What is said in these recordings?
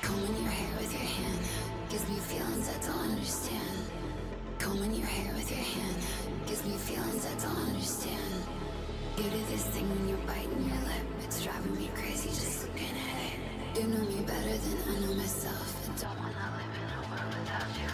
Combing your hair with your hand gives me feelings I don't understand. Combing your hair with your hand gives me feelings I don't understand. You do this thing when you're biting your lip, it's driving me crazy just looking at it. You know me better than I know myself. I don't wanna live in a world without you.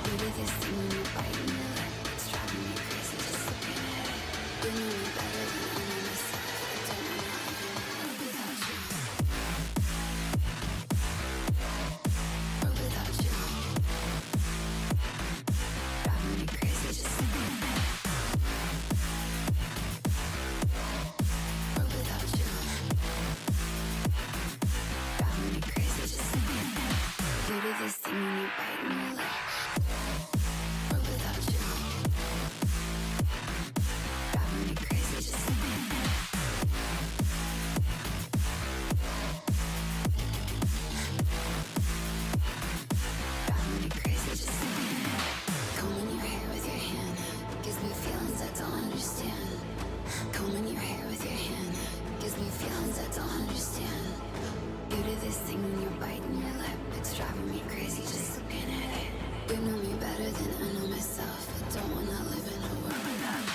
You do this thing when you're biting your lip, it's driving me crazy just looking at it. You know me better than I know myself. I don't wanna live in a world without you. World without you. Driving me crazy just looking at it. World without you. Driving me crazy just looking at it. You do this thing when you're biting your lip. World without you. Driving me crazy just looking at it. Driving me crazy just looking at it. Combing your hair with your hand gives me feelings I don't understand. Combing your hair with your hand gives me feelings I don't understand. You do this thing when you're biting your lip, it's driving me crazy just looking at it. You know me better than I know myself. I don't wanna live in a world without you.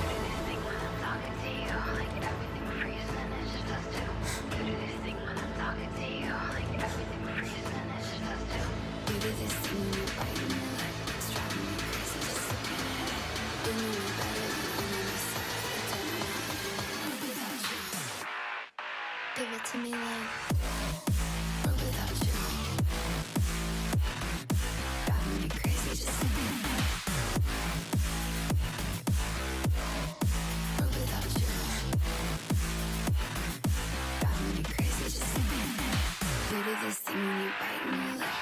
You do this thing when I'm talking to you, like everything freezes and it's just us two. You do this thing when I'm talking to you, like everything freezes and it's just us two. You do this thing when you're biting your lip, it's driving me crazy just looking at it. You know me better than I know myself. I don't wanna live in a world without you. Give it to me like world without you. Driving me crazy just looking at it. World without you. Driving me crazy just looking at it. You do this thing when you're biting your lip.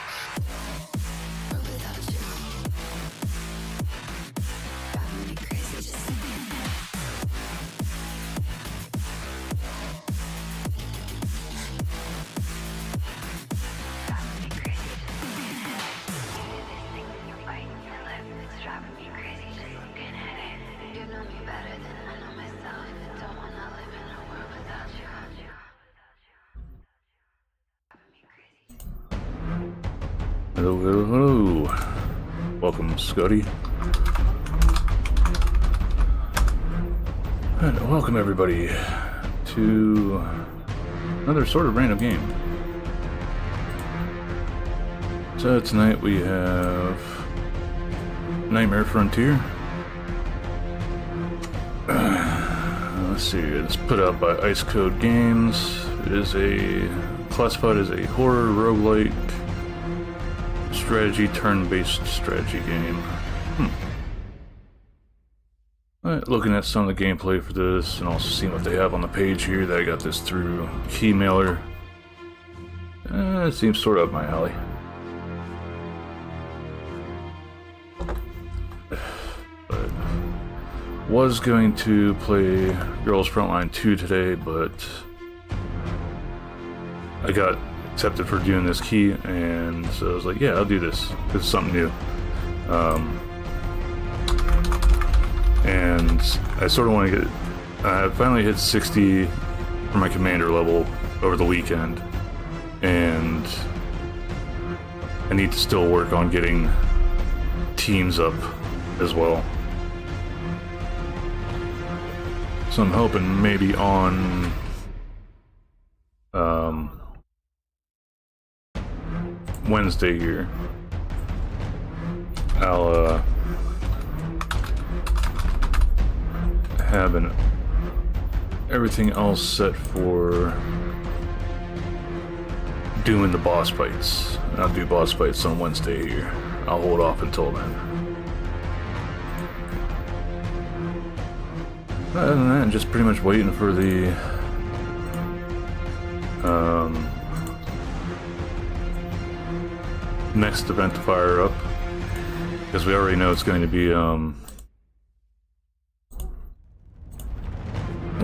World without you. Driving me crazy just looking at it. Driving me crazy just looking at it. You do this thing when you're biting your lip. It's driving me crazy just looking at it. You know me better than I know myself. I don't wanna live in a world without you. Driving me crazy. Hello, hello, hello. Welcome, Scotty. And welcome, everybody, to another sort of random game. So tonight we have NightmareFrontier. Let's see, it's put out by Ice Code Games. It is classified as a horror roguelike strategy, turn-based strategy game. Alright, looking at some of the gameplay for this, and also seeing what they have on the page here. That I got this through keymailer. It seems sort of up my alley. But was going to play Girls Frontline 2 today, but I got accepted for doing this key, and so I was like, yeah, I'll do this. This is something new. And I sort of want to get... I finally hit 60 for my commander level over the weekend, and I need to still work on getting teams up as well. So I'm hoping maybe on Wednesday here I'll have everything else set for doing the boss fights. I'll do boss fights on Wednesday here. I'll hold off until then. Other than that, just pretty much waiting for the next event to fire up, because we already know it's going to be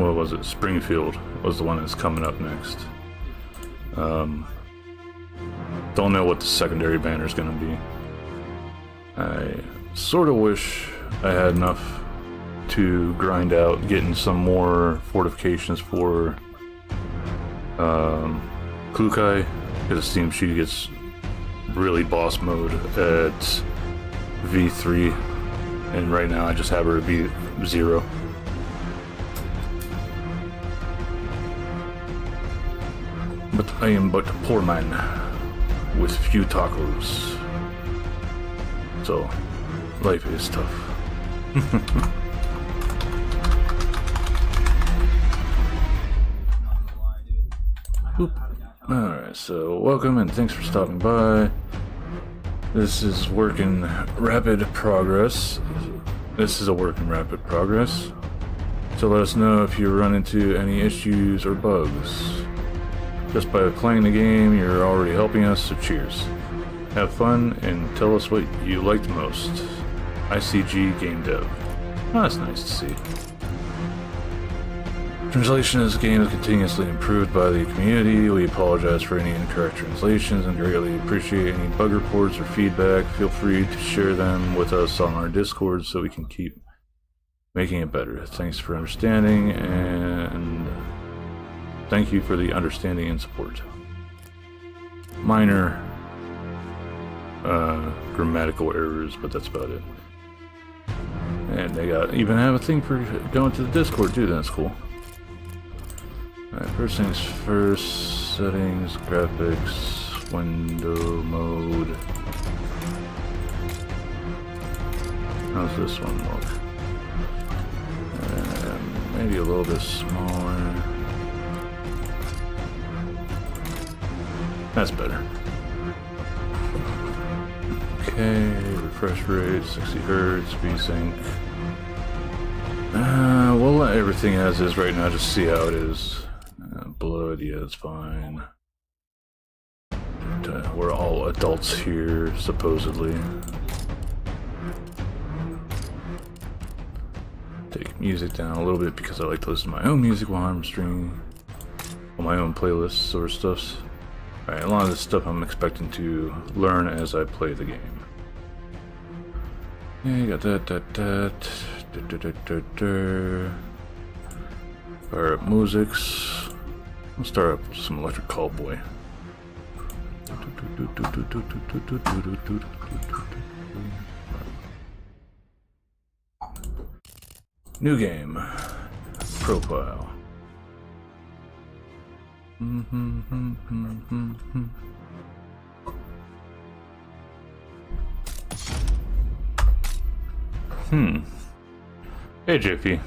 what was it? Springfield was the one that's coming up next. Don't know what the secondary banner is going to be. I sort of wish I had enough to grind out getting some more fortifications for Klukai, because it seems she gets really boss mode at V3, and right now I just have her at V0. But I am but a poor man with few tacos, so life is tough. Alright, so welcome and thanks for stopping by. This is work in rapid progress. This is a work in rapid progress. So let us know if you run into any issues or bugs. Just by playing the game, you're already helping us, so cheers. Have fun and tell us what you liked most. ICG Game Dev. Oh, that's nice to see. Translation of this game is continuously improved by the community. We apologize for any incorrect translations and greatly appreciate any bug reports or feedback. Feel free to share them with us on our Discord so we can keep making it better. Thanks for understanding, and thank you for the understanding and support. Minor grammatical errors, but that's about it. And they even have a thing for going to the Discord too. That's cool. Alright, first things first, settings, graphics, window mode. How's this one look? Maybe a little bit smaller. That's better. Okay, refresh rate, 60 Hertz, VSync. We'll let everything as is right now, just see how it is. Blood, yeah, that's fine. We're all adults here, supposedly. Take music down a little bit because I like to listen to my own music while I'm streaming. On my own playlists sort of stuffs. Alright, a lot of this stuff I'm expecting to learn as I play the game. Yeah, you got that. Fire up musics. I'll start up some Electric Callboy. New game. Profile. Hey, Jiffy.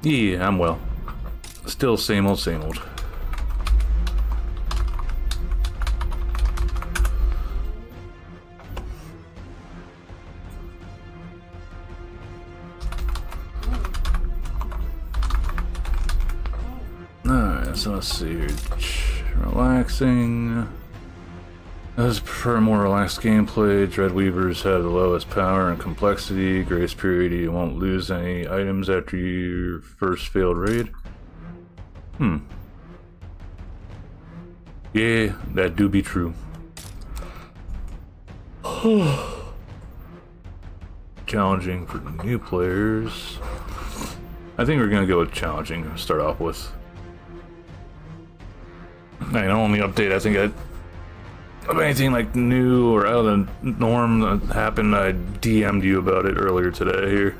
Yeah, I'm well. Still same old, same old. Alright, so let's see here. Relaxing. Those prefer more relaxed gameplay. Dreadweavers have the lowest power and complexity. Grace period, you won't lose any items after your first failed raid. Yeah, that do be true. Challenging for new players. I think we're gonna go with challenging to start off with. The only update I think of anything like new or out of the norm that happened, I DM'd you about it earlier today here.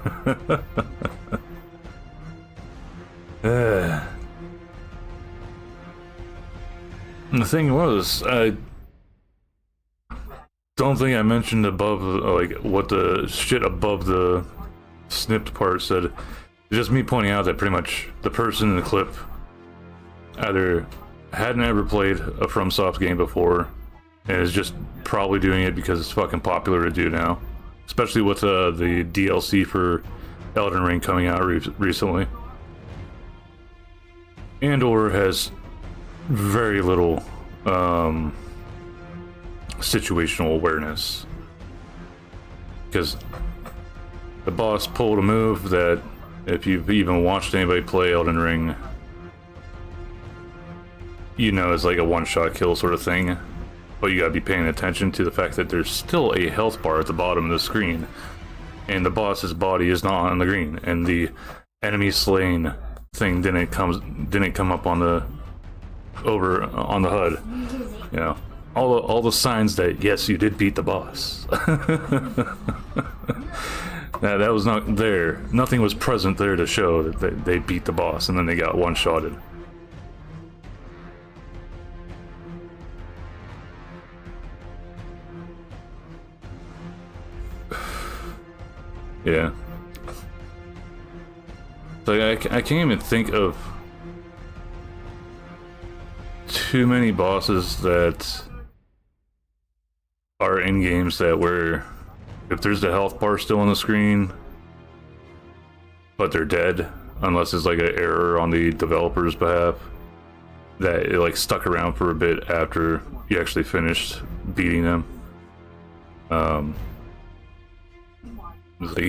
And the thing was, I don't think I mentioned above, like, what the shit above the snipped part said. It's just me pointing out that pretty much the person in the clip either hadn't ever played a FromSoft game before, and is just probably doing it because it's fucking popular to do now. Especially with the DLC for Elden Ring coming out recently. And or has very little situational awareness. Because the boss pulled a move that, if you've even watched anybody play Elden Ring, you know it's like a one-shot kill sort of thing. but you gotta be paying attention to the fact that there's still a health bar at the bottom of the screen, and the boss's body is not on the green, and the enemy slain thing didn't come up on the HUD. You know, all the signs that yes, you did beat the boss. That was not there. Nothing was present there to show that they beat the boss, and then they got one-shotted. Yeah. Like, I can't even think of too many bosses that are in games that where if there's the health bar still on the screen, but they're dead, unless it's like an error on the developer's behalf, that it like stuck around for a bit after you actually finished beating them. It's like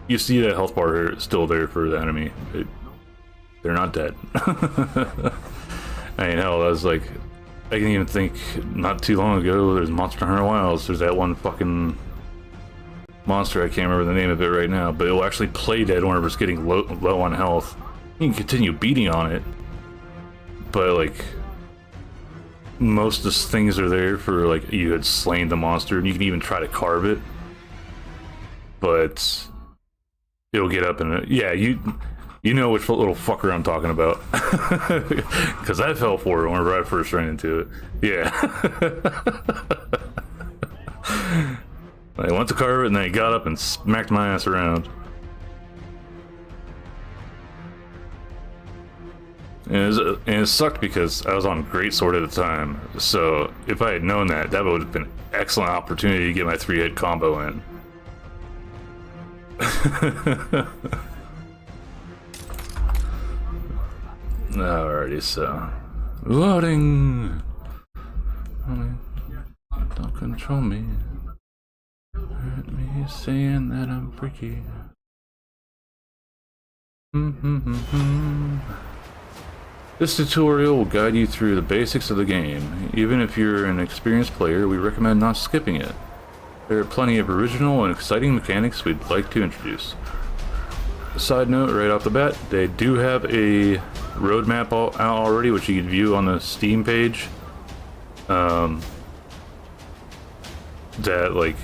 you see that health bar still there for the enemy. They're not dead. I mean, hell, I was like, I can even think not too long ago, there's Monster Hunter Wilds, there's that one fucking monster, I can't remember the name of it right now, but it will actually play dead whenever it's getting low on health. You can continue beating on it, but like, most of the things are there for like, you had slain the monster, and you can even try to carve it, but it'll get up and yeah, you know which little fucker I'm talking about. Because I fell for it whenever I first ran into it. Yeah. I went to carve it and then he got up and smacked my ass around. And it sucked because I was on greatsword at the time. So if I had known that, that would have been an excellent opportunity to get my 3-hit combo in. Alrighty, so loading. Don't control me. Hurt me saying that I'm freaky. This tutorial will guide you through the basics of the game. Even if you're an experienced player, we recommend not skipping it. There are plenty of original and exciting mechanics we'd like to introduce. A side note right off the bat, they do have a roadmap out already, which you can view on the Steam page. That, like,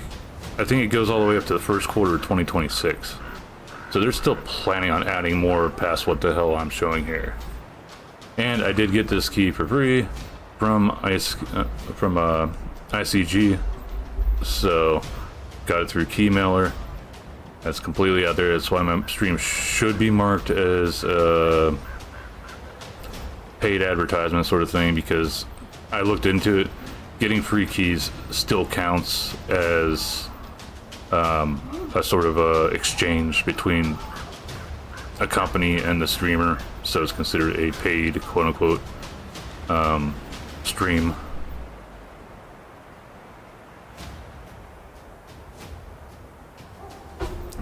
I think it goes all the way up to the first quarter of 2026. So they're still planning on adding more past what the hell I'm showing here. And I did get this key for free from ICG. So, got it through keymailer. That's completely out there. That's why my stream should be marked as a paid advertisement sort of thing, because I looked into it. Getting free keys still counts as a sort of exchange between a company and the streamer. So it's considered a paid, quote-unquote, stream.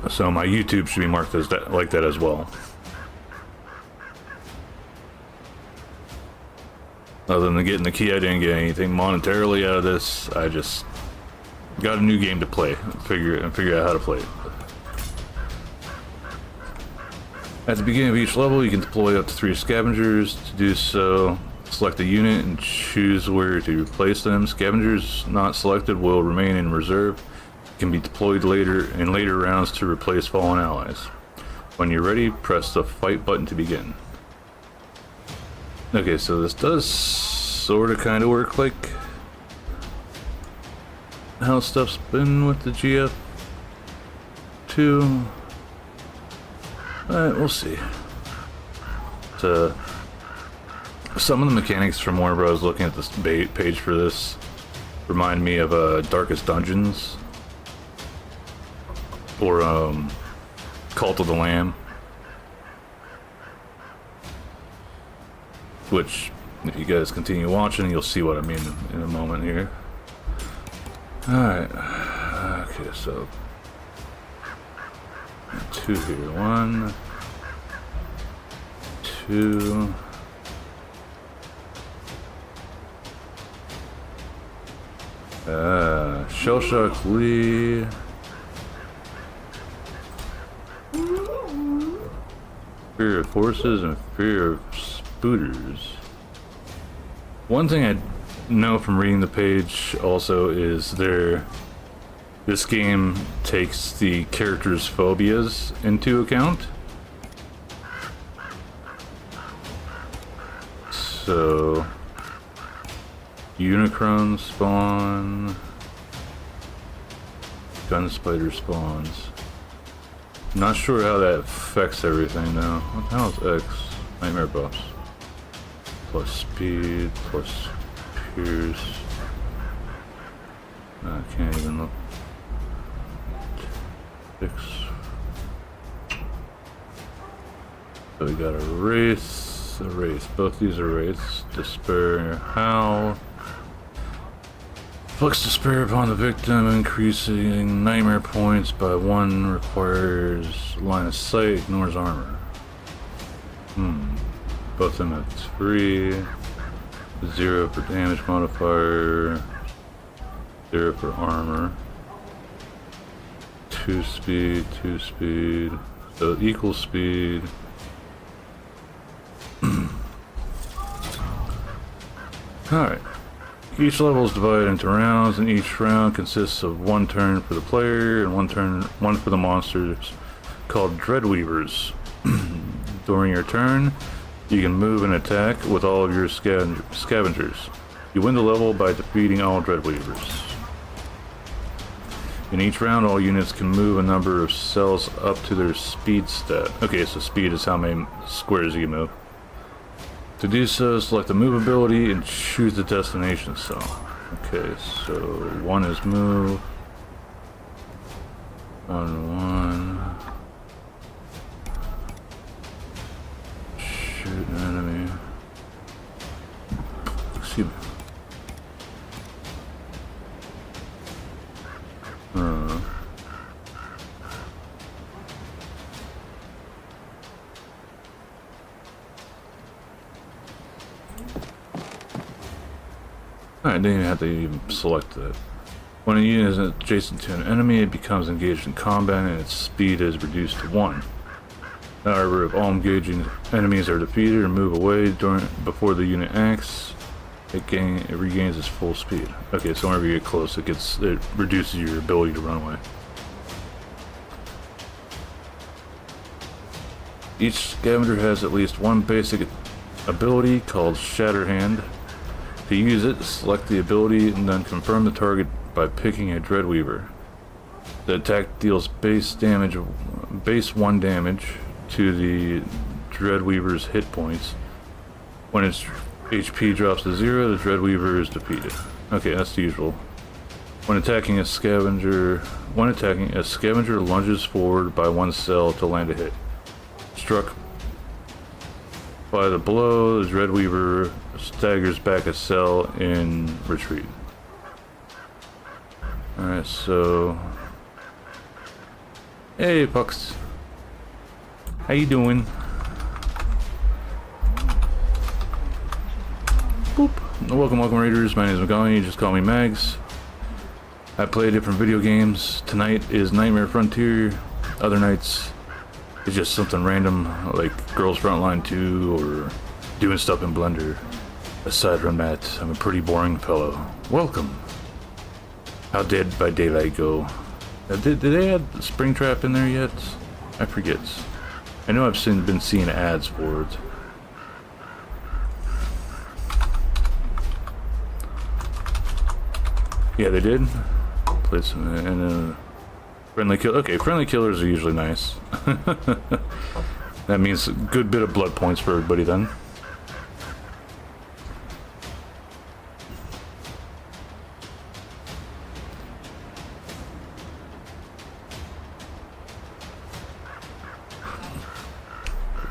So my YouTube should be marked as that, like that as well. Other than getting the key, I didn't get anything monetarily out of this. I just got a new game to play and figure out how to play it. At the beginning of each level, you can deploy up to 3 scavengers. To do so, select a unit and choose where to place them. Scavengers not selected will remain in reserve. Can be deployed later in later rounds to replace fallen allies. When you're ready, press the fight button to begin. Okay, so this does sort of kind of work like how stuff's been with the GF2. Alright, we'll see. So, some of the mechanics from whenever I was looking at this page for this remind me of Darkest Dungeons. Or Cult of the Lamb, which, if you guys continue watching, you'll see what I mean in a moment here. Alright, okay, so 2 here, 1, 2, Shell Shock Lee. Fear of horses and fear of spooters. One thing I know from reading the page also is this game takes the character's phobias into account. So Unicron spawn, gun spider spawns. Not sure how that affects everything though. What the hell is X? Nightmare buffs. Plus speed, plus pierce. I can't even look. 6. So we got a race, Both these are wraiths. Despair, howl. Inflicts despair upon the victim, increasing nightmare points by 1, requires line of sight, ignores armor. Both of them at 3. 0 for damage modifier, 0 for armor. 2 speed, so equal speed. Alright. Each level is divided into rounds, and each round consists of 1 turn for the player and 1 for the monsters, called Dreadweavers. During your turn, you can move and attack with all of your scavengers. You win the level by defeating all Dreadweavers. In each round, all units can move a number of cells up to their speed stat. Okay, so speed is how many squares you can move. To do so, select the move ability and choose the destination cell. Okay, so 1 is move. 1. Shoot an enemy. Excuse me. I didn't even have to even select that. When a unit is adjacent to an enemy, it becomes engaged in combat and its speed is reduced to 1. However, if all engaging enemies are defeated or move away before the unit acts, it regains its full speed. Okay, so whenever you get close, it reduces your ability to run away. Each scavenger has at least 1 basic ability called Shatterhand. To use it, select the ability and then confirm the target by picking a Dreadweaver. The attack deals base 1 damage to the Dreadweaver's hit points. When its HP drops to 0, the Dreadweaver is defeated. Okay, that's the usual. When attacking a scavenger lunges forward by 1 cell to land a hit. Struck by the blow, the Dreadweaver staggers back a cell in retreat. Alright, so... Hey, Pucks. How you doing? Boop. Welcome, Raiders. My name is McGonagall. You just call me Mags. I play different video games. Tonight is NightmareFrontier. Other nights, it's just something random, like Girls Frontline 2 or doing stuff in Blender. Aside from that, I'm a pretty boring fellow. Welcome. How Dead by Daylight go? Did they add Springtrap in there yet? I forget. I know I've been seeing ads for it. Yeah, they did. Play some and friendly kill. Okay, friendly killers are usually nice. That means a good bit of blood points for everybody then.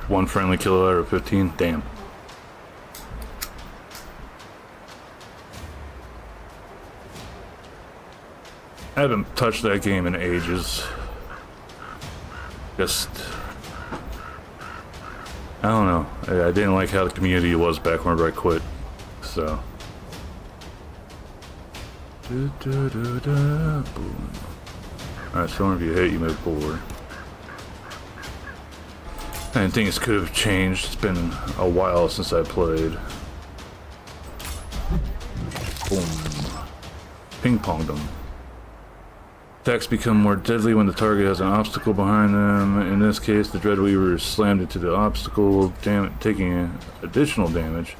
One friendly killer out of 15. Damn. I haven't touched that game in ages. Just... I don't know. I didn't like how the community was back whenever I quit. So... Boom. Alright, so if you hit, you move forward. And things could have changed. It's been a while since I played. Boom. Ping-ponged them. Attacks become more deadly when the target has an obstacle behind them. In this case, the Dreadweaver is slammed into the obstacle, taking additional damage,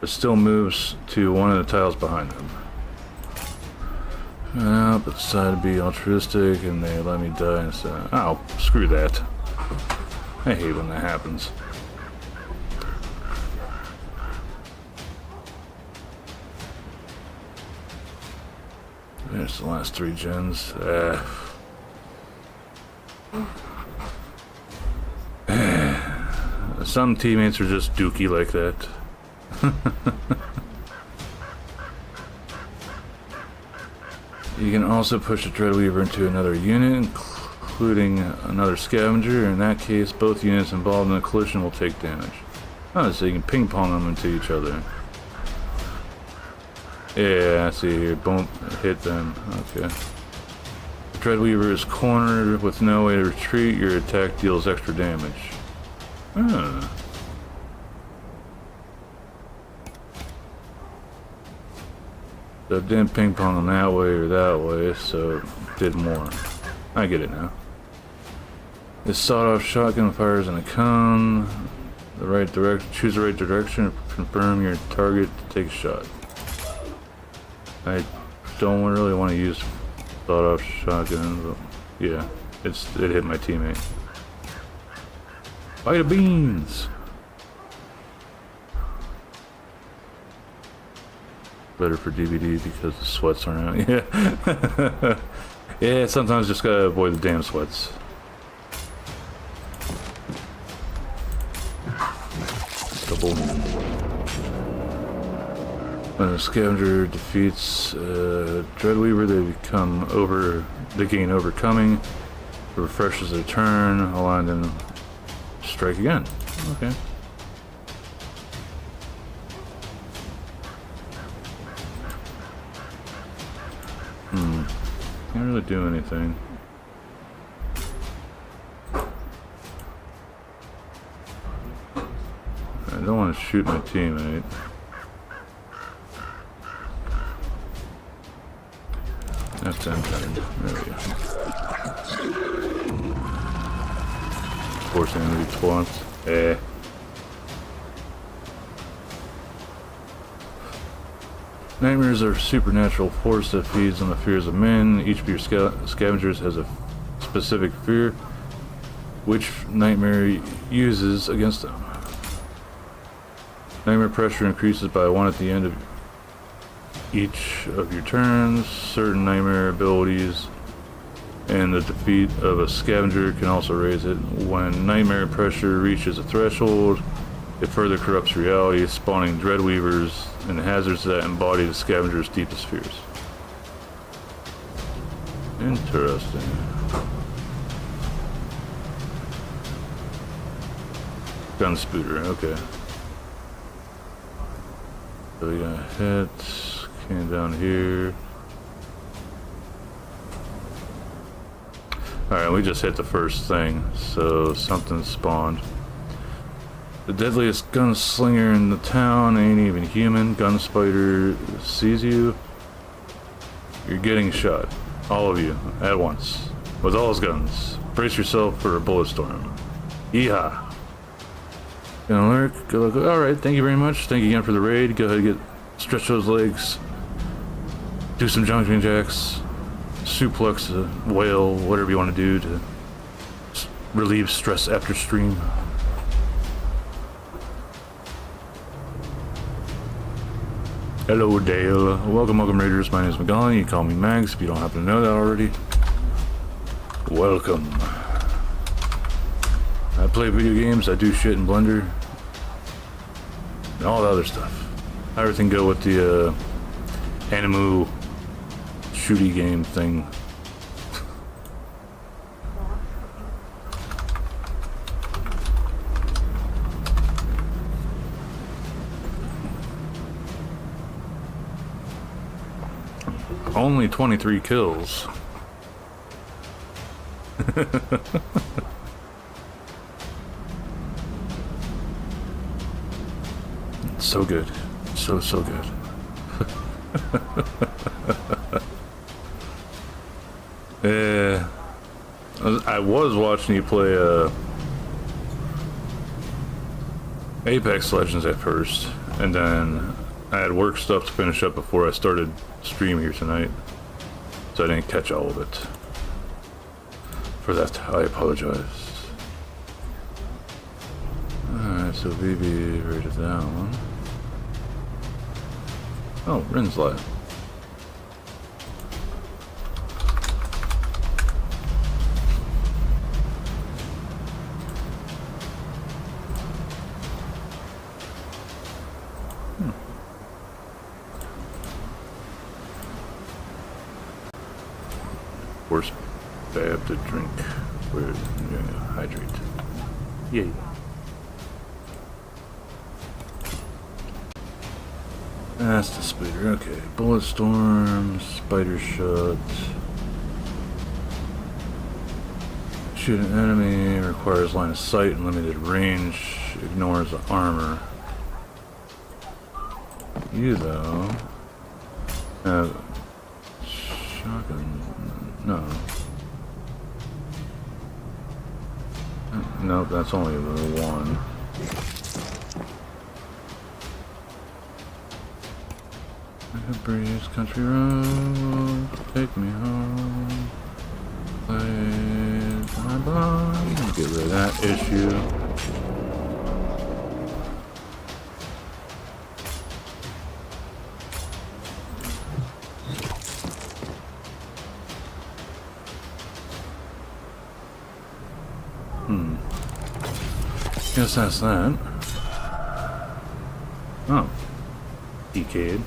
but still moves to one of the tiles behind them. But decided to be altruistic and they let me die instead. Oh, screw that. I hate when that happens. There's the last 3 gens. Some teammates are just dookie like that. You can also push a Dreadweaver into another unit, including another scavenger. In that case, both units involved in the collision will take damage. Oh, so you can ping pong them into each other. Yeah, I see here. Boom, hit them. Okay. The Dreadweaver is cornered with no way to retreat. Your attack deals extra damage. Ah. So it didn't ping pong them that way or that way, so it did more. I get it now. This sawed-off shotgun fires in a cone. The right direction. Choose the right direction. Confirm your target to take a shot. I don't really want to use sawed-off shotgun, but yeah, it hit my teammate. Bite of beans. Better for DVD because the sweats aren't out. Yeah. Yeah, sometimes just gotta avoid the damn sweats. Double. When a scavenger defeats Dreadweaver, they gain overcoming. It refreshes their turn, allowing them to strike again. Okay. Can't really do anything. I don't want to shoot my teammate. That's end. There we go. Force enemy twice. Nightmares are a supernatural force that feeds on the fears of men. Each of your scavengers has a specific fear, which Nightmare uses against them. Nightmare pressure increases by 1 at the end of each of your turns. Certain Nightmare abilities and the defeat of a scavenger can also raise it. When Nightmare pressure reaches a threshold, it further corrupts reality, spawning Dreadweavers and hazards that embody the scavenger's deepest fears. Interesting. Gun spooter, okay. So we got hits, came down here. Alright, we just hit the first thing, so something spawned. The deadliest gunslinger in the town ain't even human. Gunspider sees you. You're getting shot. All of you, at once. With all his guns. Brace yourself for a bullet storm. Yeehaw. Gonna lurk. Go look. Alright, thank you very much. Thank you again for the raid. Go ahead and stretch those legs. Do some jumping jacks. Suplex a whale. Whatever you want to do to relieve stress after stream. Hello Dale. Welcome Raiders. My name is McGowan. You can call me Mags if you don't happen to know that already. Welcome. I play video games, I do shit in Blender. And all the other stuff. Everything go with the Animu shooty game thing. Only 23 kills. So good. So good. Yeah. I was watching you play Apex Legends at first, and then I had work stuff to finish up before I started stream here tonight, so I didn't catch all of it. For that, I apologize. Alright, so VB rated that one. Oh, Rin's live. Worst bab to drink. Where, yeah, hydrate. Yay. That's the spider. Okay. Bullet storm, spider shot. Shoot an enemy requires line of sight and limited range. Ignores armor. You though have shotgun. No. Nope, that's only the one. Like a breeze, country road, take me home. Play my bond. Get rid of that issue. Guess that's that. Oh. Decayed.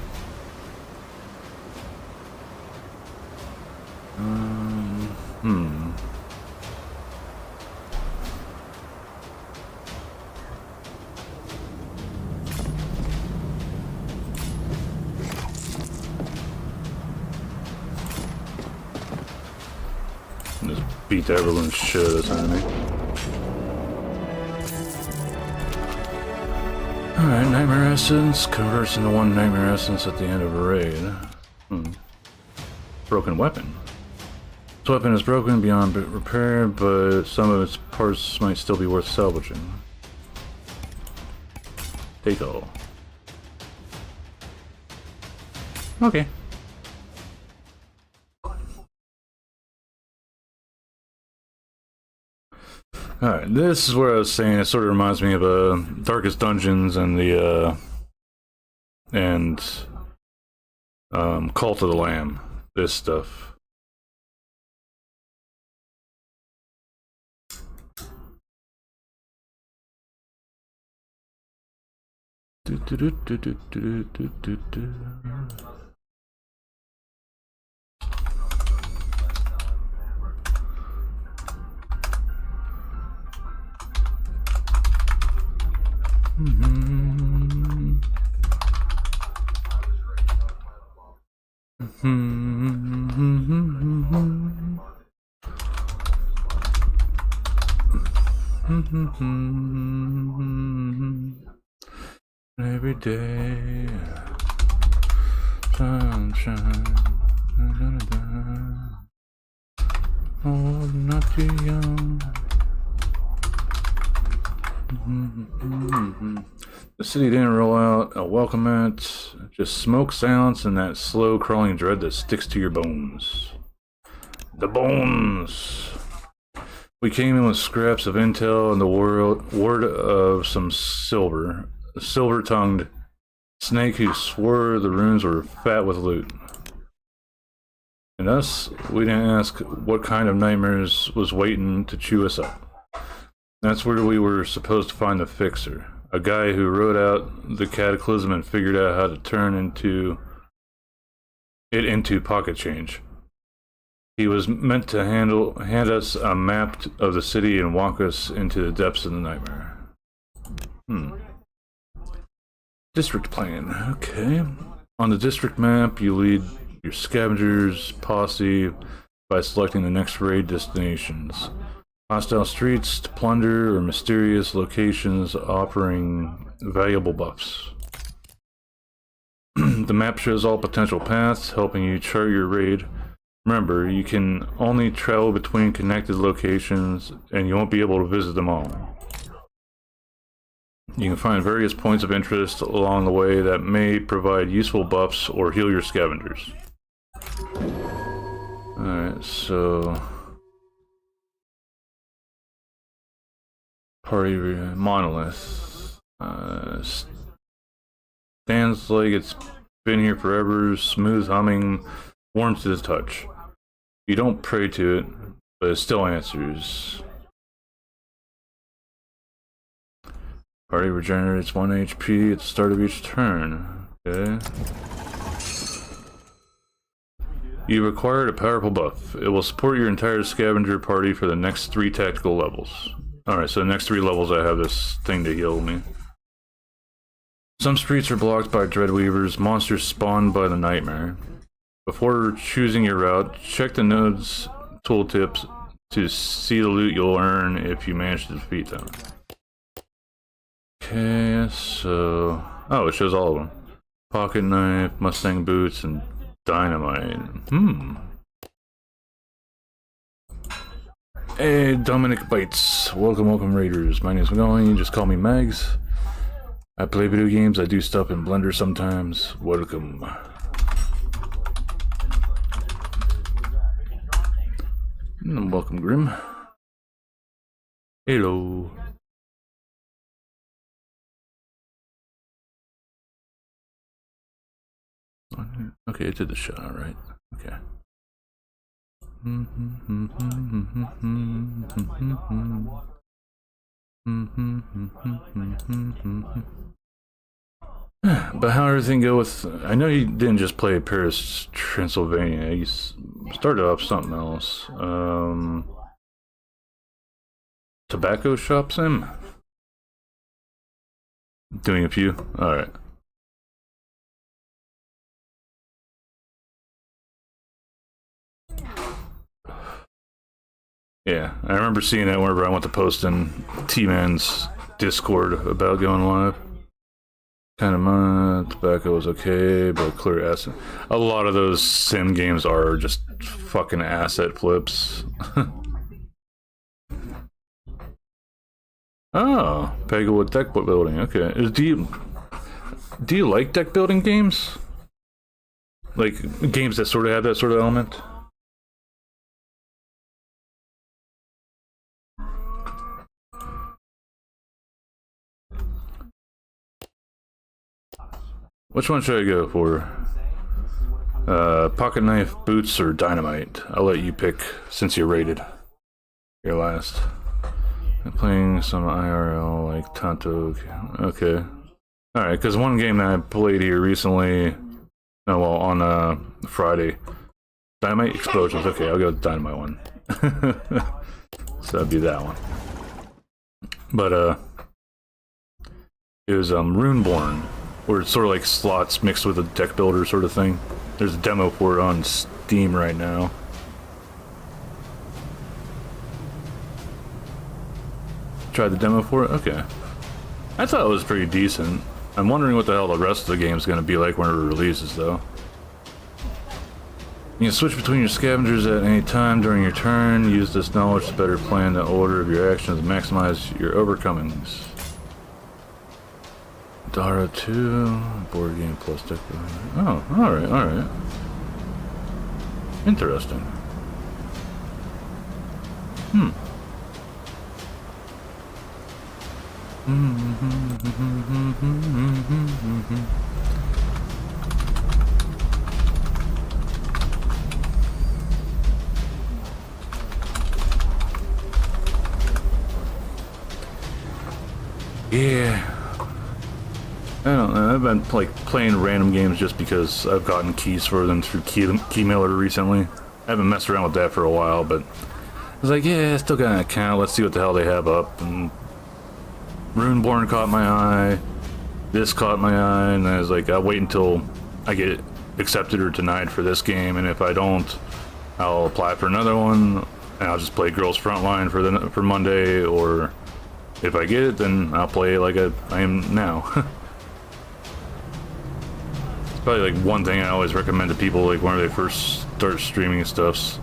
Just beat everyone's shit out of this enemy. Alright, Nightmare Essence converts into one Nightmare Essence at the end of a raid. Broken weapon. This weapon is broken beyond repair, but some of its parts might still be worth salvaging. Take all. Okay. Alright, this is where I was saying it sort of reminds me of Darkest Dungeons and the Cult of the Lamb. This stuff. Every day, sunshine. Oh, not too young. The city didn't roll out a welcome mat, just smoke sounds and that slow crawling dread that sticks to your bones. The bones! We came in with scraps of intel and the word of some silver. A silver-tongued snake who swore the runes were fat with loot. And us, we didn't ask what kind of nightmares was waiting to chew us up. That's where we were supposed to find the fixer. A guy who wrote out the cataclysm and figured out how to turn into pocket change. He was meant to hand us a map of the city and walk us into the depths of the nightmare. District plan. Okay. On the district map, you lead your scavengers posse by selecting the next raid destinations. Hostile streets to plunder or mysterious locations offering valuable buffs. The map shows all potential paths, helping you chart your raid. Remember, you can only travel between connected locations, and you won't be able to visit them all. You can find various points of interest along the way that may provide useful buffs or heal your scavengers. Alright, so... Party monolith. Stands like it's been here forever, smooth humming, warm to the touch. You don't pray to it, but it still answers. Party regenerates 1 HP at the start of each turn. Okay. You've acquired a powerful buff. It will support your entire scavenger party for the next 3 tactical levels. Alright, so the next 3 levels I have this thing to heal me. Some streets are blocked by Dreadweavers, monsters spawned by the Nightmare. Before choosing your route, check the node's tooltips to see the loot you'll earn if you manage to defeat them. Okay, so... Oh, it shows all of them. Pocket knife, Mustang boots, and dynamite. Hey, Dominic Bites. Welcome, Raiders. My name's McGowan. You just call me Mags. I play video games. I do stuff in Blender sometimes. Welcome. And welcome, Grim. Hello. Okay, it did the shot, alright. Okay. But how did everything go with... I know you didn't just play Paris, Transylvania. You started off something else. Tobacco shop sim? Doing a few? Alright. Yeah, I remember seeing that whenever I went to post in T-Man's Discord about going live. Kind of tobacco was okay, but clear asset. A lot of those sim games are just fucking asset flips. Oh, Peggle with deck building. Okay, do you like deck building games? Like games that sort of have that sort of element? Which one should I go for? Pocket knife, boots, or dynamite? I'll let you pick since you rated. Your last. I'm playing some IRL like Tonto. Okay. Alright, because one game that I played here recently. Oh, well, on Friday. Dynamite Explosions. Okay, I'll go with the dynamite one. So that'd be that one. But, it was Runeborn. Where it's sort of like slots mixed with a deck builder sort of thing. There's a demo for it on Steam right now. Tried the demo for it? Okay. I thought it was pretty decent. I'm wondering what the hell the rest of the game is going to be like when it releases, though. You can switch between your scavengers at any time during your turn. Use this knowledge to better plan the order of your actions and maximize your overcomings. Dara 2, board game plus deck building. Oh, alright. Interesting. Yeah. I don't know, I've been like playing random games just because I've gotten keys for them through keymailer recently. I haven't messed around with that for a while, but I was like, yeah, I still got an account, let's see what the hell they have up. And Runeborn caught my eye, this caught my eye, and I was like, I'll wait until I get accepted or denied for this game, and if I don't, I'll apply for another one, and I'll just play Girls Frontline for Monday, or if I get it, then I'll play like I am now. It's probably like one thing I always recommend to people, like when they first start streaming and stuff.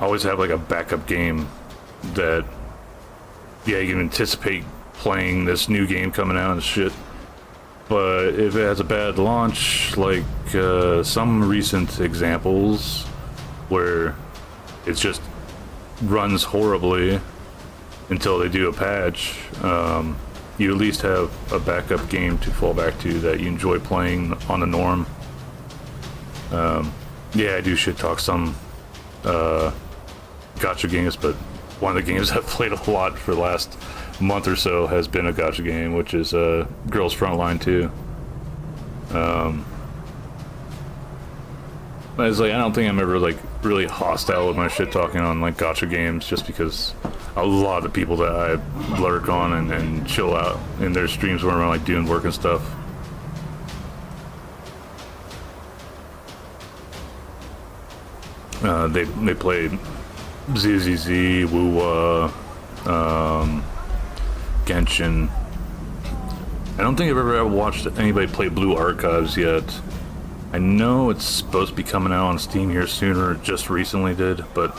Always have like a backup game that, yeah, you can anticipate playing this new game coming out and shit. But if it has a bad launch, like some recent examples where it just runs horribly until they do a patch, you at least have a backup game to fall back to that you enjoy playing on the norm. Yeah, I do shit talk some gacha games, but one of the games I've played a lot for the last month or so has been a gacha game, which is Girls Frontline 2. It's like, I don't think I'm ever like really hostile with my shit talking on like gacha games, just because a lot of the people that I lurk on and chill out in their streams when I'm like doing work and stuff. They play ZZZ, Wuwa, Genshin. I don't think I've ever watched anybody play Blue Archives yet. I know it's supposed to be coming out on Steam here sooner, just recently did, but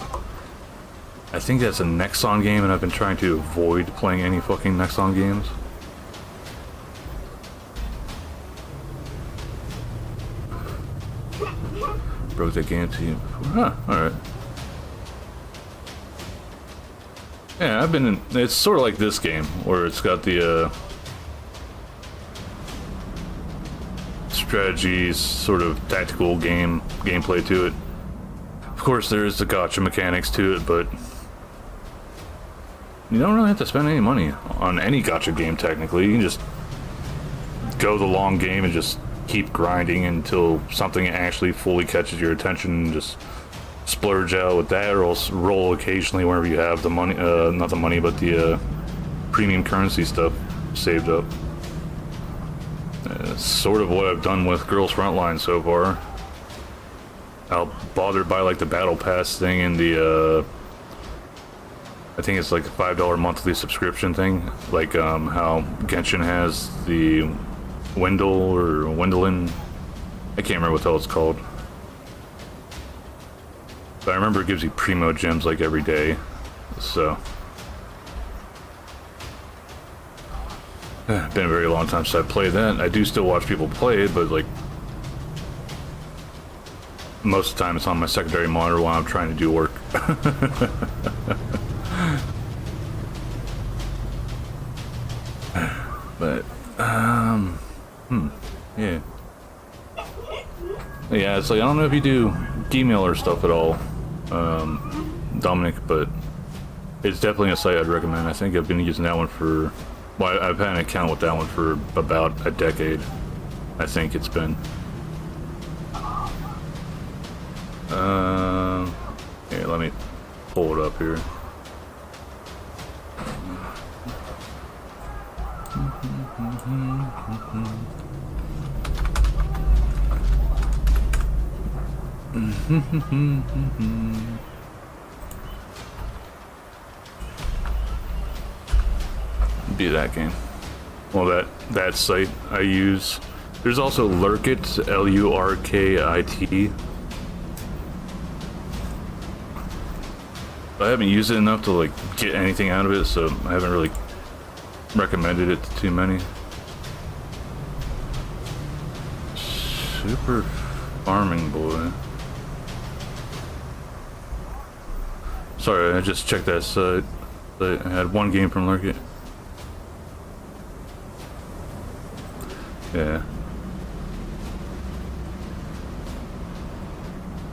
I think that's a Nexon game, and I've been trying to avoid playing any fucking Nexon games. Broke that game to you. Huh, alright. Yeah, I've been in, it's sort of like this game, where it's got the, strategy, sort of tactical gameplay to it. Of course, there is the gacha mechanics to it, but you don't really have to spend any money on any gacha game, technically. You can just go the long game and just keep grinding until something actually fully catches your attention, and just splurge out with that, or else roll occasionally whenever you have the money, not the money, but the premium currency stuff saved up. Sort of what I've done with Girls Frontline so far. I'll bother by like the battle pass thing and the I think it's like a $5 monthly subscription thing, like how Genshin has the Wendell or Wendelin. I can't remember what the hell it's called, but I remember it gives you primo gems like every day. So been a very long time since I played that. I do still watch people play it, but like most of the time it's on my secondary monitor while I'm trying to do work. But yeah. Yeah, it's like, I don't know if you do keymailer stuff at all, Dominic, but it's definitely a site I'd recommend. I think I've been using that one for, well, I've had an account with that one for about a decade, I think it's been. Here, let me pull it up here. Be that game. Well, that site I use. There's also Lurkit, Lurkit. I haven't used it enough to like get anything out of it, so I haven't really recommended it to too many. Super Farming Boy. Sorry, I just checked that site. I had one game from Lurkit. Yeah.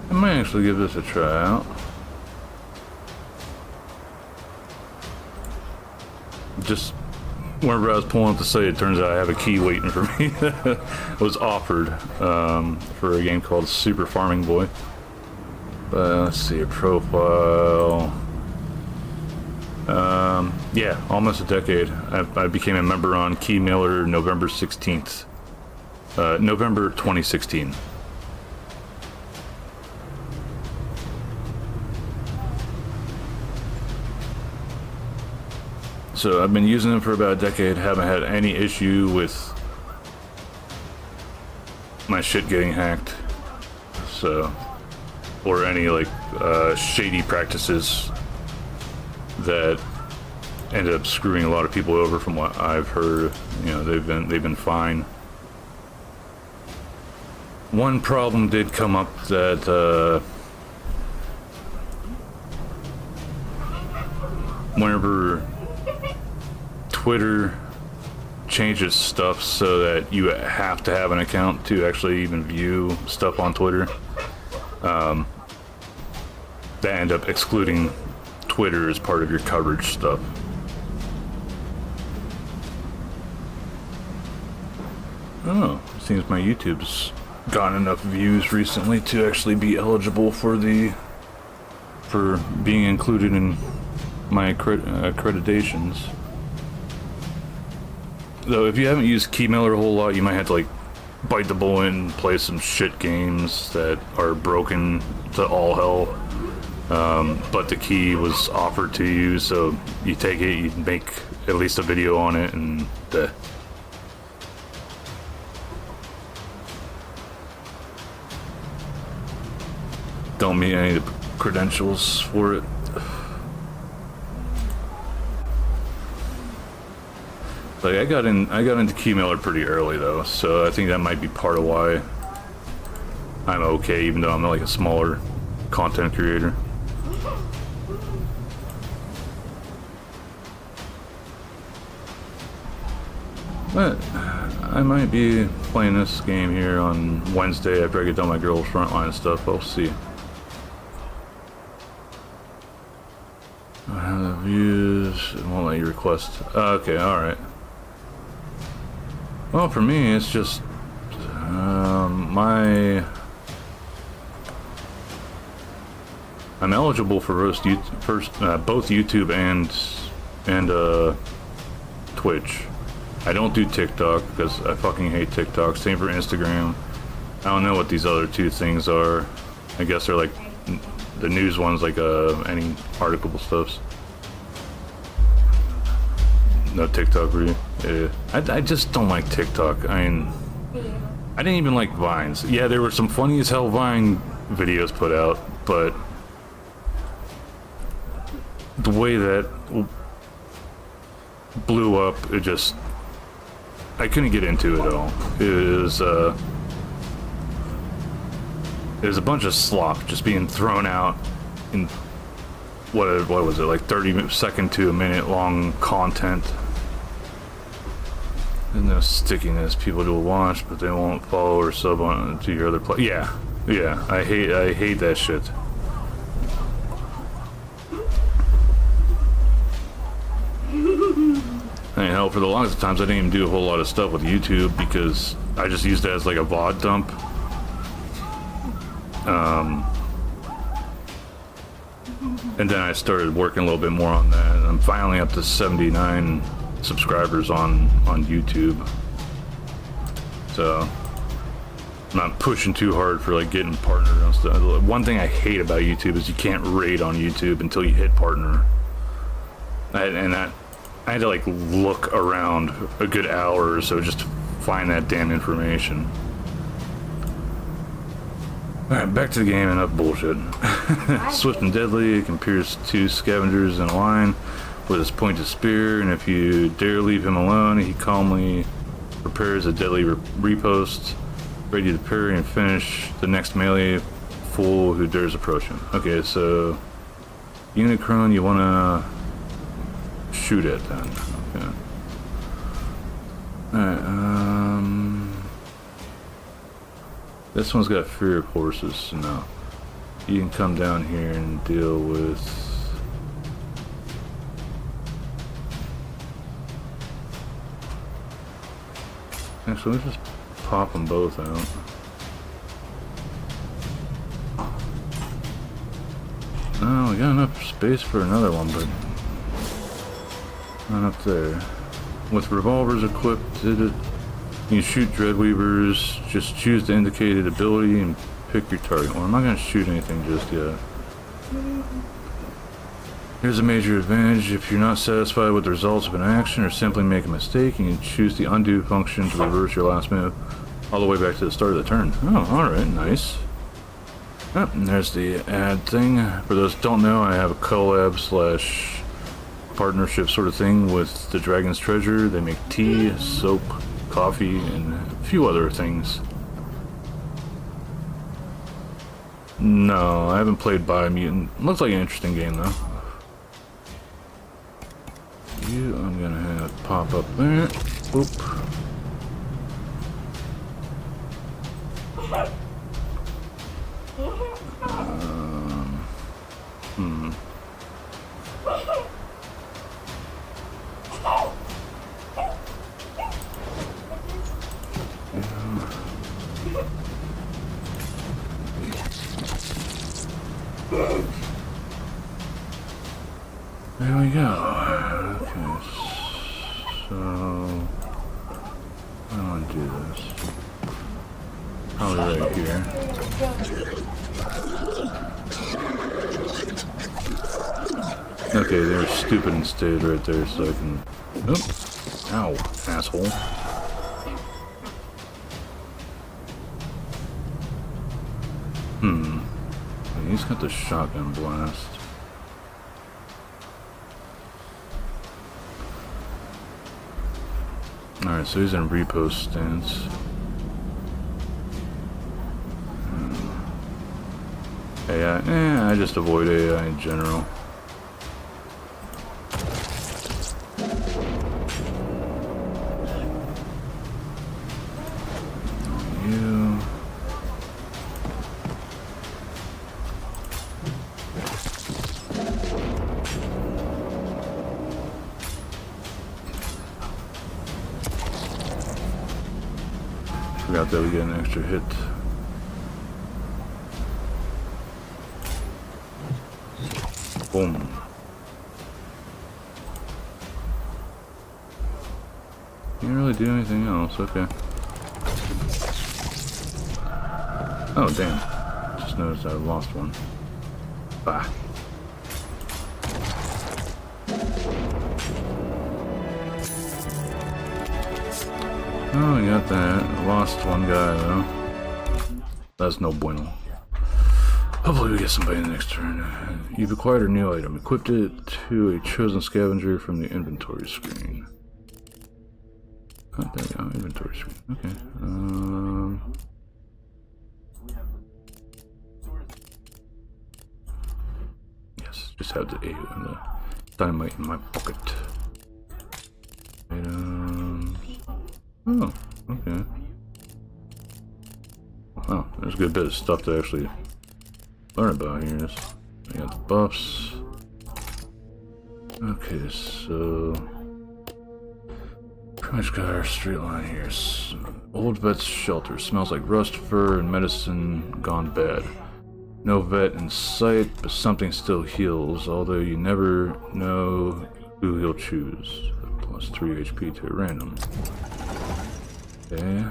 I might actually give this a try out. Just whenever I was pulling up the site, it turns out I have a key waiting for me. It was offered for a game called Super Farming Boy. But let's see, a profile. Yeah, almost a decade. I became a member on keymailer November 16th. November 2016. So I've been using them for about a decade, haven't had any issue with my shit getting hacked, so, or any like shady practices that ended up screwing a lot of people over. From what I've heard, you know, they've been fine. One problem did come up that whenever Twitter changes stuff so that you have to have an account to actually even view stuff on Twitter, that end up excluding Twitter as part of your coverage stuff. Oh, seems my YouTube's gotten enough views recently to actually be eligible for being included in my accreditations. Though if you haven't used keymailer a whole lot, you might have to like bite the bullet and play some shit games that are broken to all hell. But the key was offered to you, so you take it, you make at least a video on it, and don't meet any of the credentials for it. Like I got into keymailer pretty early though, so I think that might be part of why I'm okay, even though I'm like a smaller content creator. But I might be playing this game here on Wednesday after I get done my girl's frontline stuff. We'll see. I have the views. It won't let you request. Okay, alright. Well, for me, it's just I'm eligible for both YouTube and Twitch. I don't do TikTok because I fucking hate TikTok. Same for Instagram. I don't know what these other two things are. I guess they're like the news ones, like any article stuffs. No TikTok for you. Yeah. I just don't like TikTok. I mean, I didn't even like Vines. Yeah, there were some funny as hell Vine videos put out, but the way that blew up, it just, I couldn't get into it at all. It was a bunch of slop just being thrown out in what was it, like 30-second to a minute long content. There's no stickiness. People will watch, but they won't follow or sub on to your other play. Yeah, I hate that shit. I mean, hell, for the longest times I didn't even do a whole lot of stuff with YouTube because I just used it as like a VOD dump. And then I started working a little bit more on that, and I'm finally up to 79 subscribers on YouTube. So I'm not pushing too hard for like getting partnered and stuff. One thing I hate about YouTube is you can't rate on YouTube until you hit partner. I had to like look around a good hour or so just to find that damn information. Alright, back to the game and up bullshit. Swift and deadly, it can pierce two scavengers in a line with his pointed spear, and if you dare leave him alone, he calmly prepares a deadly riposte, ready to parry and finish the next melee fool who dares approach him. Okay, so Unicron you wanna shoot at then. Okay. Alright, this one's got fear of horses, so no. You can come down here and deal with... Actually, let's just pop them both out. Oh, we got enough space for another one, but not up there. With revolvers equipped, You shoot Dreadweavers, just choose the indicated ability and pick your target. Well, I'm not going to shoot anything just yet. Here's a major advantage. If you're not satisfied with the results of an action or simply make a mistake, you can choose the undo function to reverse your last move all the way back to the start of the turn. Oh, alright, nice. Oh, and there's the ad thing. For those who don't know, I have a collab slash partnership sort of thing with the Dragon's Treasure. They make tea, soap, coffee, and a few other things. No, I haven't played Biomutant. Looks like an interesting game though. You, I'm gonna have pop up there. Oop. There we go. Okay, so I want to do this. Probably right here. Okay, they're stupid and stayed right there, so I can. Oh, ow, asshole. He's got the shotgun blast. Alright, so he's in repost stance. AI, I just avoid AI in general. You. Forgot that we get an extra hit. Boom. Can't really do anything else, okay. Oh, damn. Just noticed I lost one. Bah. Oh, we got that. Lost one guy, though. That's no bueno. Hopefully we get somebody in the next turn. You've acquired a new item. Equipped it to a chosen scavenger from the inventory screen. Oh, there we go. Inventory screen. Okay. Yes, just have the dynamite in my pocket. Items. Oh, okay. Wow, there's a good bit of stuff to actually learn about here. We got the buffs. Okay, so pretty much got our straight line here. Old vet's shelter smells like rust, fur, and medicine gone bad. No vet in sight, but something still heals, although you never know who he'll choose. Plus 3 HP to a random. Okay.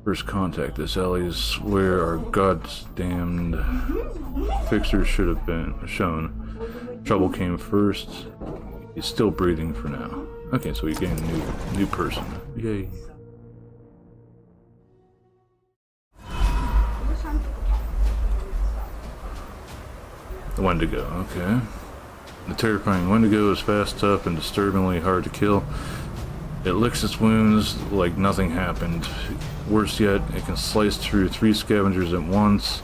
First contact. This alley is where our goddamned fixer should have been shown. Trouble came first. He's still breathing for now. Okay, so we gained a new person. Yay. The Wendigo, okay. The terrifying Wendigo is fast, tough, and disturbingly hard to kill. It licks its wounds like nothing happened. Worse yet, it can slice through 3 scavengers at once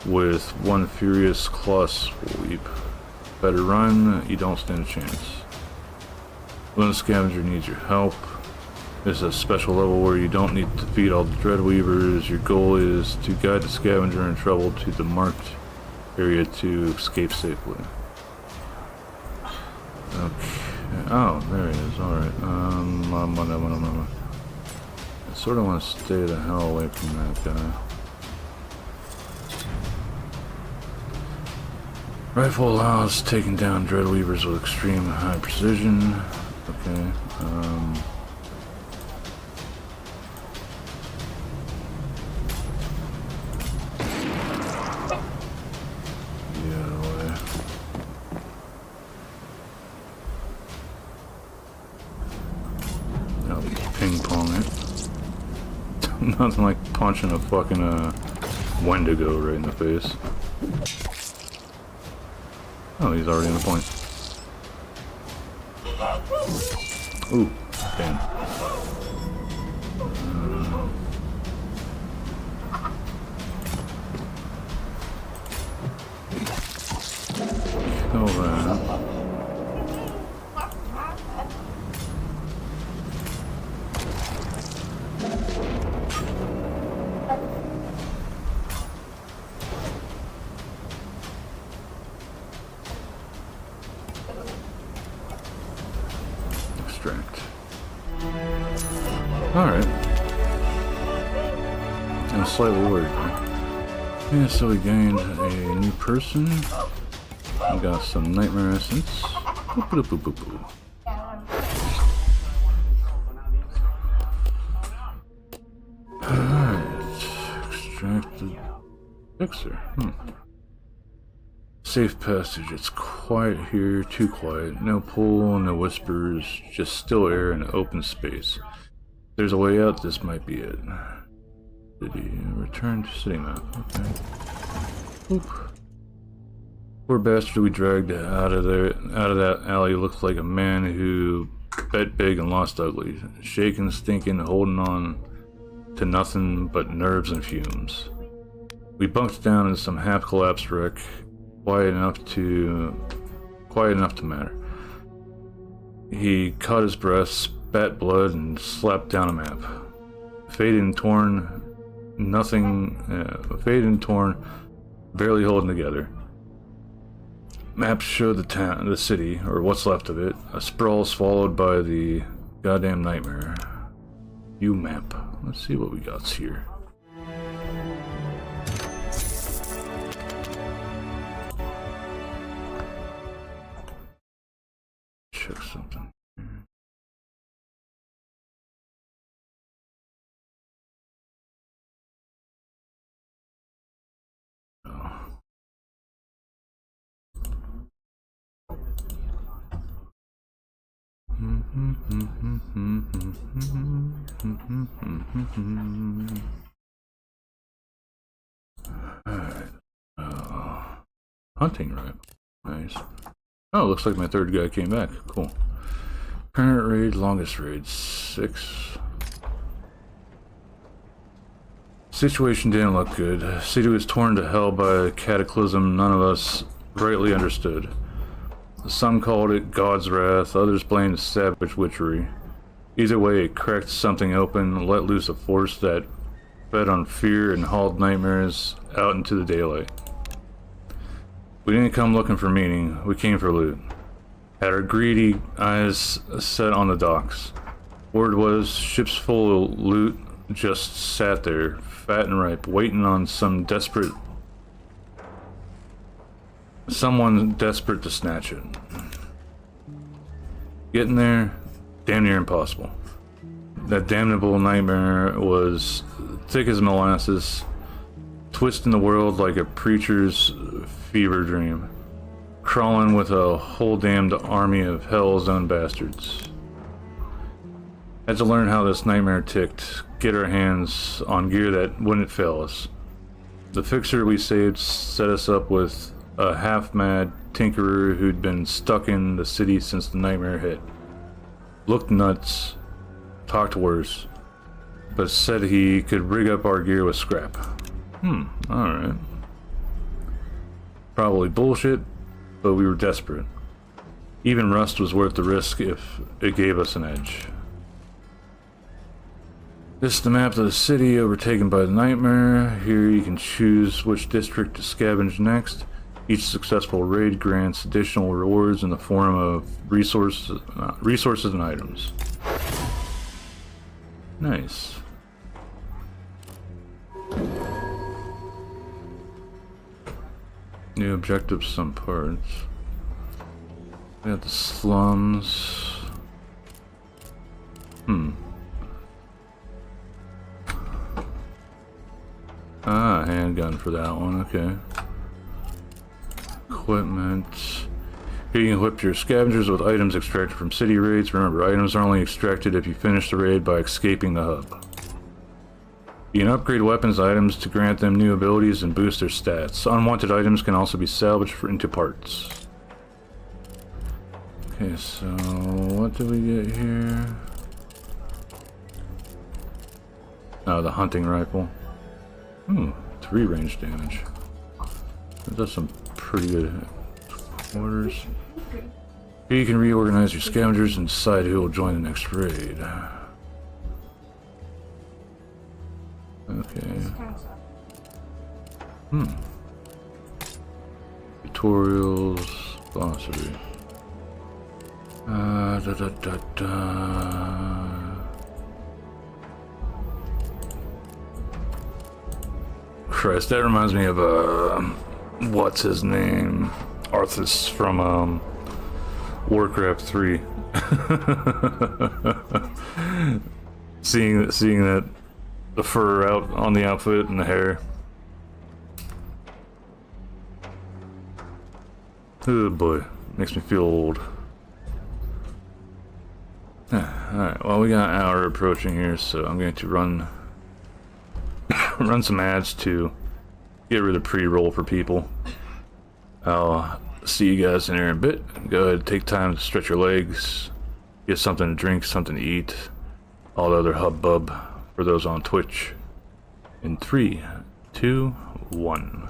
with one furious claw sweep. Better run, you don't stand a chance. When the scavenger needs your help, this is a special level where you don't need to defeat all the Dreadweavers. Your goal is to guide the scavenger in trouble to the marked area to escape safely. Okay. Oh, there he is. Alright. I sort of want to stay the hell away from that guy. Rifle allows taking down Dreadweavers with extreme high precision. Okay. Nothing like punching a fucking Wendigo right in the face. Oh, he's already on the point. Ooh, damn. Kill that. Extract. Alright. I'm slightly worried. Yeah, so we gained a new person. We got some nightmare essence. Boop, boop, boop, boop, boop. Alright. Extracted fixer. Safe passage. It's quiet here, too quiet. No pool, no whispers, just still air and open space. If there's a way out, this might be it. City. Return to city map. Okay. Oop. Poor bastard we dragged out of that alley looks like a man who bet big and lost ugly. Shaking, stinking, holding on to nothing but nerves and fumes. We bunked down in some half-collapsed wreck. Quiet enough to matter. He caught his breath, spat blood, and slapped down a map. Faded and torn, barely holding together. Maps showed the city, or what's left of it, a sprawl swallowed by the goddamn nightmare. View map. Let's see what we got here. Check something. Alright. Hunting rifle. Nice. Oh, looks like my third guy came back. Cool. Current raid, longest raid, 6. Situation didn't look good. City was torn to hell by a cataclysm none of us rightly understood. Some called it God's wrath, others blamed savage witchery. Either way, it cracked something open, let loose a force that fed on fear and hauled nightmares out into the daylight. We didn't come looking for meaning, we came for loot. Had our greedy eyes set on the docks. Word was, ships full of loot just sat there, fat and ripe, waiting on someone desperate to snatch it. Getting there, damn near impossible. That damnable nightmare was thick as molasses, twisting the world like a preacher's fever dream, crawling with a whole damned army of hell's own bastards. Had to learn how this nightmare ticked, get our hands on gear that wouldn't fail us. The fixer we saved set us up with a half-mad tinkerer who'd been stuck in the city since the nightmare hit. Looked nuts, talked worse, but said he could rig up our gear with scrap. Alright. Probably bullshit, but we were desperate. Even rust was worth the risk if it gave us an edge. This is the map of the city overtaken by the nightmare. Here you can choose which district to scavenge next. Each successful raid grants additional rewards in the form of resources and items. Nice. New objectives, some parts. We got the slums. Ah, handgun for that one, okay. Equipment. Here you can equip your scavengers with items extracted from city raids. Remember, items are only extracted if you finish the raid by escaping the hub. You can upgrade weapons items to grant them new abilities and boost their stats. Unwanted items can also be salvaged into parts. Okay, so what do we get here? Oh, the hunting rifle. Ooh, 3 range damage. That does some pretty good quarters. Here you can reorganize your scavengers and decide who will join the next raid. Okay. Tutorials, glossary. Christ, that reminds me of what's his name? Arthas from Warcraft 3. seeing that the fur out on the outfit and the hair. Oh boy, makes me feel old. Alright, well we got an hour approaching here, so I'm going to run some ads to get rid of pre-roll for people. I'll see you guys in here in a bit. Go ahead and take time to stretch your legs, get something to drink, something to eat, all the other hubbub for those on Twitch. In 3, 2, 1.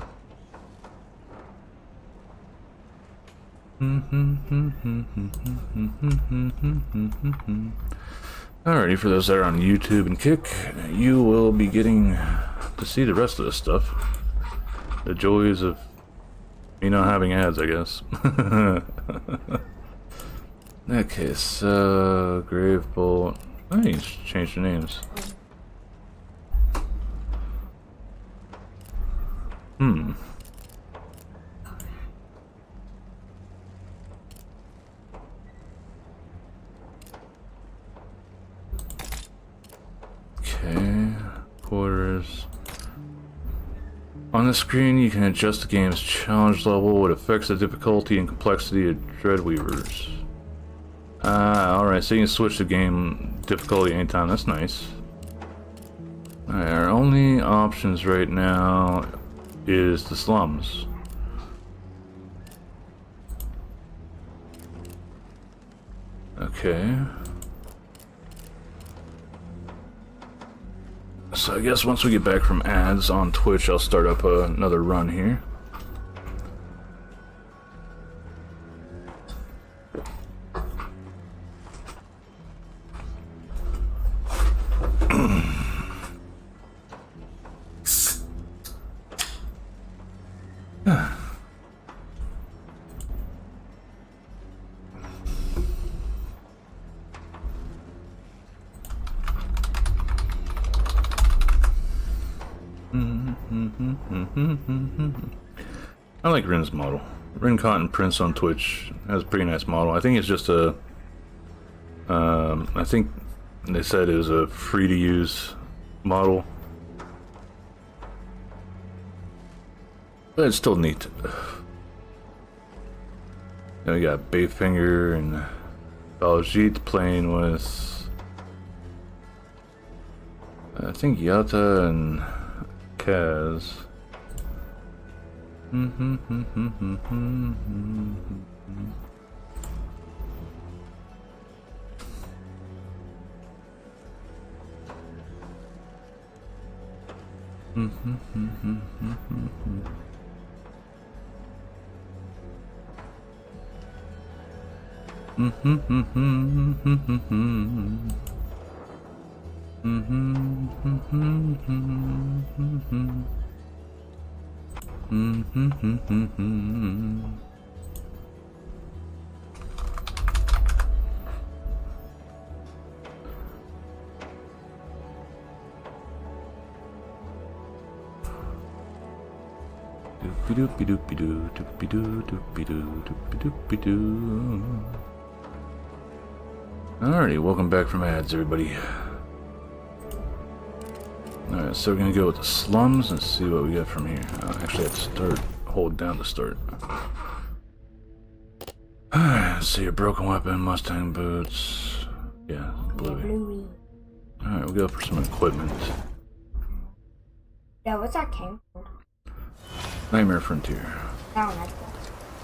Alrighty, for those that are on YouTube and Kick, you will be getting to see the rest of this stuff. The joys of me not having ads, I guess. Okay, so Grave Bolt. I need to change the names. Okay, quarters. On the screen, you can adjust the game's challenge level, what affects the difficulty and complexity of Dreadweavers. Alright, so you can switch the game difficulty anytime, that's nice. Alright, our only options right now is the slums. Okay. So I guess once we get back from ads on Twitch, I'll start up another run here. I like Rin's model. Rin Cotton Prince on Twitch has a pretty nice model. I think it's just a I think they said it was a free to use model, but it's still neat. Then we got Bayfinger and Baljeet playing with I think Yata and Kaz. Alrighty, welcome back from ads, everybody. Alright, so we're gonna go with the slums and see what we get from here. I actually have to start, hold down to start. Alright, let's see, a broken weapon, Mustang boots. Yeah, Bluey. Alright, we'll go for some equipment. Yeah, what's that game called? NightmareFrontier. That one, that's cool.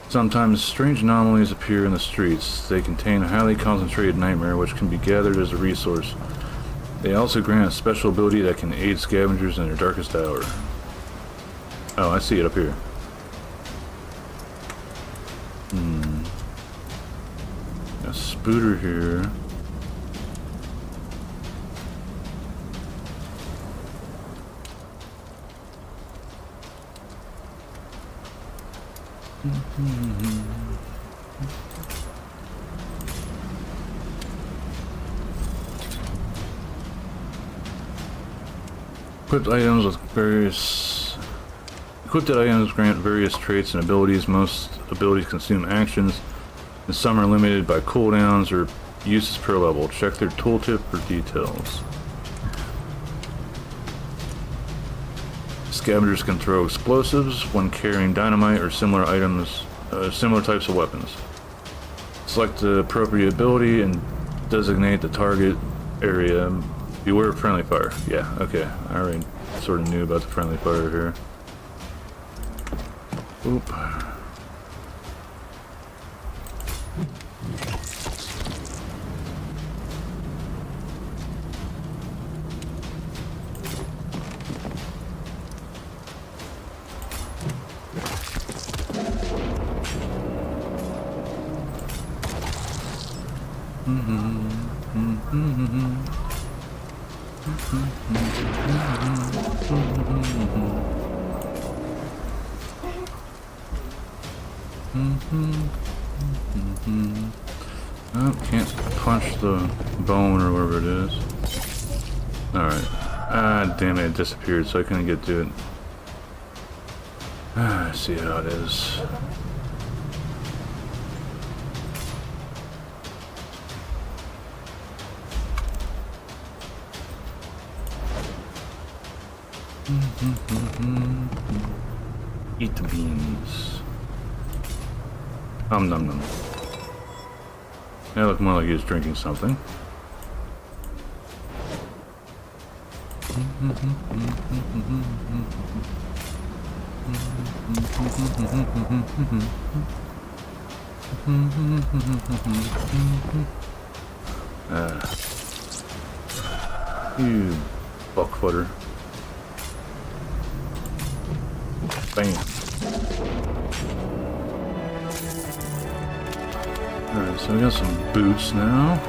Sometimes strange anomalies appear in the streets. They contain a highly concentrated nightmare which can be gathered as a resource. They also grant a special ability that can aid scavengers in their darkest hour. Oh, I see it up here. A spooter here. Equipped items grant various traits and abilities. Most abilities consume actions, and some are limited by cooldowns or uses per level. Check their tooltip for details. Scavengers can throw explosives when carrying dynamite or similar items, similar types of weapons. Select the appropriate ability and designate the target area. Beware of friendly fire. Yeah, okay. I already sort of knew about the friendly fire here. Oop. Oh, can't punch the bone or whatever it is. Alright. Ah, damn it, it disappeared, so I couldn't get to it. Ah, I see how it is. Eat the beans. Nom nom nom. That looked more like he was drinking something. You buckfooter. Bam. Alright, so we got some boots now.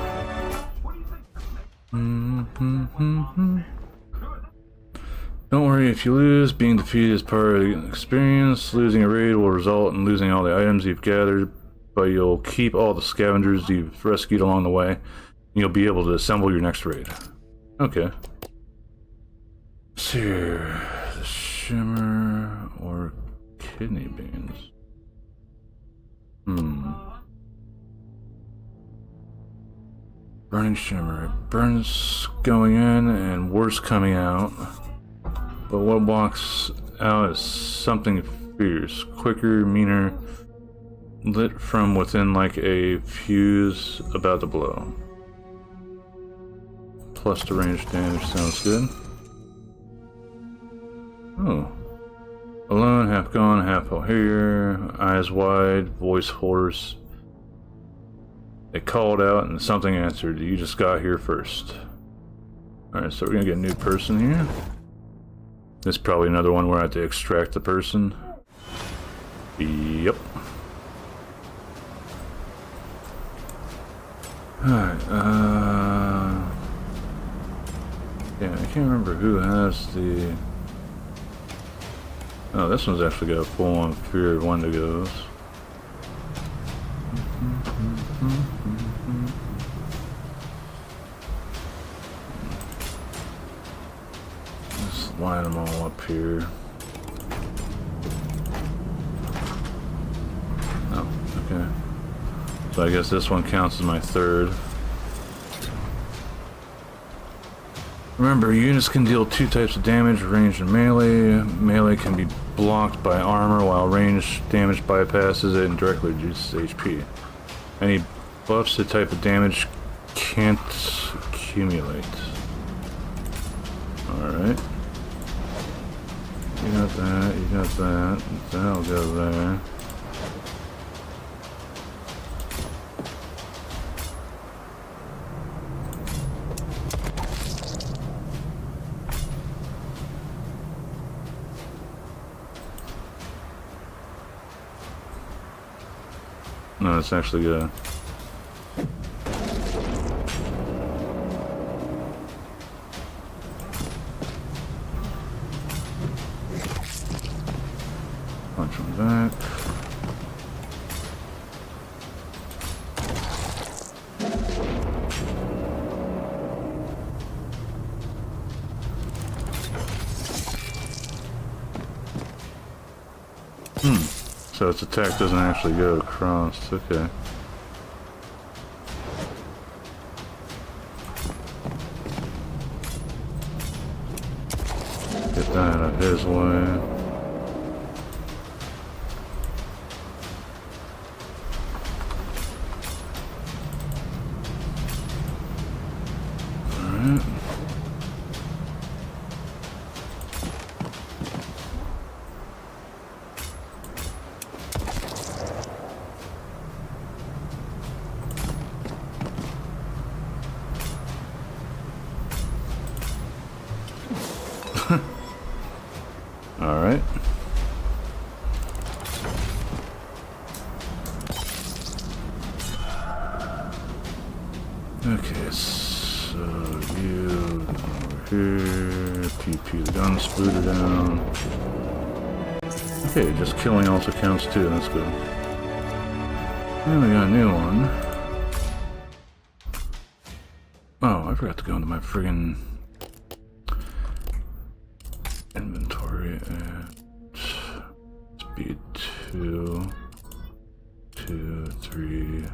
Don't worry if you lose. Being defeated is part of the experience. Losing a raid will result in losing all the items you've gathered, but you'll keep all the scavengers you've rescued along the way. You'll be able to assemble your next raid. Okay. Let's see here. The shimmer or kidney beans. Burning shimmer. It burns going in and worse coming out. But what walks out is something fierce. Quicker, meaner. Lit from within like a fuse about to blow. Plus the range damage sounds good. Oh. Alone, half gone, half here. Eyes wide, voice hoarse. They called out and something answered. You just got here first. Alright, so we're gonna get a new person here. This is probably another one where I have to extract the person. Yep. Alright, yeah, I can't remember who has the... Oh, this one's actually got a full-on Fear of Wendigos. Let's line them all up here. Oh, okay. So I guess this one counts as my third. Remember, units can deal two types of damage, ranged and melee. Melee can be blocked by armor, while ranged damage bypasses it and directly reduces HP. Any buffs the type of damage can't accumulate. Alright. You got that, you got that. That'll go there. No, it's actually good. Punch him back. So its attack doesn't actually go across. Okay. Get that out of his way. Alright. Alright. Okay, so you over here, PP the gun spooter down. Okay, just killing also counts too, that's good. And we got a new one. Oh, I forgot to go into my friggin' inventory at speed 2, 2, 3.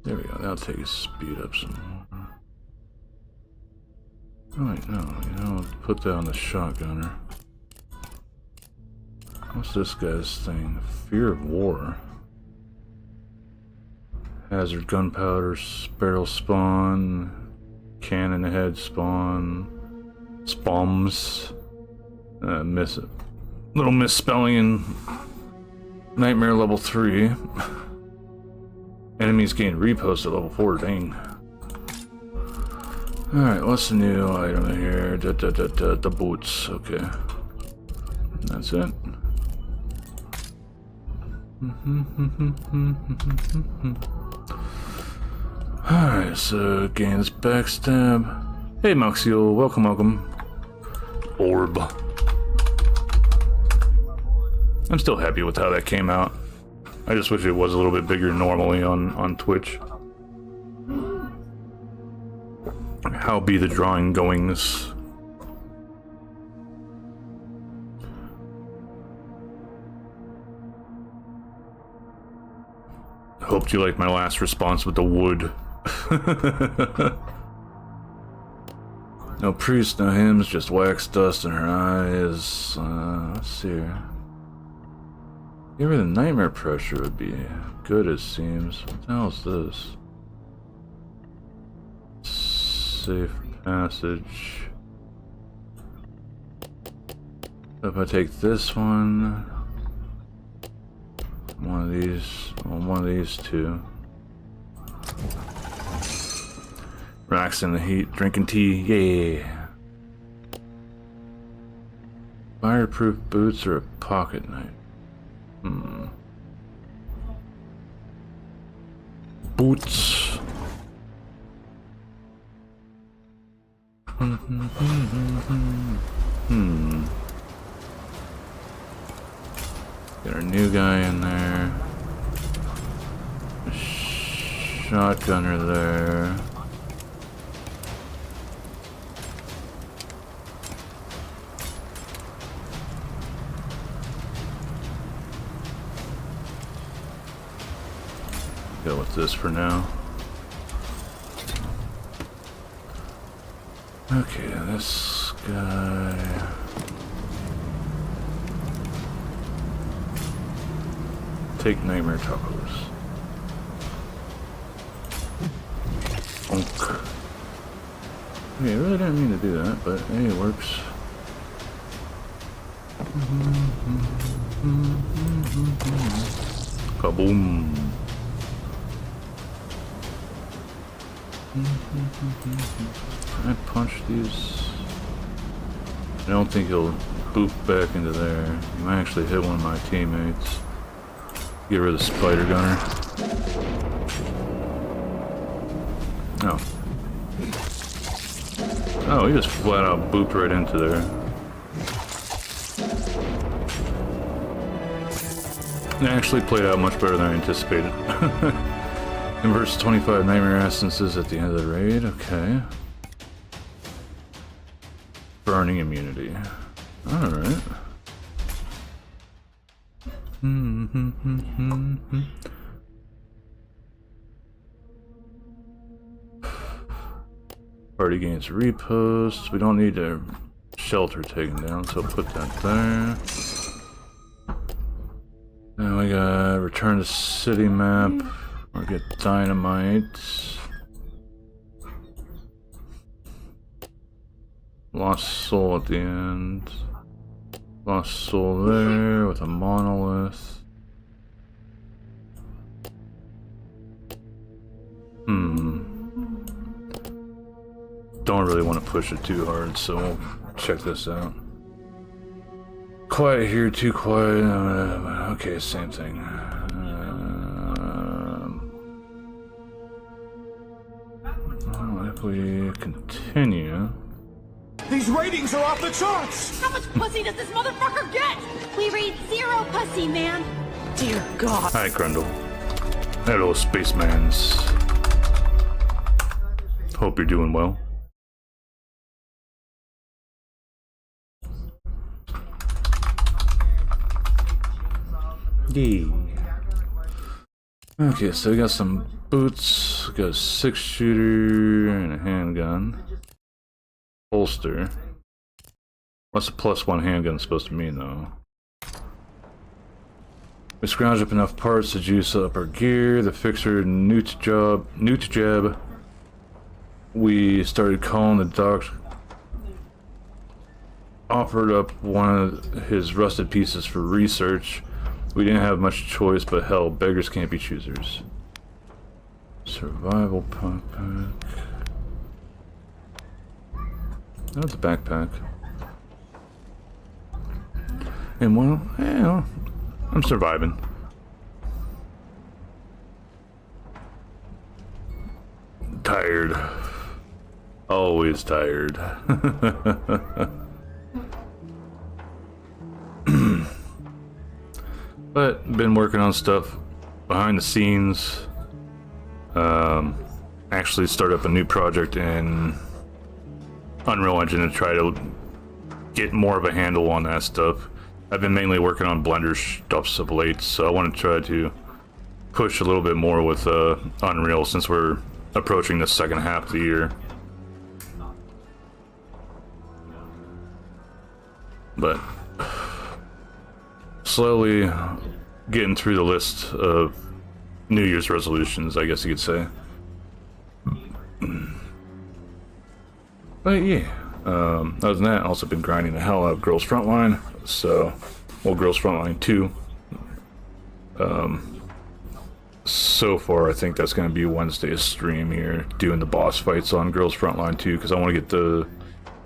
There we go, that'll take his speed up some more. Oh wait, no, you know, put that on the shotgunner. What's this guy's thing? Fear of war. Hazard gunpowder, barrel spawn, cannon head spawn, spoms. Miss it. Little misspelling in Nightmare level 3. Enemies gain repost at level 4, dang. Alright, what's the new item here? The boots, okay. That's it. Alright, so gains backstab. Hey Moxio, welcome, welcome. Orb. I'm still happy with how that came out. I just wish it was a little bit bigger normally on Twitch. How be the drawing goings? Hoped you liked my last response with the wood. No priest, no hymns, just wax dust in her eyes. Let's see here. Give her the nightmare pressure would be good, it seems. What the hell is this? Safe passage. If I take this one of these, well, one of these two. Relax in the heat, drinking tea, yeah. Fireproof boots or a pocket knife? Boots. Got our new guy in there. A shotgunner there. Go with this for now. Okay, this guy. Take nightmare tacos. Funk. Okay, I really didn't mean to do that, but hey, it works. Kaboom! Can I punch these? I don't think he'll boop back into there. He might actually hit one of my teammates. Get rid of the spider gunner. Oh. Oh, he just flat out booped right into there. It actually played out much better than I anticipated. Converts 25 nightmare essences at the end of the raid. Okay. Burning immunity. Alright. Party gains reposts. We don't need a shelter taken down, so put that there. Then we got return to city map. Or get dynamite. Lost soul at the end. Lost soul there with a monolith. Don't really want to push it too hard, so we'll check this out. Quiet here, too quiet. Okay, same thing. If we continue. These ratings are off the charts! How much pussy does this motherfucker get? We read 0 pussy, man. Dear God. Hi, Grundle. Hello, spacemans. Hope you're doing well. Yeah. Okay, so we got some boots, we got a 6-shooter and a handgun. Holster. What's a +1 handgun supposed to mean, though? We scrounged up enough parts to juice up our gear. The fixer new to jab. We started calling the doctor. Offered up one of his rusted pieces for research. We didn't have much choice, but hell, beggars can't be choosers. Survival backpack. That's a backpack. And well, yeah, I'm surviving. Tired. Always tired. But been working on stuff behind the scenes. Actually start up a new project in Unreal Engine to try to get more of a handle on that stuff. I've been mainly working on Blender stuff of late, so I want to try to push a little bit more with Unreal since we're approaching the second half of the year. But slowly getting through the list of New Year's resolutions, I guess you could say. But yeah, other than that, also been grinding the hell out of Girls Frontline. So, well, Girls Frontline 2. So far, I think that's going to be Wednesday's stream here, doing the boss fights on Girls Frontline 2, because I want to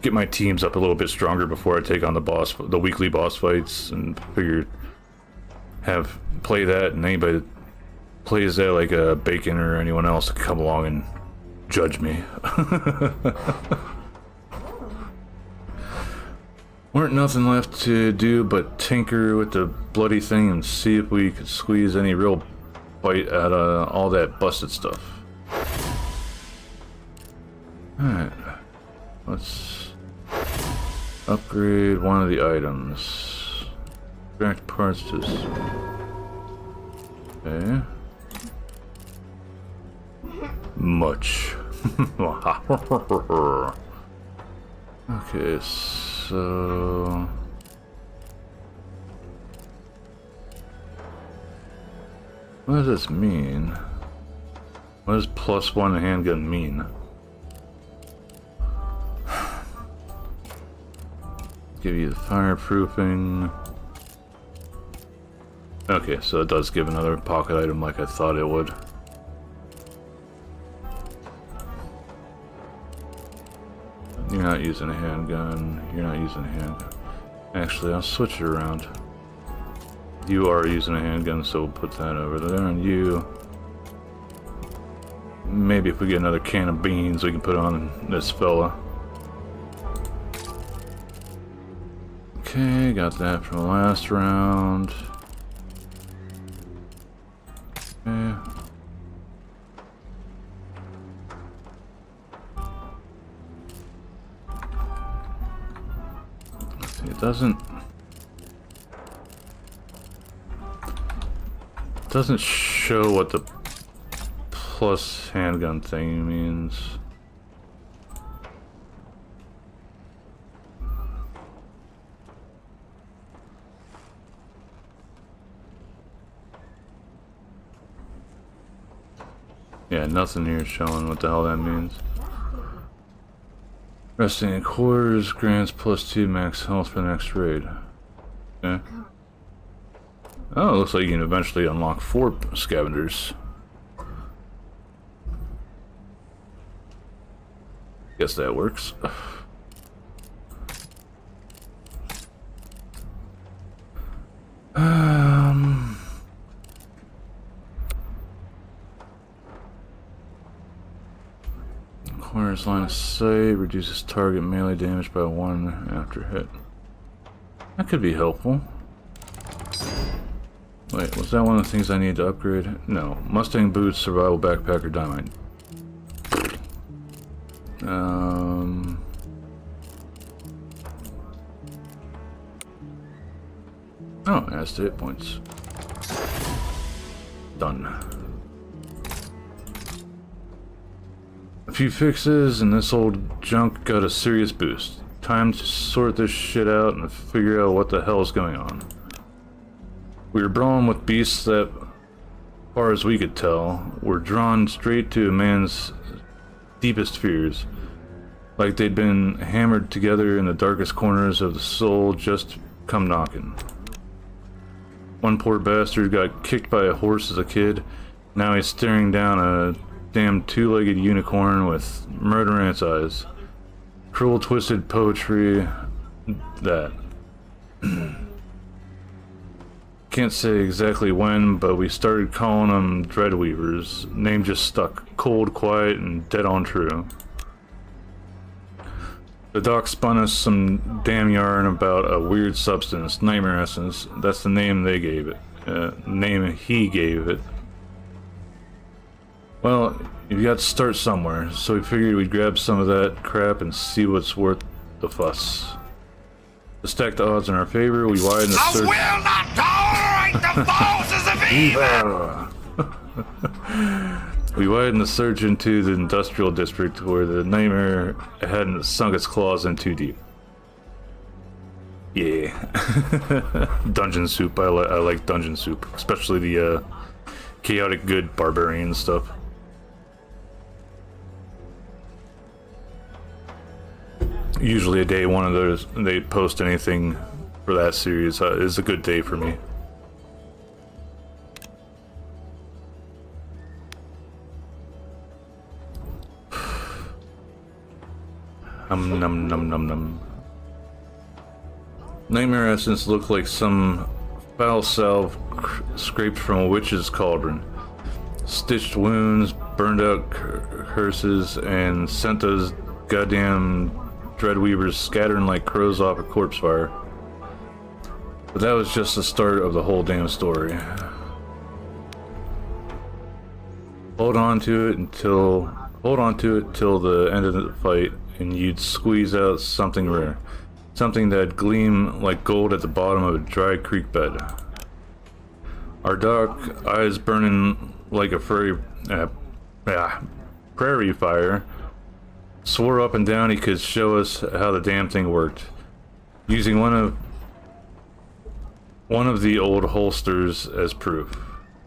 get my teams up a little bit stronger before I take on the weekly boss fights, and figured play that, and anybody that plays that, like Bacon or anyone else, to come along and judge me. Weren't nothing left to do but tinker with the bloody thing and see if we could squeeze any real bite out of all that busted stuff. Alright, let's upgrade one of the items. Extract parts to this. Okay. Much. Okay, so what does this mean? What does +1 handgun mean? give you the fireproofing. Okay, so it does give another pocket item like I thought it would. You're not using a handgun. You're not using a handgun. Actually, I'll switch it around. You are using a handgun, so we'll put that over there. And you... Maybe if we get another can of beans, we can put on this fella. Okay, got that from the last round. Okay. Let's see, it doesn't show what the plus handgun thing means. Yeah, nothing here showing what the hell that means. Resting in quarters grants +2 max health for the next raid. Okay. Oh, it looks like you can eventually unlock 4 scavengers. Guess that works. Corners line of sight reduces target melee damage by 1 after hit. That could be helpful. Wait, was that one of the things I need to upgrade? No. Mustang boots, survival backpack, or dynamite. Oh, it adds to hit points. Done. A few fixes and this old junk got a serious boost. Time to sort this shit out and figure out what the hell is going on. We were brawling with beasts that, as far as we could tell, were drawn straight to a man's deepest fears. Like they'd been hammered together in the darkest corners of the soul just come knocking. One poor bastard got kicked by a horse as a kid. Now he's staring down a damn 2-legged unicorn with murder in its eyes. Cruel, twisted poetry. That. Can't say exactly when, but we started calling them Dreadweavers. Name just stuck. Cold, quiet, and dead on true. The doc spun us some damn yarn about a weird substance, nightmare essence. That's the name they gave it. Name he gave it. Well, you got to start somewhere, so we figured we'd grab some of that crap and see what's worth the fuss. To stack the odds in our favor, we widened the search. I will not tolerate the forces of evil! We widened the search into the industrial district where the nightmare hadn't sunk its claws in too deep. Yeah. Dungeon soup. I like dungeon soup. Especially the chaotic good barbarian stuff. Usually a day one of those, they post anything for that series is a good day for me. Num num num num. Nightmare essence looked like some foul salve scraped from a witch's cauldron. Stitched wounds, burned out curses, and sent those goddamn Dreadweavers scattering like crows off a corpse fire. But that was just the start of the whole damn story. Hold on to it till the end of the fight, and you'd squeeze out something rare. Something that'd gleam like gold at the bottom of a dry creek bed. Our doc, eyes burning like a prairie fire, swore up and down he could show us how the damn thing worked. Using one of the old holsters as proof.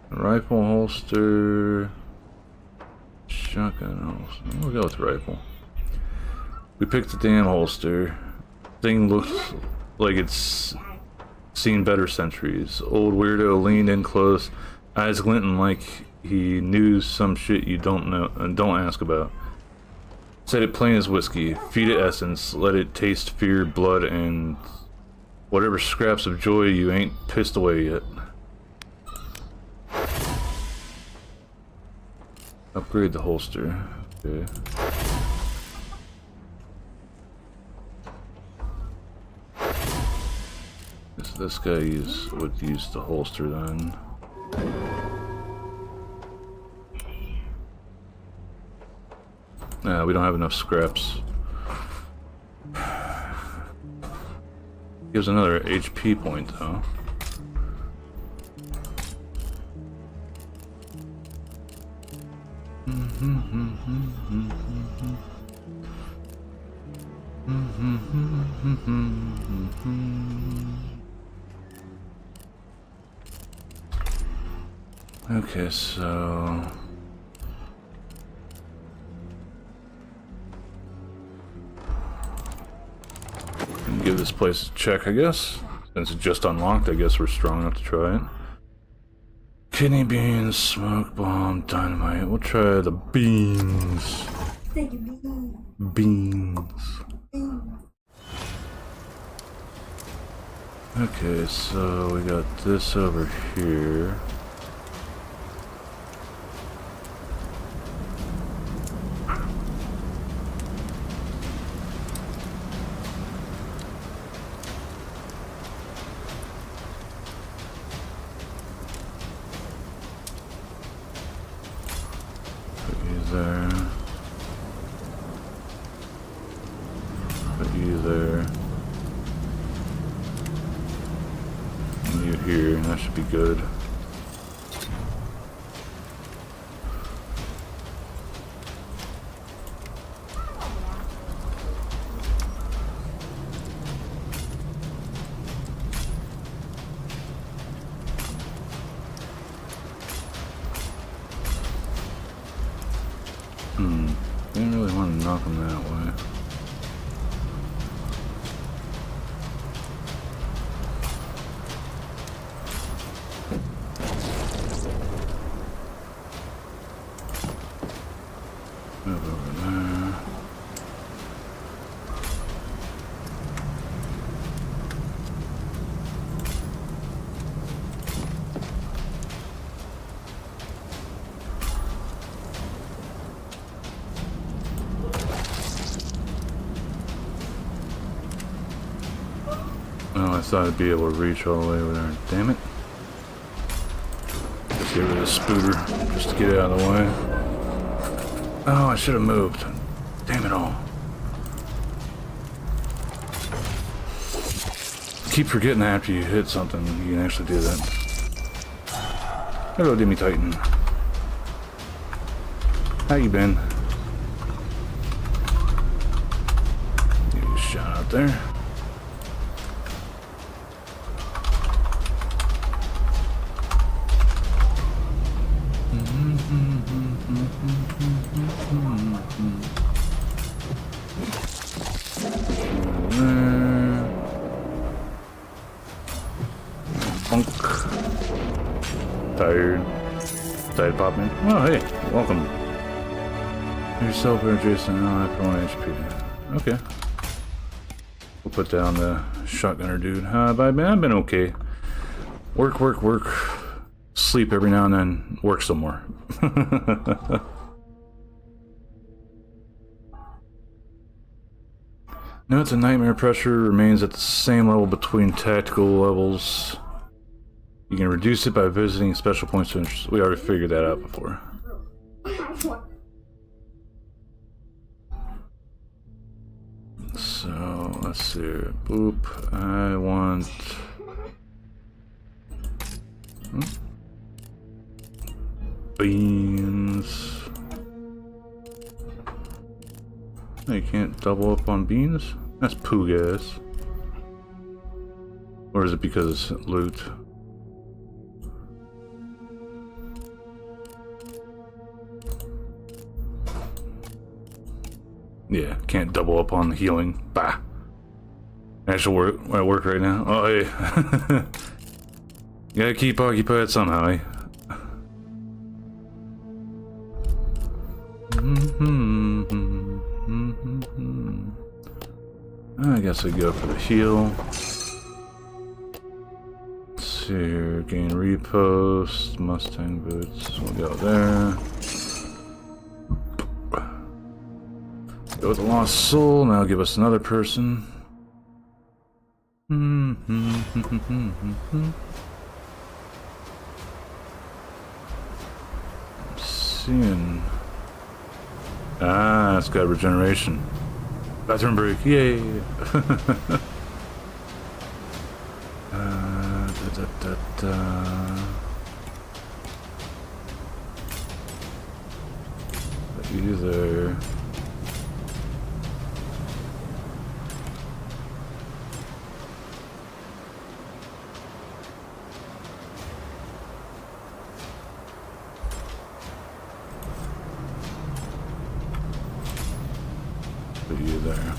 Rifle holster... Shotgun holster. We'll go with rifle. We picked the damn holster. Thing looks like it's seen better centuries. Old weirdo leaned in close, eyes glinting like he knew some shit you don't know and don't ask about. Said it plain as whiskey. Feed it essence. Let it taste fear, blood, and whatever scraps of joy you ain't pissed away yet. Upgrade the holster. Okay. This guy would use the holster then. Nah, we don't have enough scraps. Gives another HP point though. Okay, so give this place a check, I guess. Since it just unlocked, I guess we're strong enough to try it. Kidney beans, smoke bomb, dynamite. We'll try the beans. Beans. Okay, so we got this over here. There. Put you there. And you here, and that should be good. Didn't really want to knock him that way. Move over there. Oh, I thought I'd be able to reach all the way over there. Damn it. Let's get rid of the spooter just to get it out of the way. Oh, I should have moved. Damn it all. Keep forgetting that after you hit something, you can actually do that. Hello, Dimmy Titan. How you been? Give you a shot out there. Tired popping. Oh, hey, welcome. Yourself or Jason, I for 1 HP. Okay. We'll put down the shotgunner dude. But I've been okay. Work, work, work. Sleep every now and then. Work some more. Note the nightmare pressure remains at the same level between tactical levels. You can reduce it by visiting special points of interest. We already figured that out before. So, let's see here. Boop. I want... beans. No, you can't double up on beans? That's poo gas. Or is it because it's loot? Yeah, can't double up on the healing. Bah. Actual work at work right now. Oh, hey. You gotta keep occupied somehow, eh? I guess I go for the heal. Let's see here. Gain repost. Mustang boots. We'll go there. Go with the lost soul. Now give us another person. Seeing. Ah, it's got regeneration. Bathroom break, yay! Either. You there.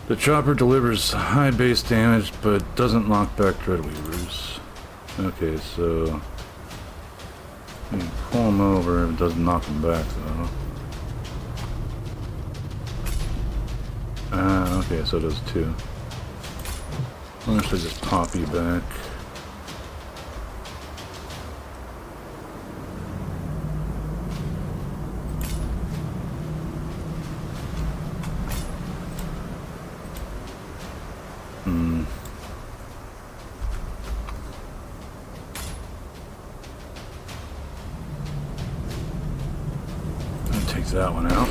The chopper delivers high base damage, but doesn't knock back Dreadweavers. Okay, so you can pull him over, it doesn't knock him back though. Ah, okay, so it does too. I'll actually just pop you back. Take that one out.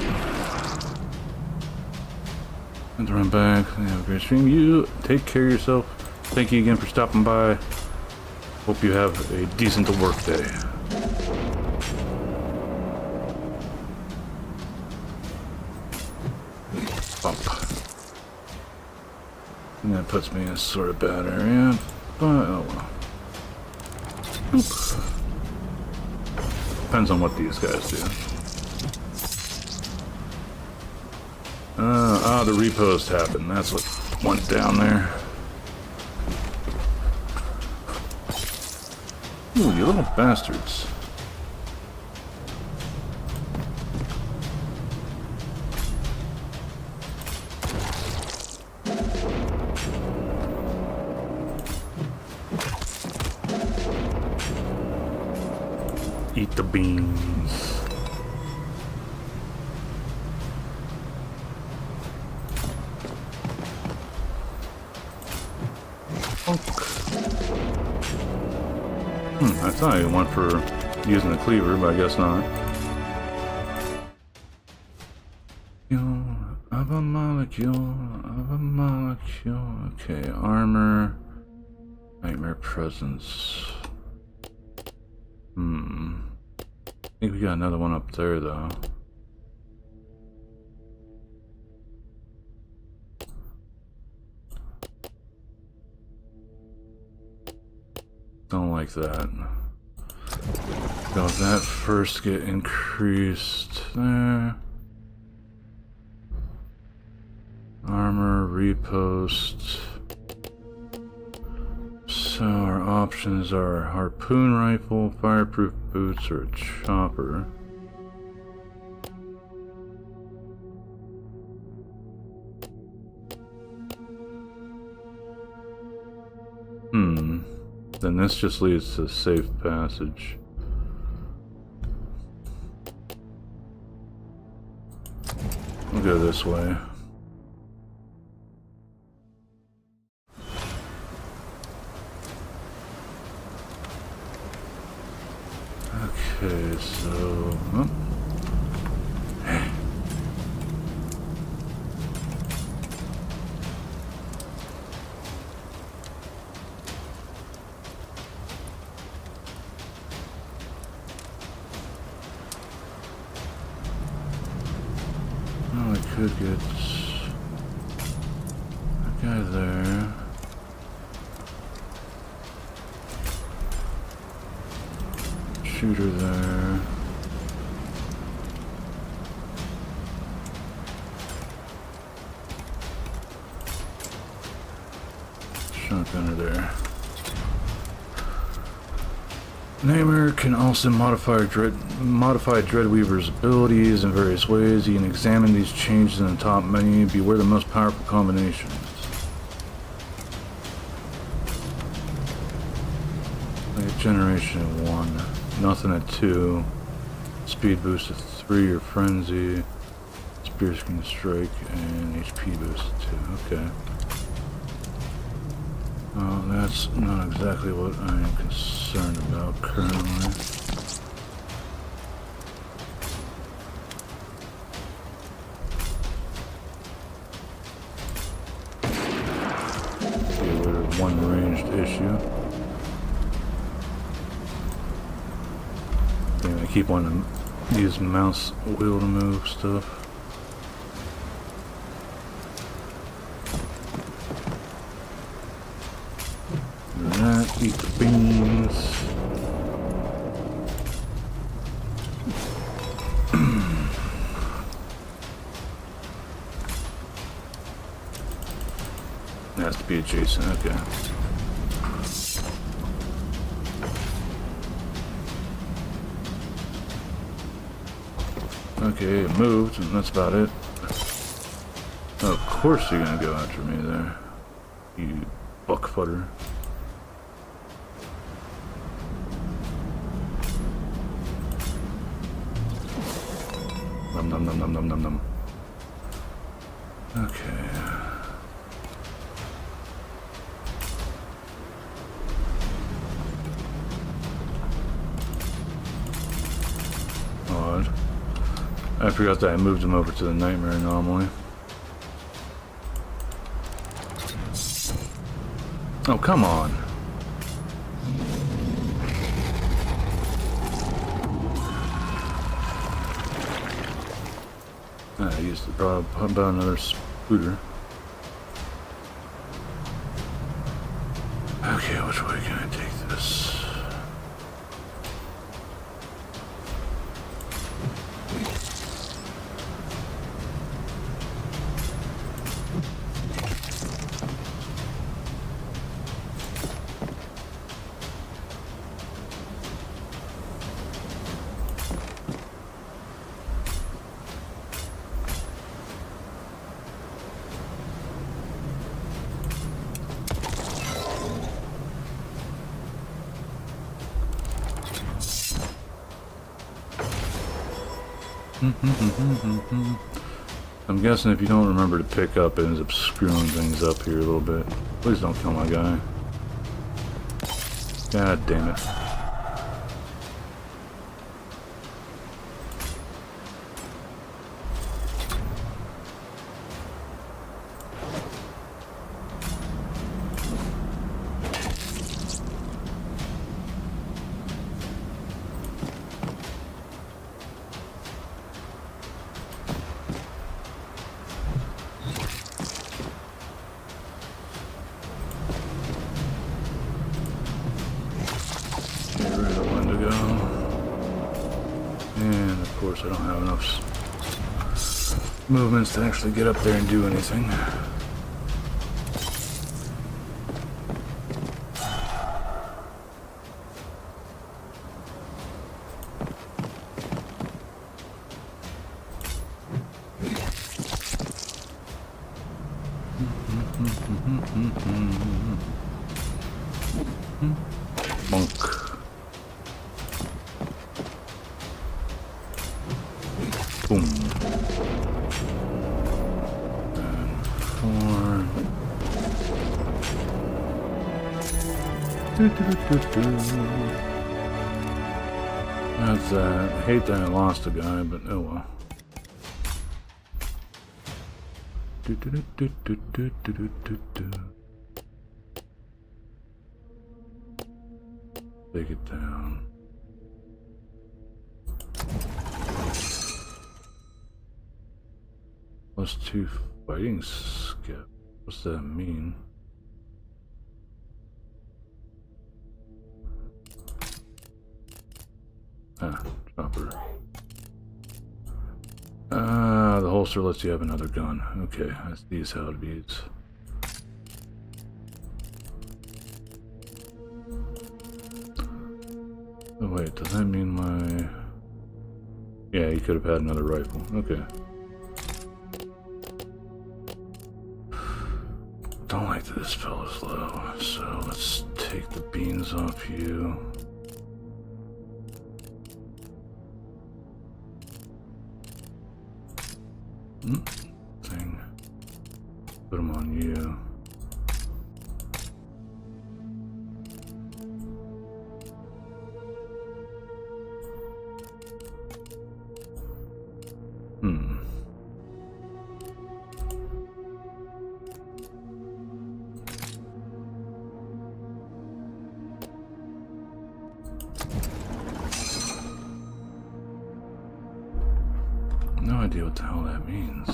And run back. Have a great stream. You take care of yourself. Thank you again for stopping by. Hope you have a decent work day. Bump. And that puts me in a sort of bad area, but oh well. Oop. Depends on what these guys do. The repost happened. That's what went down there. Ooh, you little bastards. Eat the beans. I thought I went for using the cleaver, but I guess not. Of a molecule. Okay, armor. Nightmare presence. I think we got another one up there, though. Don't like that. Does that first get increased there? Armor, repost. So our options are harpoon rifle, fireproof boots, or a chopper. Then this just leads to safe passage. We'll go this way. Okay, so... could get a guy there. Shooter there. shotgun are there. Nightmare can also modify Dreadweaver's abilities in various ways. You can examine these changes in the top menu. Beware the most powerful combinations. Like generation at 1, nothing at 2, speed boost at 3 or frenzy, piercing strike, and HP boost at 2. Okay. That's not exactly what I am concerned about currently. Get rid of one ranged issue. I keep wanting to use mouse wheel to move stuff. Eat the beans. Has to be adjacent, okay. Okay, it moved, and that's about it. Oh, of course you're gonna go after me there, you buckfutter. Num num num num num num. Okay. Odd. I forgot that I moved him over to the Nightmare anomaly. Oh, come on. I used to probably put about another scooter. Okay, which way can I take this? I'm guessing if you don't remember to pick up, it ends up screwing things up here a little bit. Please don't kill my guy. God damn it. I don't have enough movements to actually get up there and do anything. Monk. Boom. And 4. That's that. I hate that I lost a guy, but oh well. Take it down. +2 fighting skip. What's that mean? Ah, chopper. The holster lets you have another gun. Okay, that's these how it beats. wait, does that mean my... Yeah, you could have had another rifle. Okay. Don't like that this fella's low, so let's take the beans off you. Thing. Put them on you. No idea what the hell that means.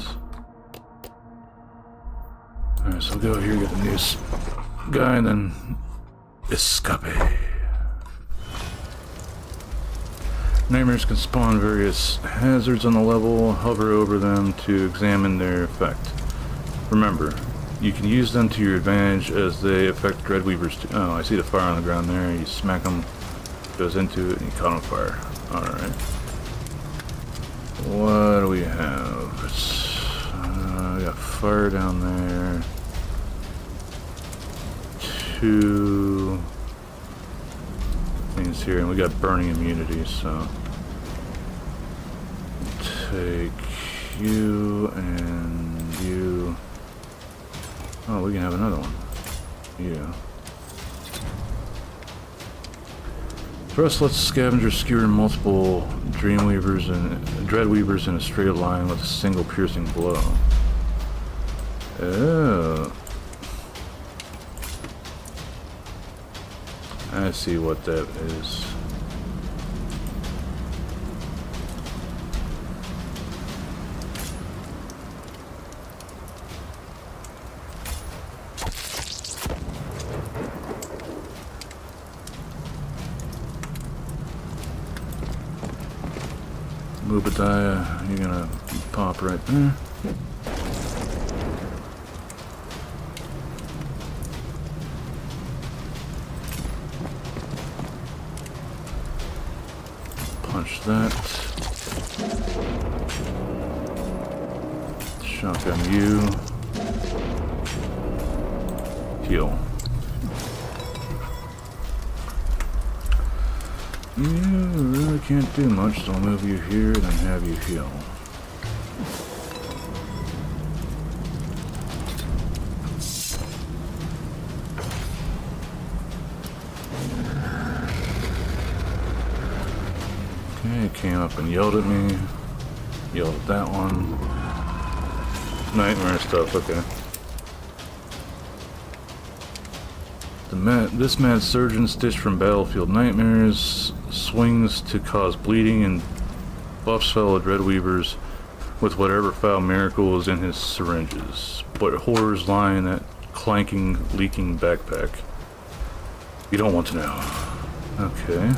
Alright, so we'll go here, get the news guy, and then escape. Nightmares can spawn various hazards on the level. Hover over them to examine their effect. Remember, you can use them to your advantage as they affect Dreadweavers too. Oh, I see the fire on the ground there. You smack them, goes into it, and you caught on fire. Alright. What do we have? We got fire down there. 2 things here, and we got burning immunity, so take you and you. Oh, we can have another one. You. First, let's scavenger skewer multiple Dreamweavers and Dreadweavers in a straight line with a single piercing blow. Oh. I see what that is. Mubadiah, you're gonna pop right there. Punch that. Shotgun you. Heal. You really can't do much, so I'll move you here and then have you heal. Okay, came up and yelled at me. Yelled at that one. Nightmare stuff, okay. This mad surgeon stitched from Battlefield Nightmares swings to cause bleeding and buffs fellow Dreadweavers with whatever foul miracle is in his syringes. What horrors lie in that clanking, leaking backpack? You don't want to know. Okay.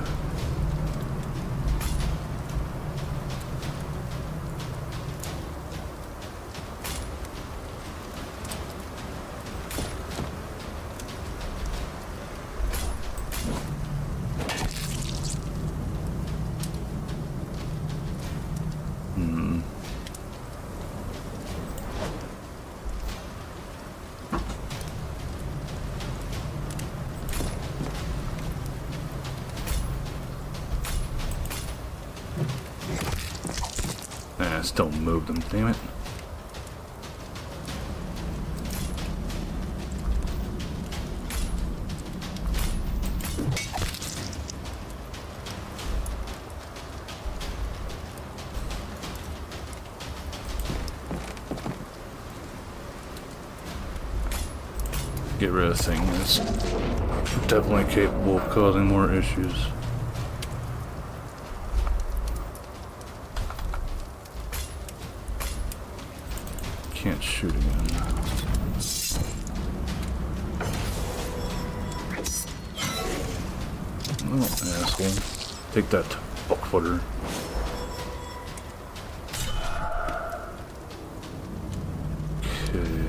Don't move them, damn it. Get rid of things that's definitely capable of causing more issues. Can't shoot again. Oh, asshole. Take that, fuckfooter. Okay.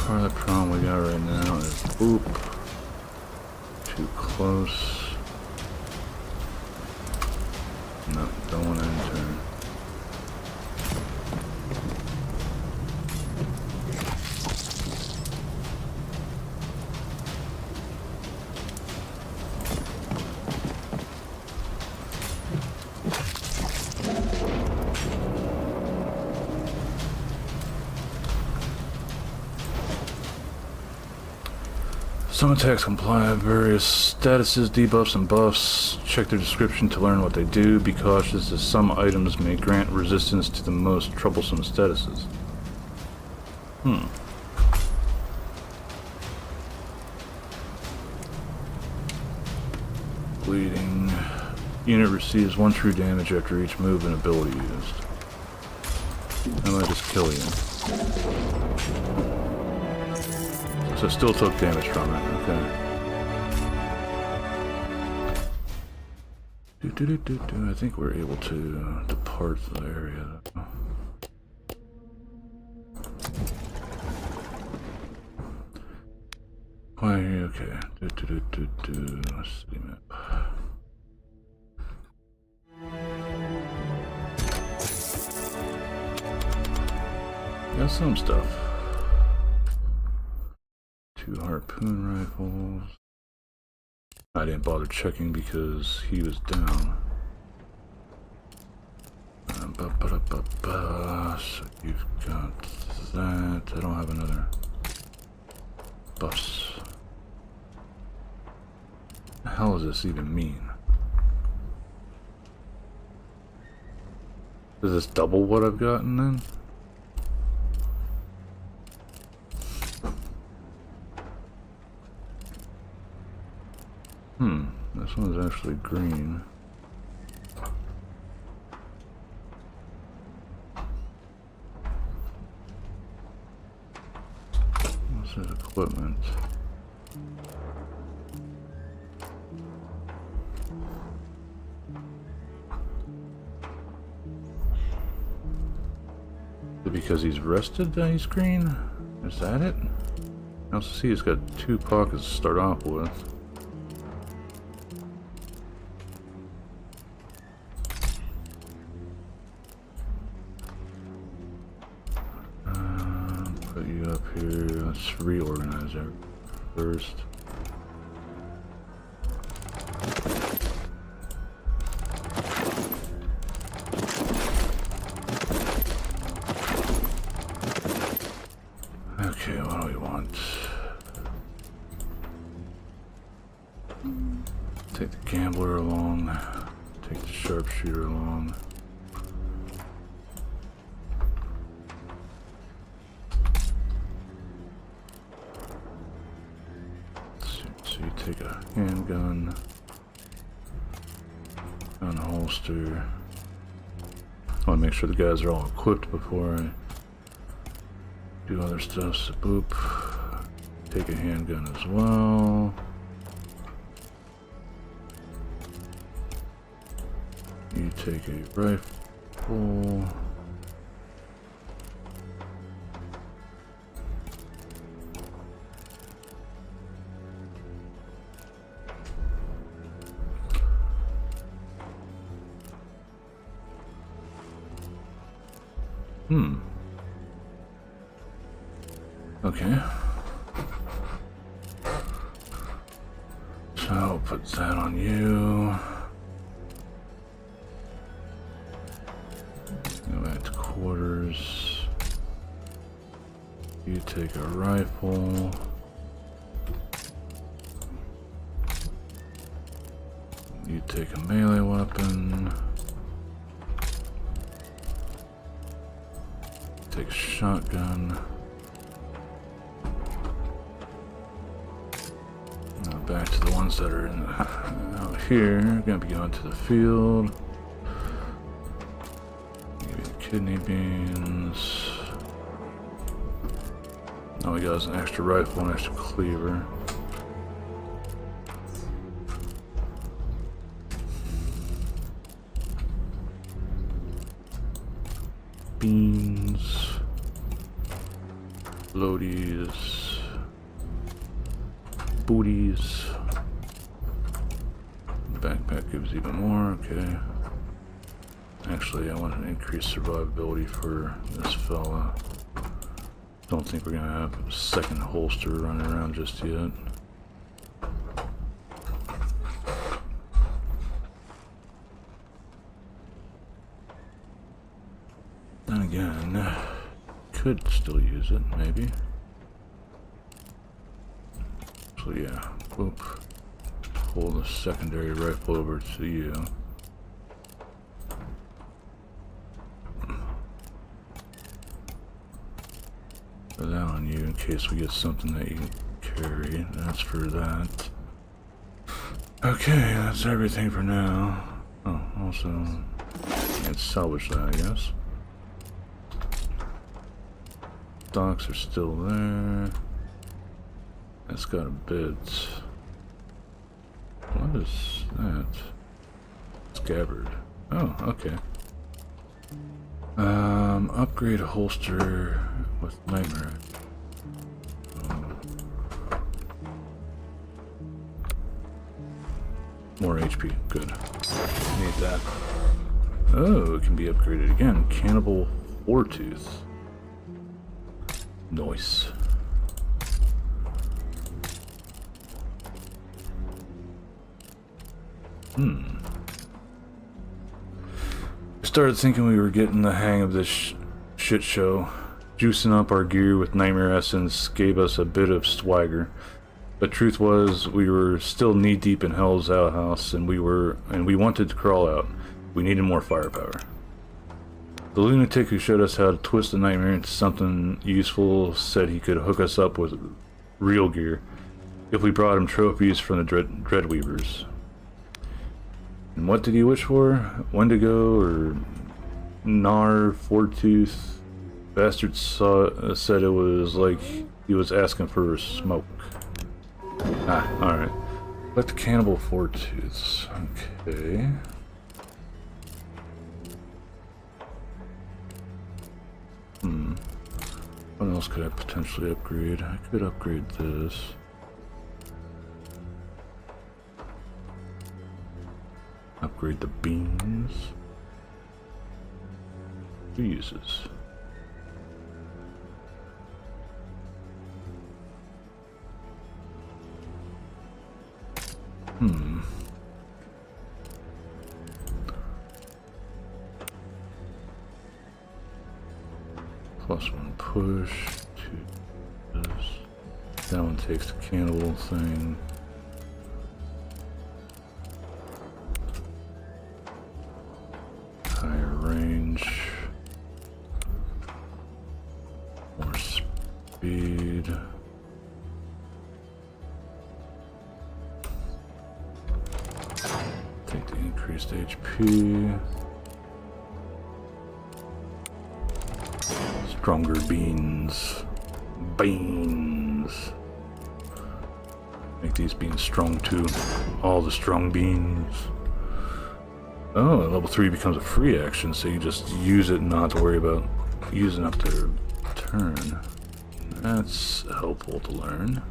Part of the problem we got right now is boop. Too close. No, don't want to enter. Some attacks comply with various statuses, debuffs, and buffs. Check their description to learn what they do. Be cautious as some items may grant resistance to the most troublesome statuses. Bleeding. Unit receives 1 true damage after each move and ability used. I might just kill you. So still took damage from it, okay. I think we're able to depart the area. Why, okay. Let's see map. Got some stuff. 2 harpoon rifles. I didn't bother checking because he was down. So you've got that. I don't have another bus. What the hell does this even mean? Does this double what I've gotten then? This one's actually green. What's his equipment? Is it because he's rested that he's green? Is that it? I also see he's got 2 pockets to start off with. Put you up here. Let's reorganize it first. Okay, what do we want? Take the gambler along. Take the sharpshooter along. So you take a handgun, unholster. I want to make sure the guys are all equipped before I do other stuff. So boop. Take a handgun as well. You take a rifle. Okay. So I'll put that on you. Go back to quarters. You take a rifle. You take a melee weapon. Take a shotgun. Now back to the ones that are in the, out here. Gonna be going to the field. Give me the kidney beans. Oh, we got an extra rifle and an extra cleaver. Beans. Loadies. Booties. Backpack gives even more, okay. Actually, I want to increase survivability for this fella. Don't think we're gonna have a second holster running around just yet. Then again, could still use it, maybe. So yeah, whoop. Pull the secondary rifle over to you. Put that on you in case we get something that you can carry. That's for that. Okay, that's everything for now. Oh, also, let's salvage that, I guess. Stocks are still there. That's got a bit. What is that? Scabbard. Oh, okay. Upgrade holster with Nightmare. More HP, good. Need that. Oh, it can be upgraded again. Cannibal Foretooth. Nice. I started thinking we were getting the hang of this shit show. Juicing up our gear with Nightmare Essence gave us a bit of swagger. But truth was, we were still knee deep in Hell's outhouse, and we wanted to crawl out. We needed more firepower. The lunatic who showed us how to twist the nightmare into something useful said he could hook us up with real gear if we brought him trophies from the Dreadweavers. And what did he wish for? Wendigo or Gnar Foretooth? Bastard said it was like he was asking for smoke. Ah, alright. Collect the Cannibal Foretooths. Okay. What else could I potentially upgrade? I could upgrade this. Upgrade the beans. Who uses? +1 push, 2 this. That one takes the cannibal thing. Higher range. More speed. Take the increased HP. Stronger beans. Beans. Make these beans strong too. All the strong beans. Oh, level 3 becomes a free action, so you just use it, not to worry about using up their turn. That's helpful to learn.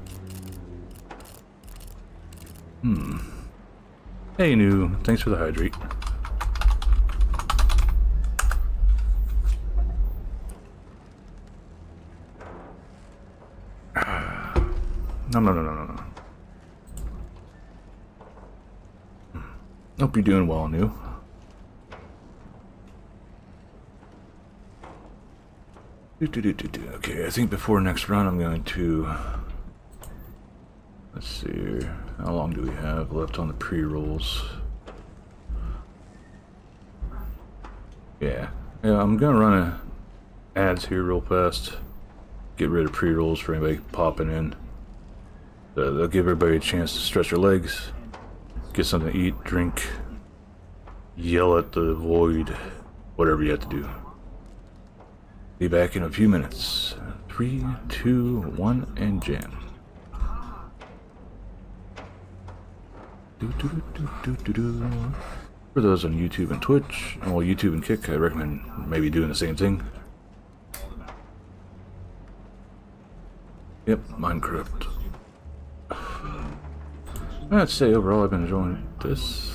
Hey, new. Thanks for the hydrate. No. Hope you're doing well, new. Okay, I think before next run I'm going to... Let's see here. How long do we have left on the pre-rolls? Yeah, I'm gonna run ads here real fast. Get rid of pre-rolls for anybody popping in. They'll give everybody a chance to stretch their legs, get something to eat, drink, yell at the void, whatever you have to do. Be back in a few minutes. 3, 2, 1, and jam. For those on YouTube and Twitch, and well, YouTube and Kick, I recommend maybe doing the same thing. Yep, Minecraft. I'd say overall I've been enjoying this.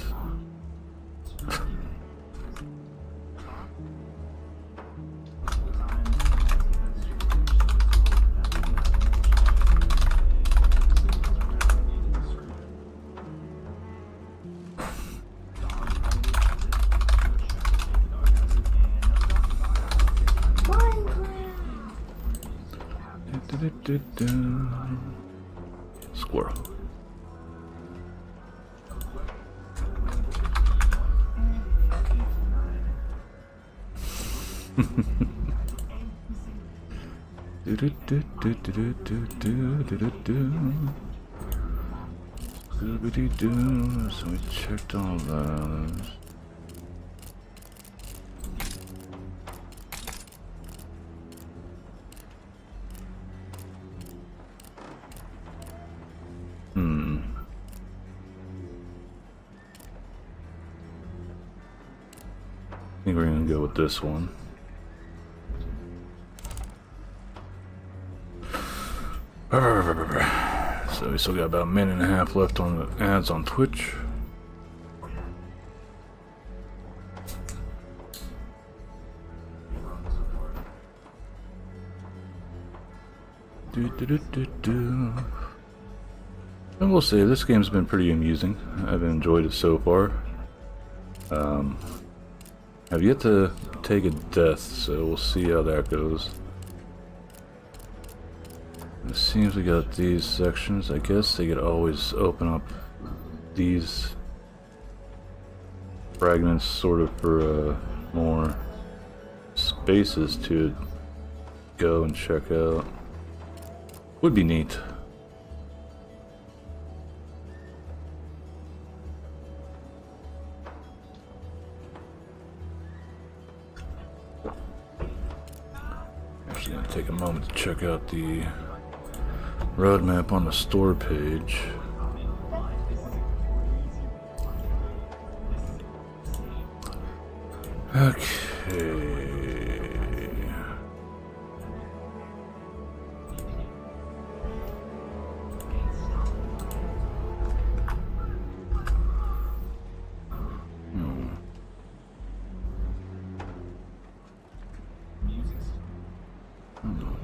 Squirrel. So we checked all those. I think we're gonna go with this one. So we still got about a minute and a half left on the ads on Twitch. I will say this game's been pretty amusing. I've enjoyed it so far. I've yet to take a death, so we'll see how that goes. It seems we got these sections. I guess they could always open up these fragments sort of for more spaces to go and check out. Would be neat. Actually gonna take a moment to check out the roadmap on the store page. Okay.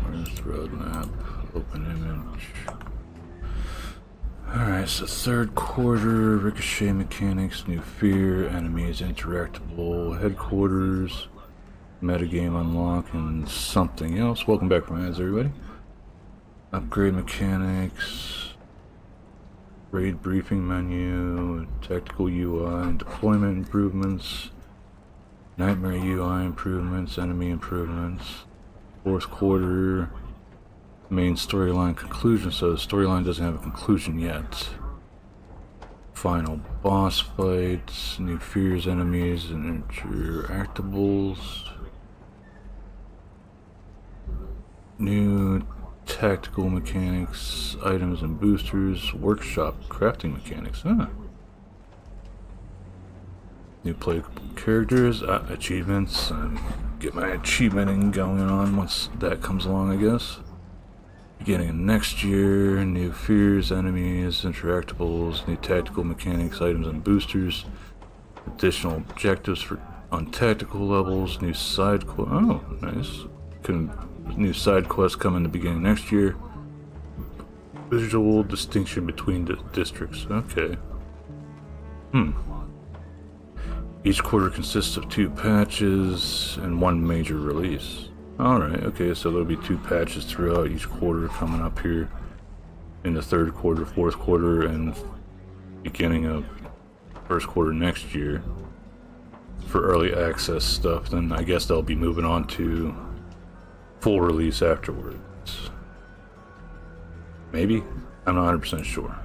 Where's the roadmap? Open image. Alright, so third quarter, ricochet mechanics, new fear, enemies interactable, headquarters, metagame unlock, and something else. Welcome back from ads, everybody. Upgrade mechanics, raid briefing menu, tactical UI, and deployment improvements, nightmare UI improvements, enemy improvements, fourth quarter, main storyline conclusion. So the storyline doesn't have a conclusion yet. Final boss fights, new fears, enemies, and interactables, new tactical mechanics, items and boosters, workshop crafting mechanics. New playable characters, achievements. Get my achievementing going on once that comes along, I guess. Beginning of next year, new fears, enemies, interactables, new tactical mechanics, items and boosters, additional objectives for on tactical levels, new side quest. Oh, nice. New side quests come in the beginning of next year. Visual distinction between the districts. Okay. Each quarter consists of 2 patches and 1 major release. Alright, okay, so there'll be 2 patches throughout each quarter coming up here in the third quarter, fourth quarter, and beginning of first quarter next year for early access stuff. Then I guess they'll be moving on to full release afterwards. Maybe? I'm not 100% sure.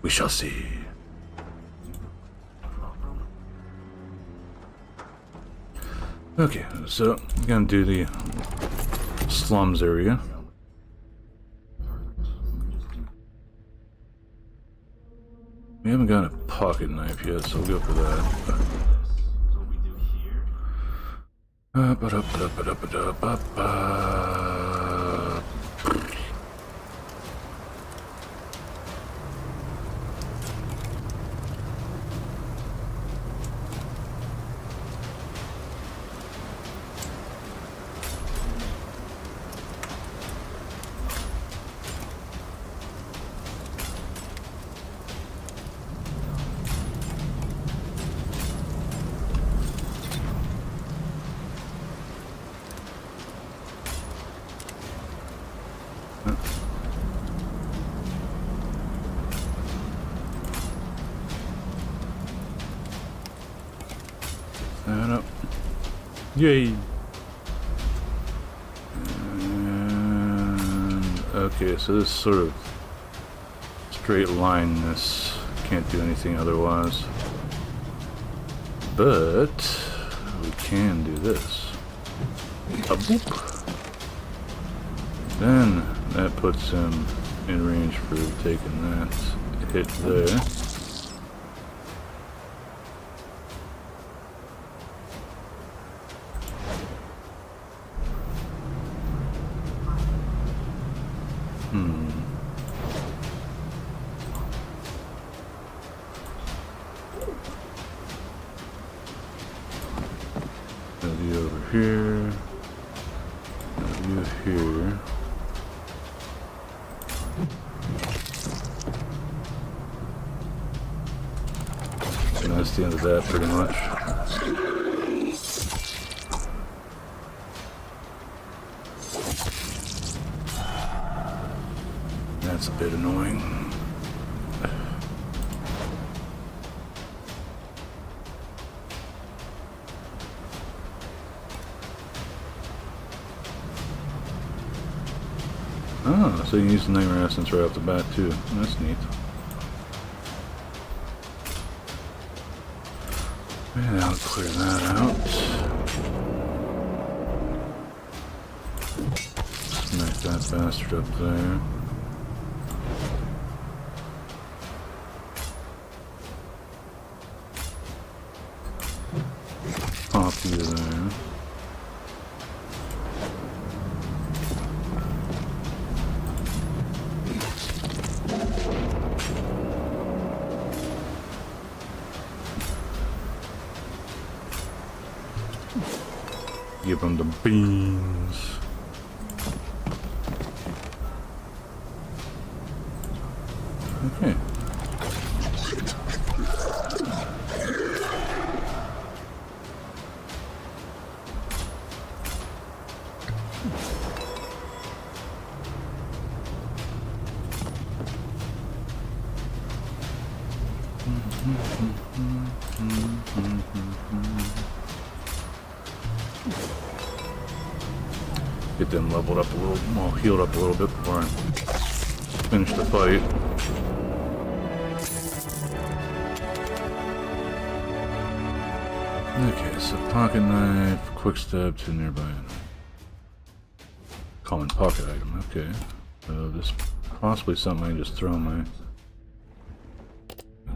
We shall see. Okay, so I'm gonna do the slums area. We haven't got a pocket knife yet, so we'll go for that. Yay! And, okay, so this sort of straight line-ness can't do anything otherwise. But we can do this. A boop. Then that puts him in range for taking that hit there. You over here. You here. And that's the end of that, pretty much. That's a bit annoying. Oh, so you can use the Nightmare Essence right off the bat too. That's neat. And I'll clear that out. Smack that bastard up there. Pop you there. Give them the beans. Okay. Get them leveled up a little, well, healed up a little bit before I finish the fight. Okay, so pocket knife, quick step to nearby enemy. Common pocket item, okay. So this possibly something I can just throw in my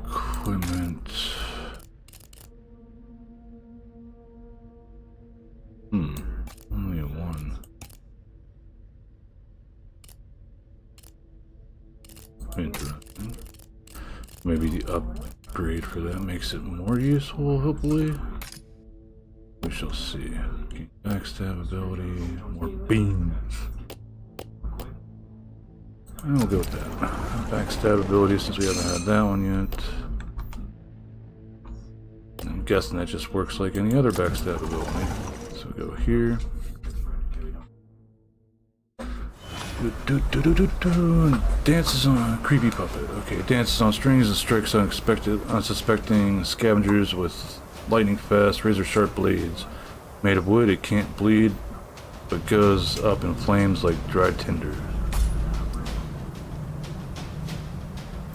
equipment. Only a one. Interesting. Maybe the upgrade for that makes it more useful, hopefully. We shall see. Backstab ability, more beans. And we'll go with that. Backstab ability, since we haven't had that one yet. I'm guessing that just works like any other backstab ability. So we go here. Dances on a creepy puppet. Okay, dances on strings and strikes unsuspecting scavengers with lightning fast, razor sharp blades. Made of wood, it can't bleed, but goes up in flames like dried tinder.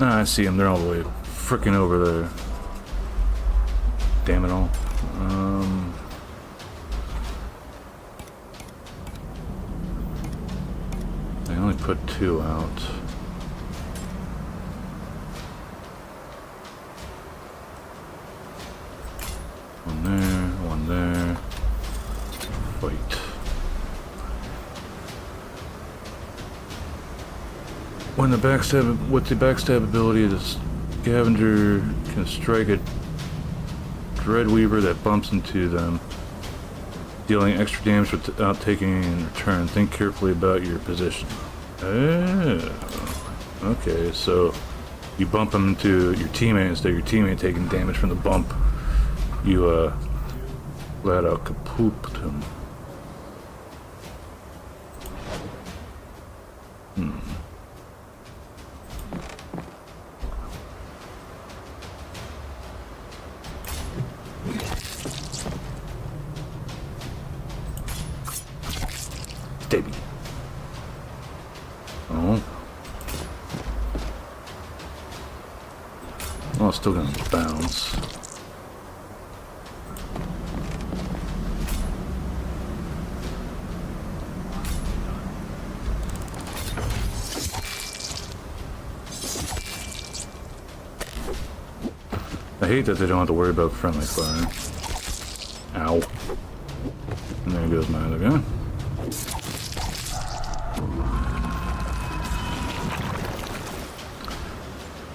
Ah, I see them. They're all the way frickin' over there. Damn it all. I only put 2 out. One there, one there. Fight. When the backstab, with the backstab ability, the scavenger can strike a Dreadweaver that bumps into them, dealing extra damage without taking in return. Think carefully about your position. Oh, okay, so you bump them into your teammate instead of your teammate taking damage from the bump. You flat out kapooped him. steady. Oh. Well, it's still gonna bounce. I hate that they don't have to worry about friendly fire. Ow. And there goes my other guy.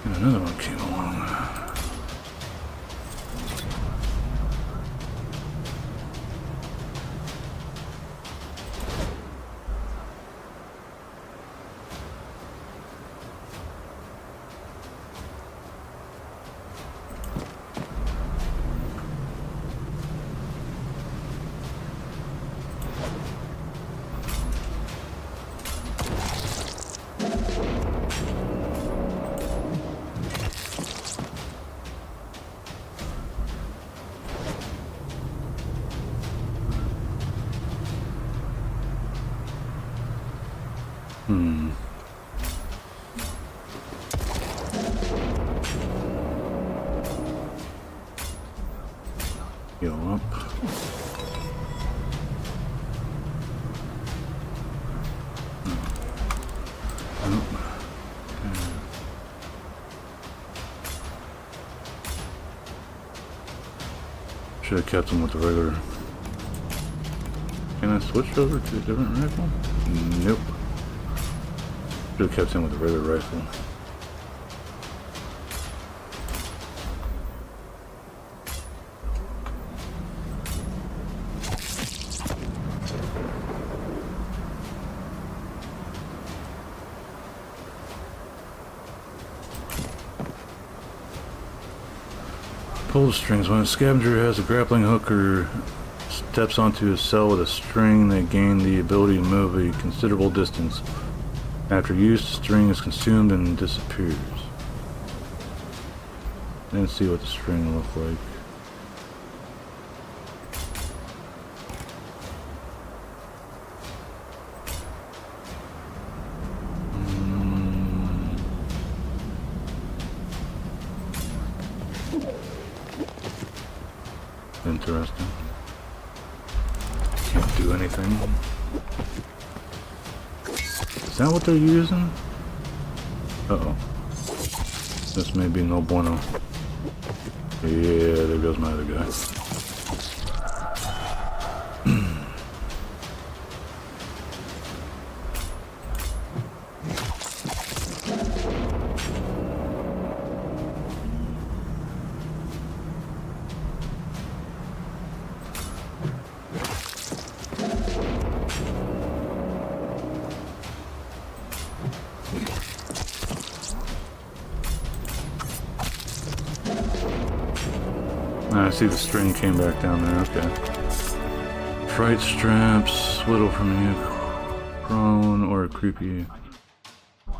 And another one came along. Heal up. Should have kept him with the regular. Can I switch over to a different rifle? Nope. Should have kept him with the regular rifle. Pull the strings. When a scavenger has a grappling hook or steps onto a cell with a string, they gain the ability to move a considerable distance. After use, the string is consumed and disappears. I didn't see what the string looked like. Interesting. Can't do anything. Is that what they're using? Uh-oh. This may be no bueno. Yeah, there goes my other guy. I see the string came back down there, okay. Fright straps, whittle from a prone or a creepy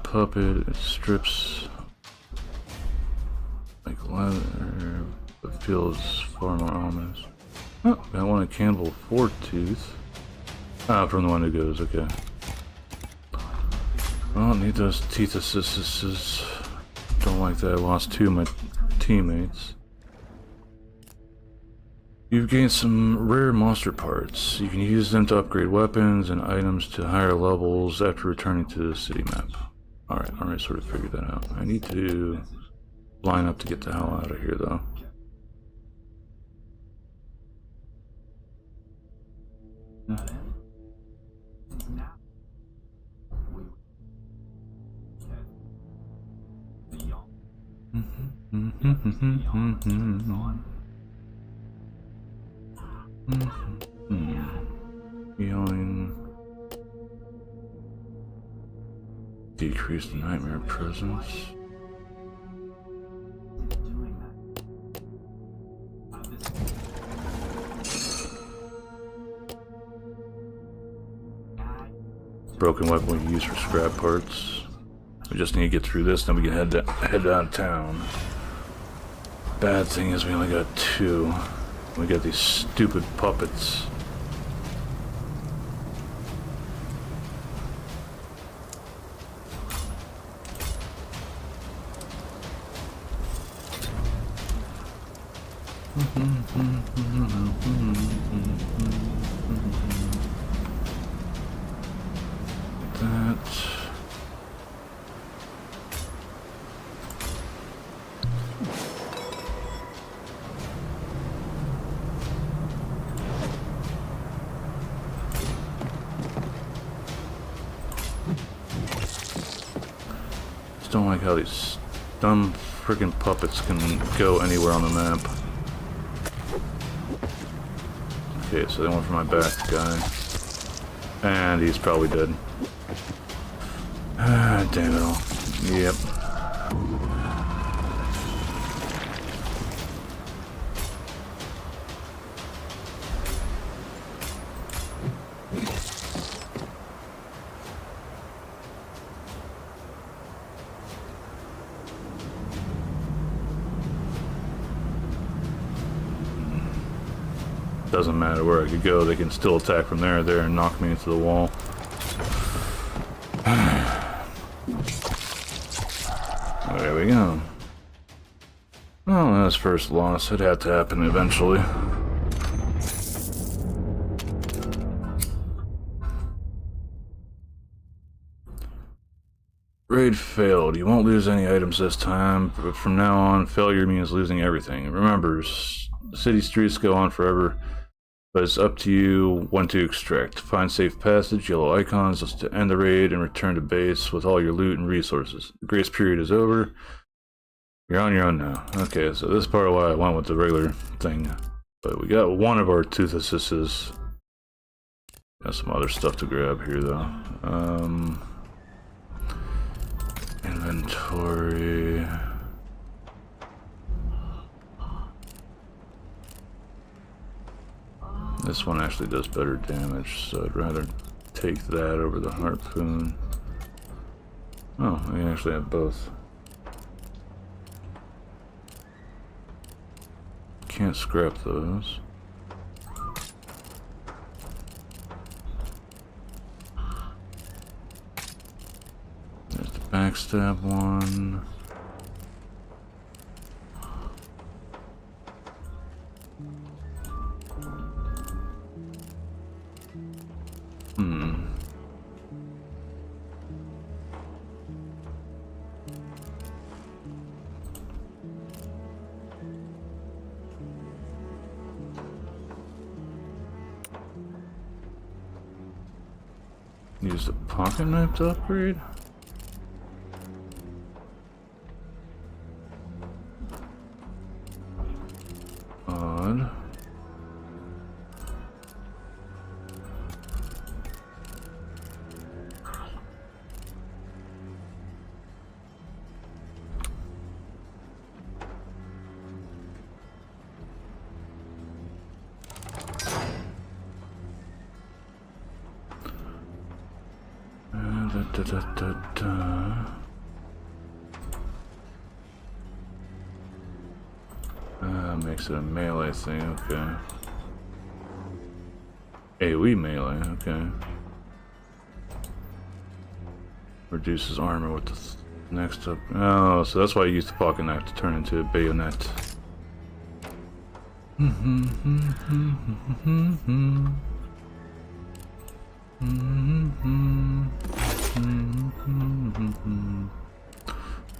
puppet. It strips like leather, but feels far more ominous. Oh, got one at Cannibal Foretooth. Ah, from the one who goes, okay. Well, need those teeth assists. Don't like that. I lost two of my teammates. You've gained some rare monster parts. You can use them to upgrade weapons and items to higher levels after returning to the city map. Alright, sort of figured that out. I need to line up to get the hell out of here, though. Healing. Decrease the nightmare presence. Broken weapon we use for scrap parts. We just need to get through this, then we can head downtown. Bad thing is we only got two. We got these stupid puppets. That. Just don't like how these dumb freaking puppets can go anywhere on the map. Okay, so they went for my back guy. And he's probably dead. Ah, damn it all. Yep. Doesn't matter where I could go, they can still attack from there and knock me into the wall. There we go. Well, that's first loss. It had to happen eventually. Raid failed. You won't lose any items this time, but from now on, failure means losing everything. Remember, city streets go on forever, but it's up to you when to extract. Find safe passage, yellow icons to end the raid, and return to base with all your loot and resources. The grace period is over. You're on your own now. Okay, so this is part of why I went with the regular thing. But we got one of our tooth assists. Got some other stuff to grab here, though. Inventory. This one actually does better damage, so I'd rather take that over the harpoon. Oh, I actually have both. Can't scrap those. There's the backstab one. Use the pocket knife to upgrade. Odd. Makes it a melee thing, okay. AoE melee, okay. Reduces armor with the next up. Oh, so that's why I use the pocket knife to turn into a bayonet.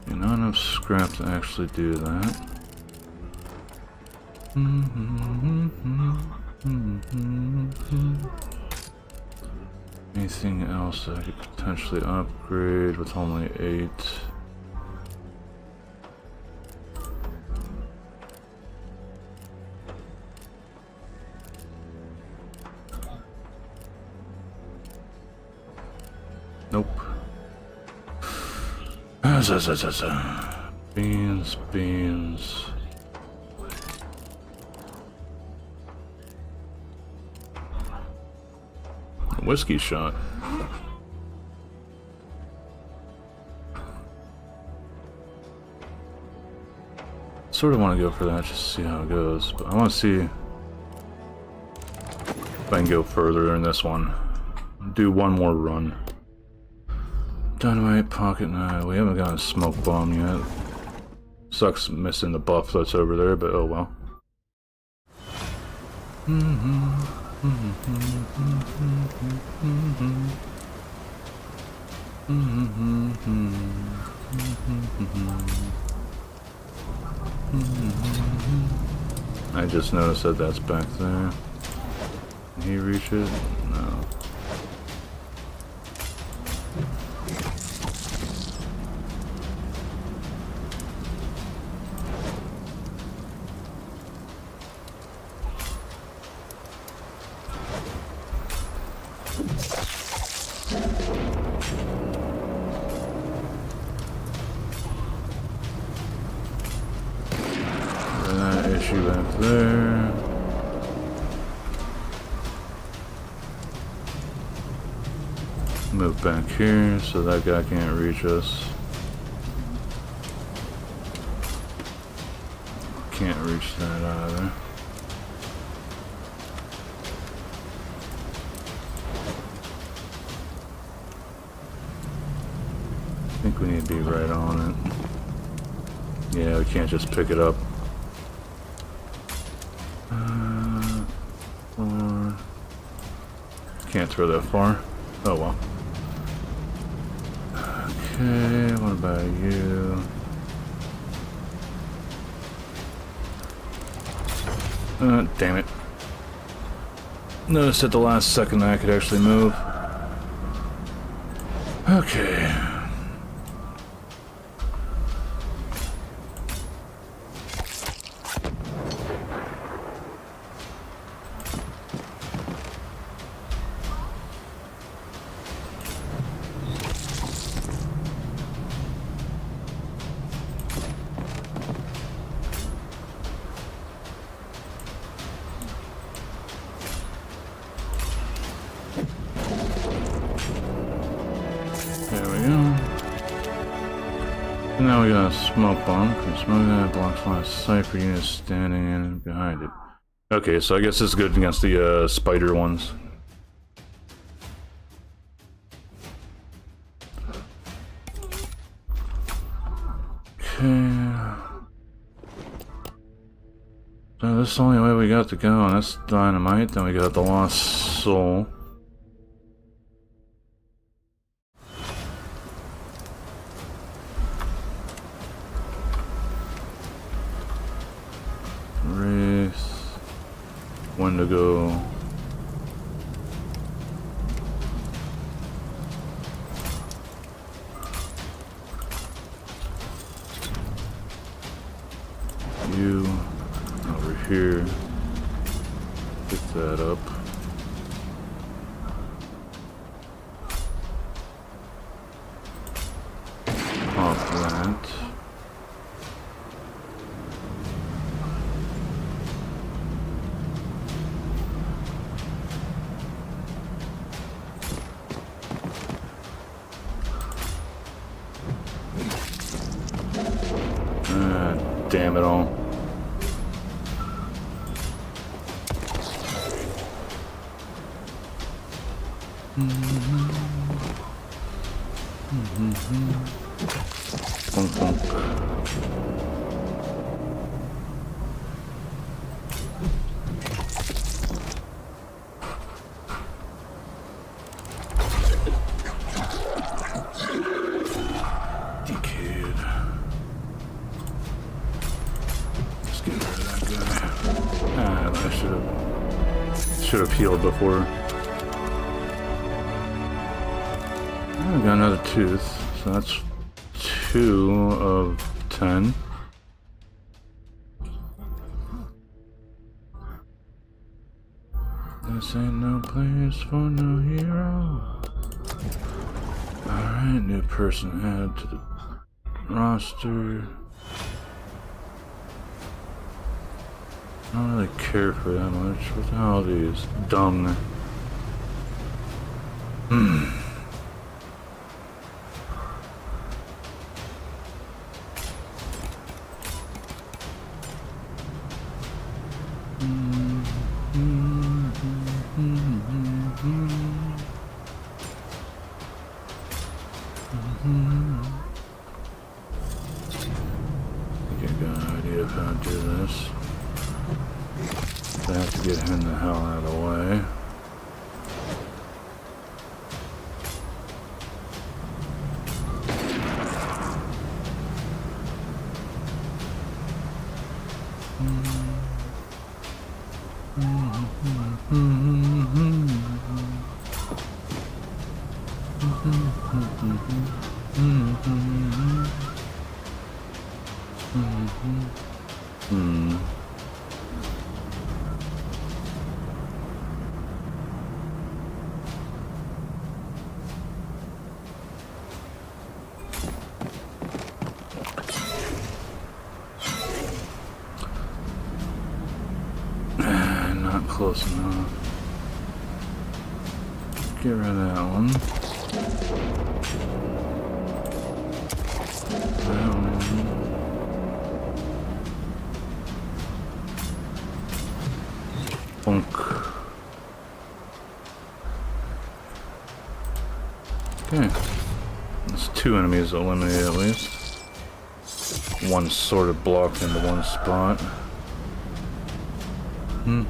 Not enough scrap to actually do that. Anything else I could potentially upgrade with only 8? Nope. Beans, beans. Whiskey shot. Sort of want to go for that just to see how it goes, but I want to see if I can go further in this one. Do one more run. Dynamite, pocket knife. We haven't gotten a smoke bomb yet. Sucks missing the buff that's over there, but oh well. I just noticed that that's back there. Can he reach it? No. That issue back there. Move back here so that guy can't reach us. Can't reach that either. I think we need to be right on it. Yeah, we can't just pick it up. Or can't throw that far. Oh well. Okay, what about you? Damn it. Noticed at the last second that I could actually move. Okay. There we go. And now we got a smoke bomb. Smoke that blocks line of sight for units standing in and behind it. Okay, so I guess this is good against the spider ones. Okay. So this is the only way we got to go, and that's dynamite. Then we got the lost soul. Race. Wendigo. You over here. Pick that up. Off that. Damn it all. Funk, funk. Dickhead. Let's get rid of that guy. Ah, I should have healed before. I got another tooth, so that's 2 of 10. This ain't no place for no hero. Alright, new person added to the roster. I don't really care for that much. What the hell are these? Dung. I think I got an idea of how to do this. I have to get him the hell out of the way. Not close enough. Get rid of that one. That one. Bonk. Okay. There's 2 enemies eliminated at least. One sort of blocked into one spot. This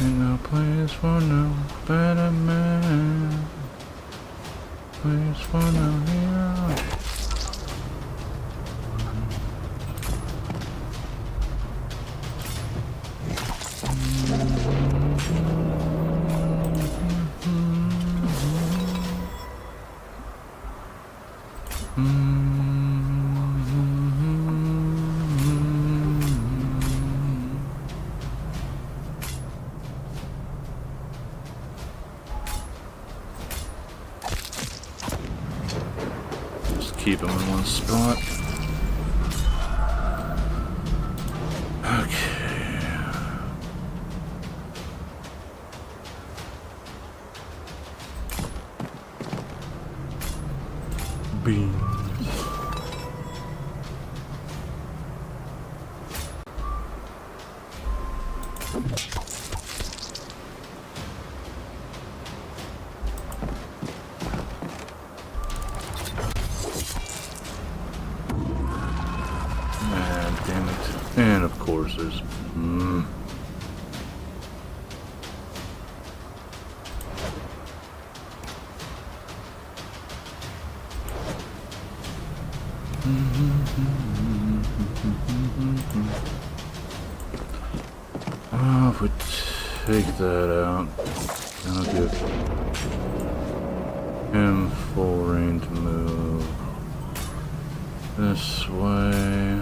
ain't no place for no better man. Place for no hero. Keep him in one spot. Okay. Beans. Damn it. And of course there's... Oh, if we take that out, that'll give him full reign to move this way.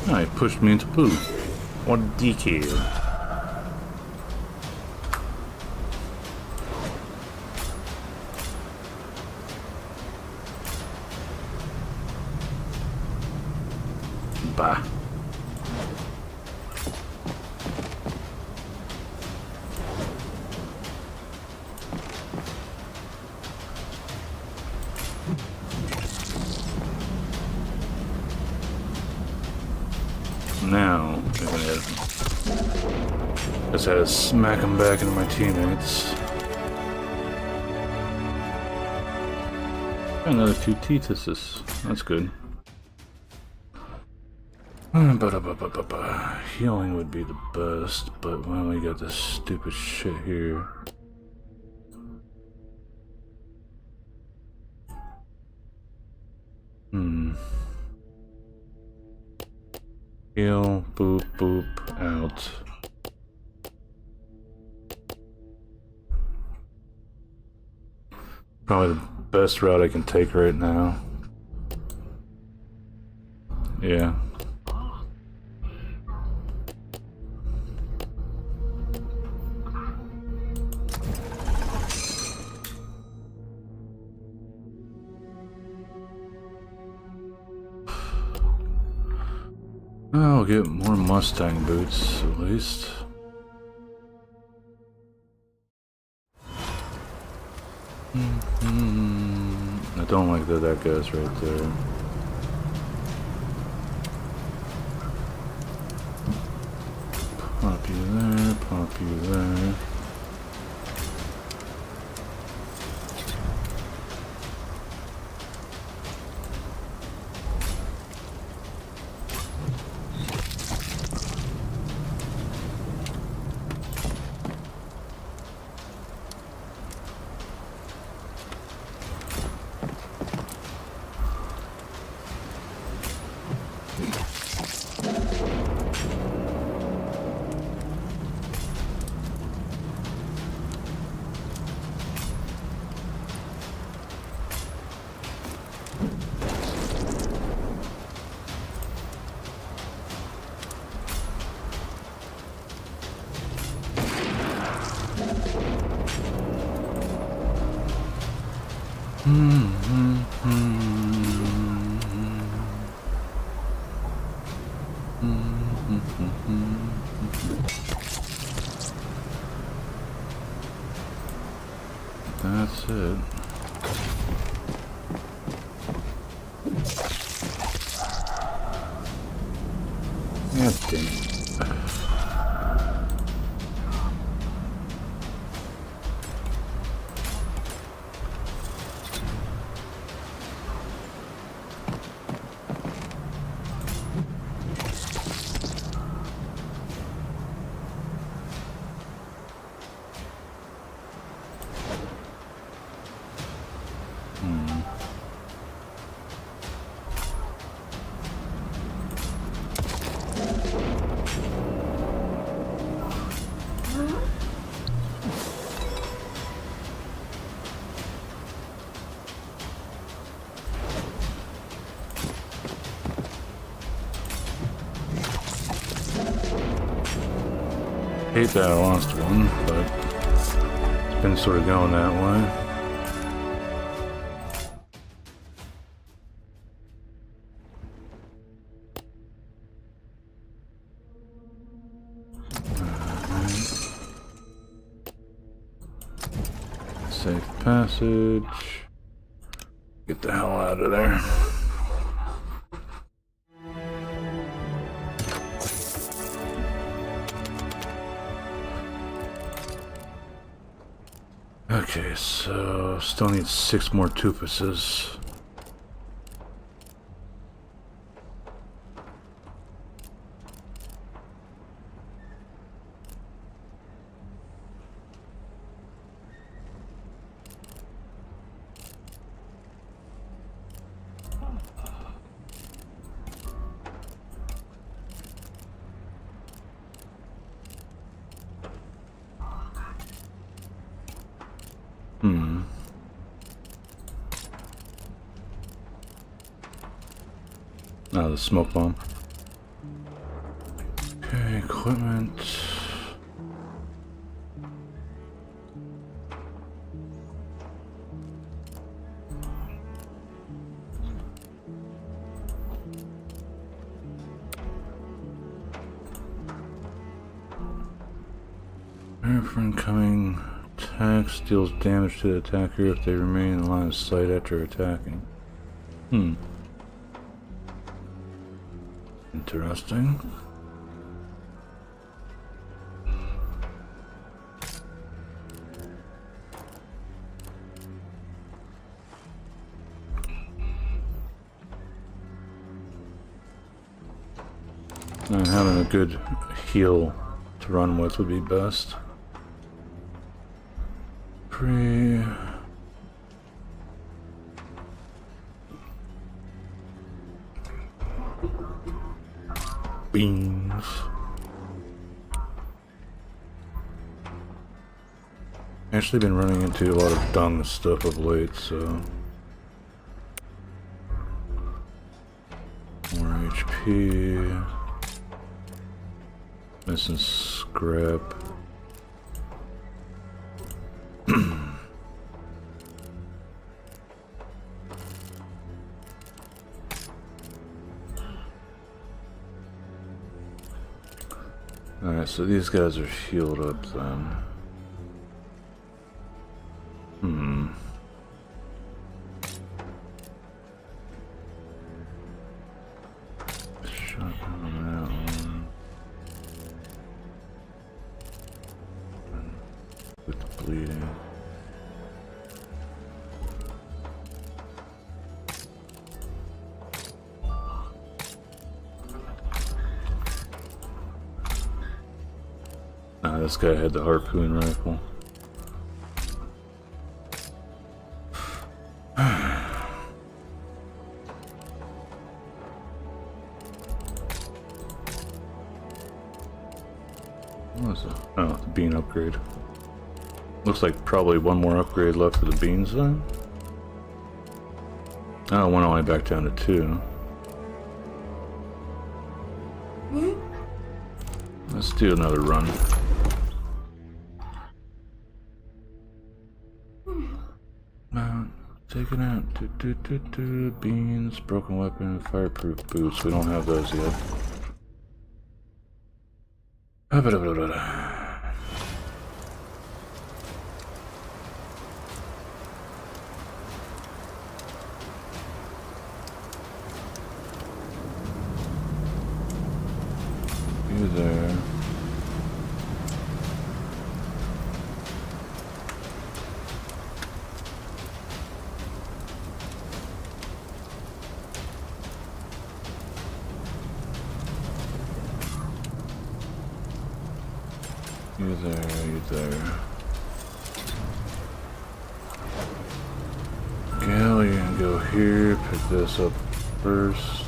Oh, he pushed me into poo. What a dickhead. Bah. Now, just had to smack him back into my teammates. Another 2 Tituses. That's good. Healing would be the best, but when we got this stupid shit here. Heal, boop, boop, out. Probably the best route I can take right now. Yeah. I'll get more Mustang boots, at least. don't like that that guy's right there. Pop you there, pop you there. That's it. God damn it. Hate that I lost one, but it's been sort of going that way. Safe passage. Get the hell out of there. Okay, so still need 6 more tupuses. Oh, the smoke bomb. Okay, equipment. For incoming attacks deals damage to the attacker if they remain in line of sight after attacking. Interesting. And having a good heal to run with would be best. Beans. Actually been running into a lot of dung stuff of late, so more HP. Missing scrap. Alright, so these guys are healed up then. bleeding. Nah, this guy had the harpoon rifle. What was it? Oh, the bean upgrade. Looks like probably one more upgrade left for the beans then. Oh, one only back down to 2. Let's do another run. Taken out. Beans, broken weapon, fireproof boots. We don't have those yet. You there. You there, you there. Gal, you're gonna go here, pick this up first.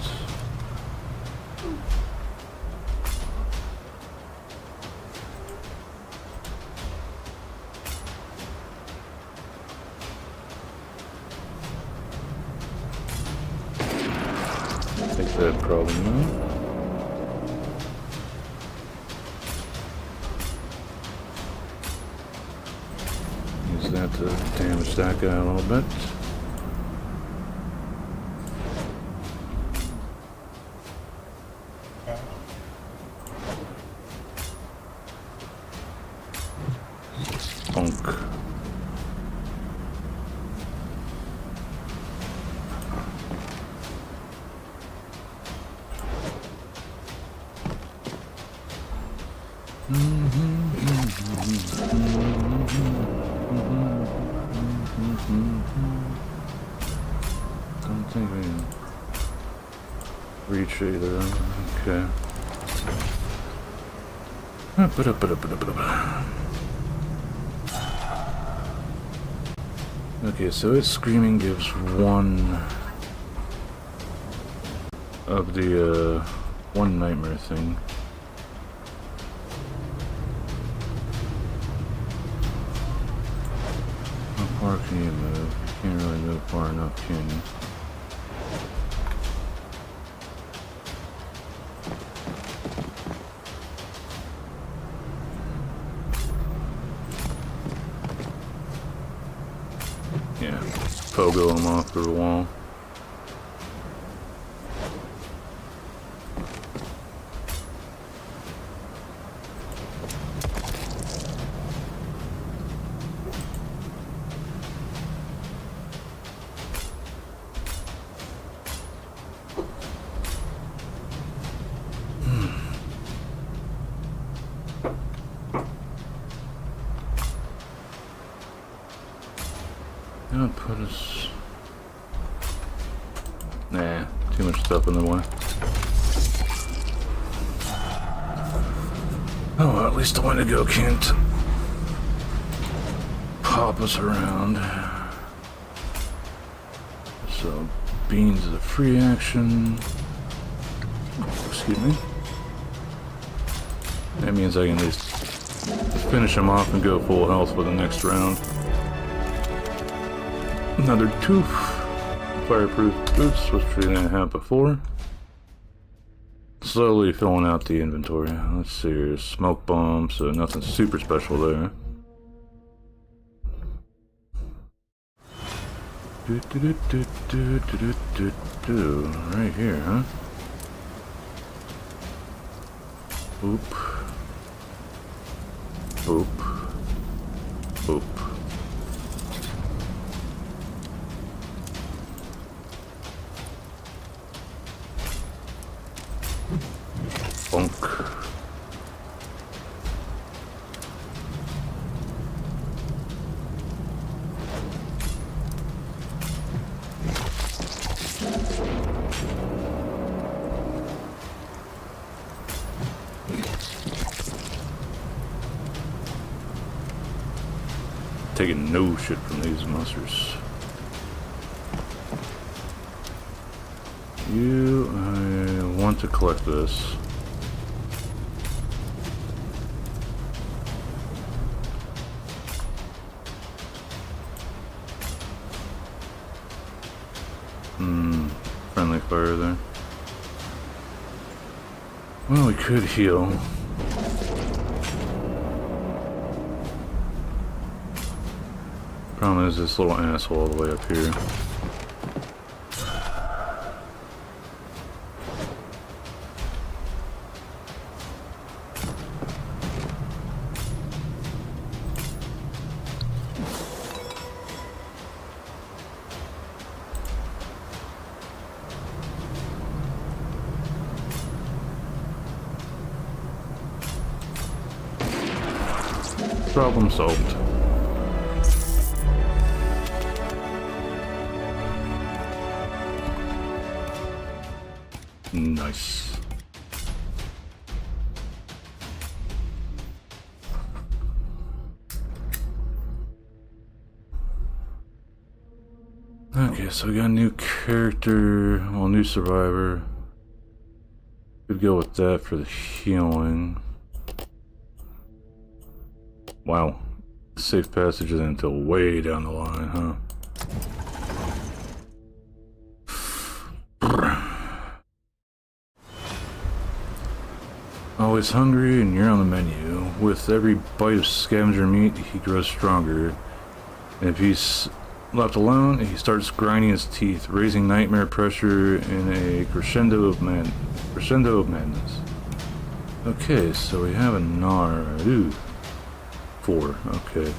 Take that problem out. Use that to damage that guy a little bit. Bonk. Don't think we can reach either. Okay. Okay, so its screaming gives one of the one nightmare thing. How far can you move? You can't really move far enough, can you? Yeah, pogo him off the wall. Gonna put us... Nah, too much stuff in the way. Oh well, at least the Wendigo can't pop us around. So, beans is a free action. Excuse me. That means I can at least finish him off and go full health for the next round. Another tooth. Fireproof boots, which we didn't have before. Slowly filling out the inventory. Let's see here. Smoke bomb, so nothing super special there. Right here, huh? Boop. Boop. Boop. Bonk. taking no shit from these monsters. I want to collect this. Friendly fire there. Well, we could heal. Problem is this little asshole all the way up here. Problem solved. Nice. Okay, so we got a new character, well, new survivor. Could go with that for the healing. Wow. Safe passage isn't until way down the line, huh? Always hungry and you're on the menu. With every bite of scavenger meat, he grows stronger. And if he's left alone, he starts grinding his teeth, raising nightmare pressure in a crescendo of madness. Okay, so we have a Gnar. Ooh. 4. Okay.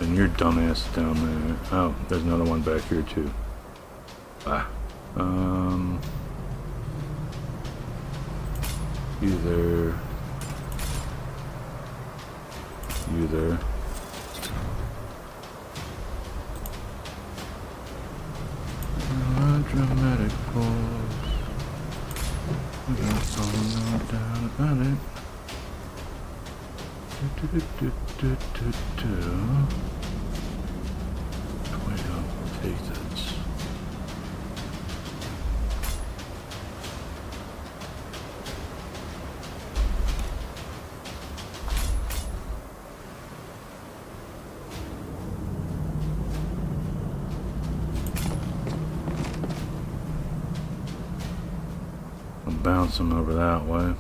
And your dumbass down there. Oh, there's another one back here too. Ah. You there. You there. Dramatic pause. We got all no doubt about it. We don't take this. I'll bounce them over that way.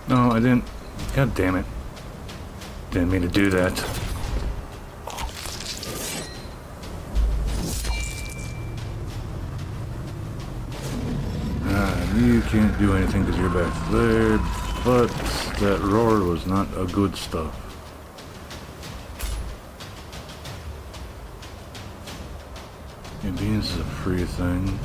No, I didn't. God damn it. Didn't mean to do that. You can't do anything because you're back there, but that roar was not a good stuff. And beans is a free thing.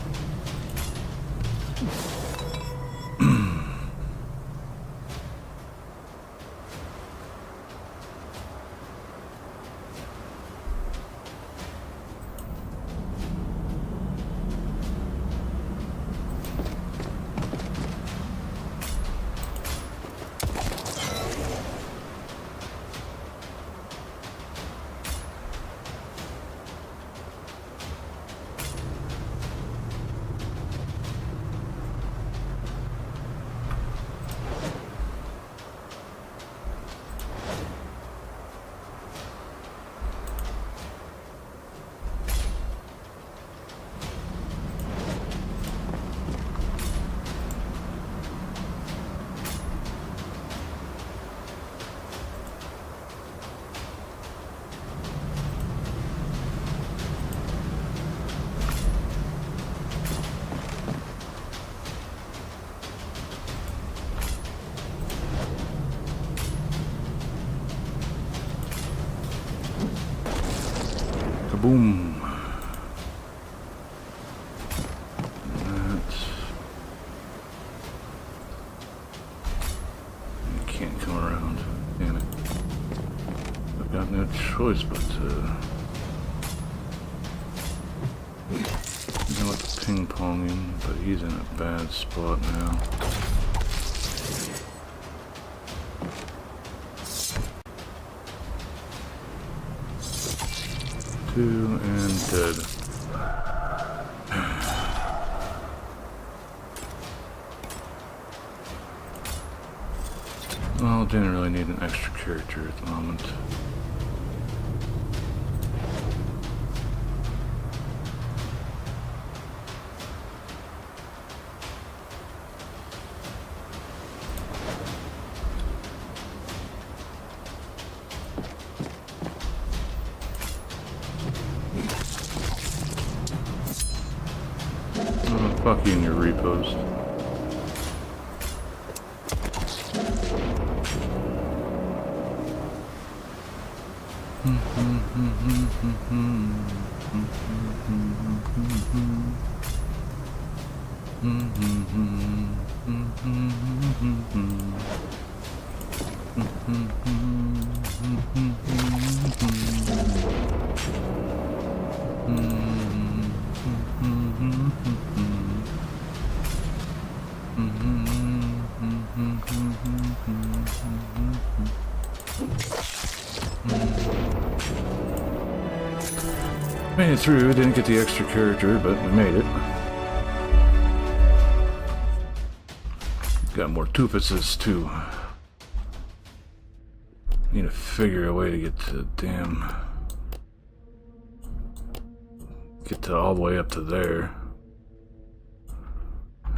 boom. That. You can't come around. Damn it. I've got no choice but to. You know what, to ping pong him, but he's in a bad spot now. Two and dead. Well, didn't really need an extra character at the moment. Oh, fuck you and your repost. Made it through, didn't get the extra character, but we made it. Got more tupuses too. Need to figure a way to get to get to all the way up to there.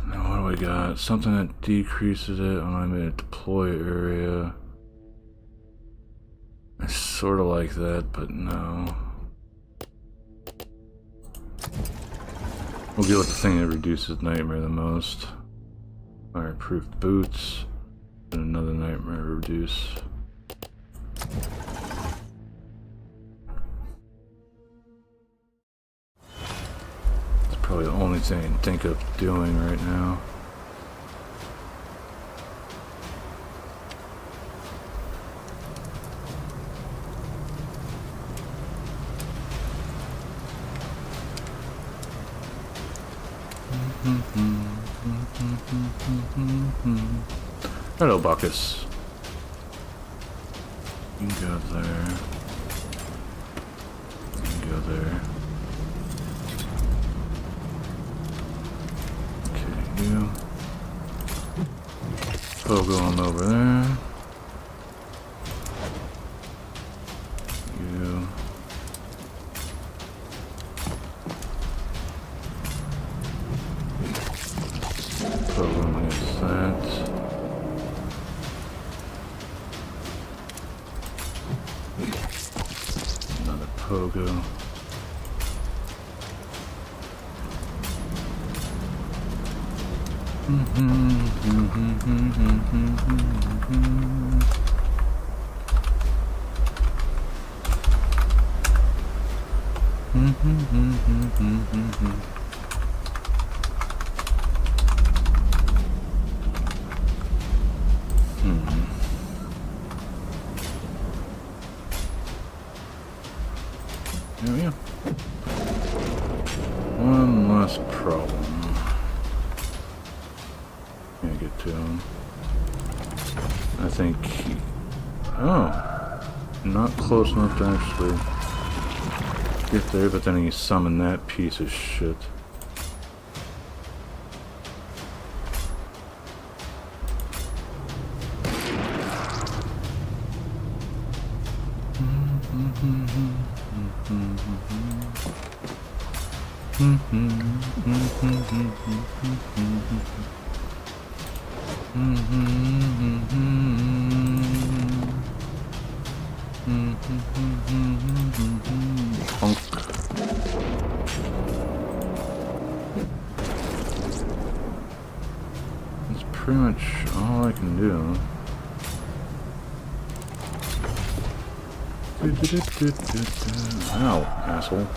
Now what do we got? Something that decreases it when I'm in a deploy area. I sort of like that, but no. We'll go with the thing that reduces nightmare the most. Fireproof boots. And another nightmare reduce. It's probably the only thing I can think of doing right now. Hello, Bacchus. You can go there. You can go there. Okay, you. Pogo on over there. You. Pogo against that. Another pogo. There we go. One last problem. Can't get to him. I think he... Oh! Not close enough to actually get there, but then he summoned that piece of shit. That's pretty much all I can do. Ow, asshole.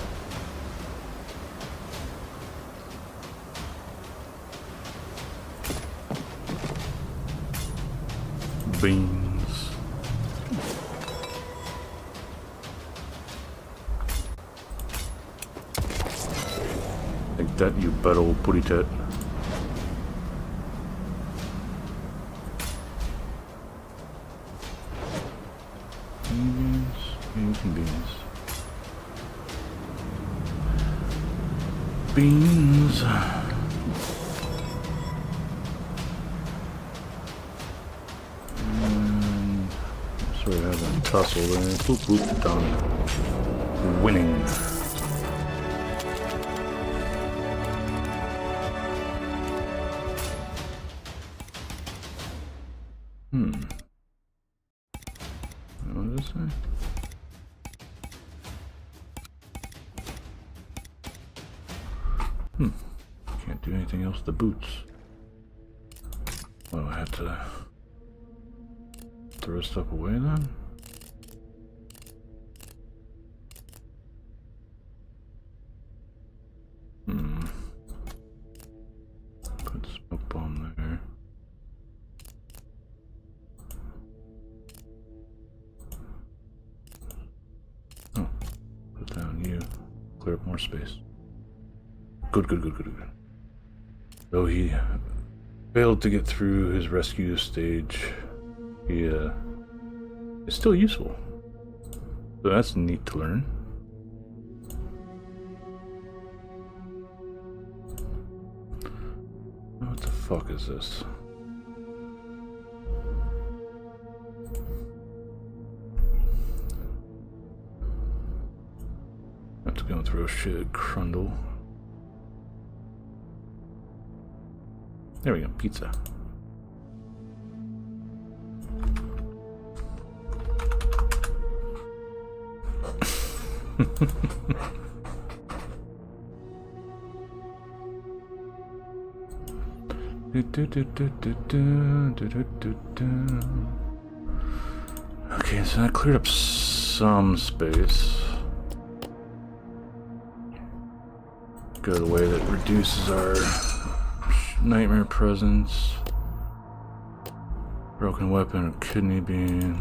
Beans. Take that, you bad old putty tit. Beans, beans, beans. Beans. So we have a tussle there. Boop, boop, done. Winning. What does it say? Can't do anything else with the boots. Well, I have to throw stuff away then? Put smoke bomb there. Oh, put down you. Clear up more space. Good. Though he failed to get through his rescue stage, he is still useful. So that's neat to learn. What the fuck is this? Have to go and throw shit, Crundle. There we go, pizza. Okay, so I cleared up some space. Go the way that reduces our nightmare presence. Broken weapon or kidney bean.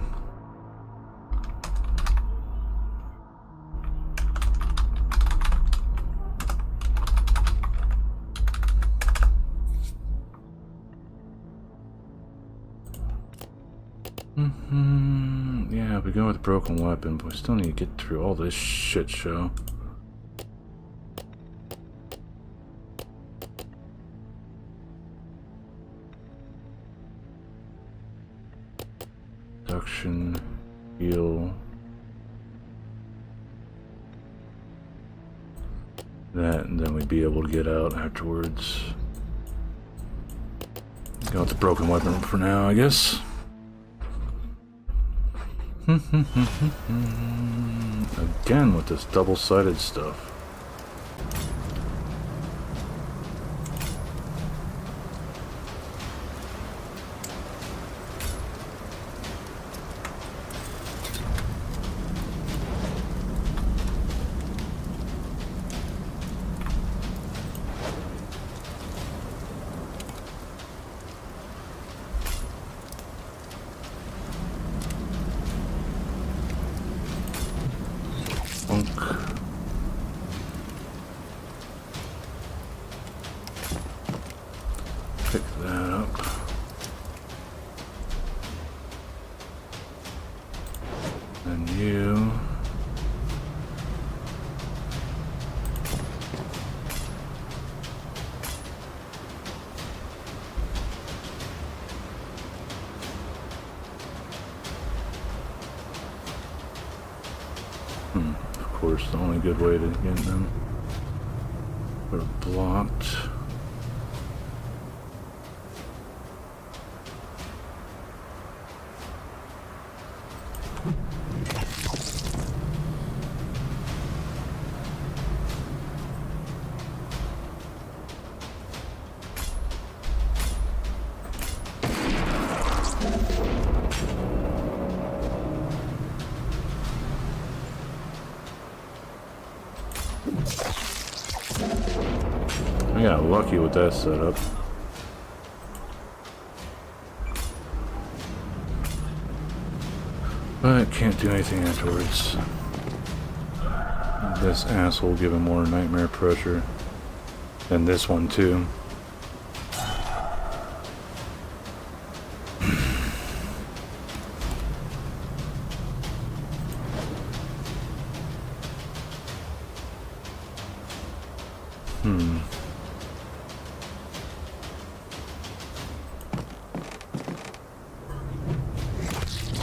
Yeah, we go with broken weapon, but we still need to get through all this shit show. Reduction, heal. That, and then we'd be able to get out afterwards. Go with the broken weapon for now, I guess. Again with this double-sided stuff. Pick that up. And you. Of course, the only good way to get them. They're blocked. got lucky with that setup. But can't do anything afterwards. This asshole giving more nightmare pressure than this one too.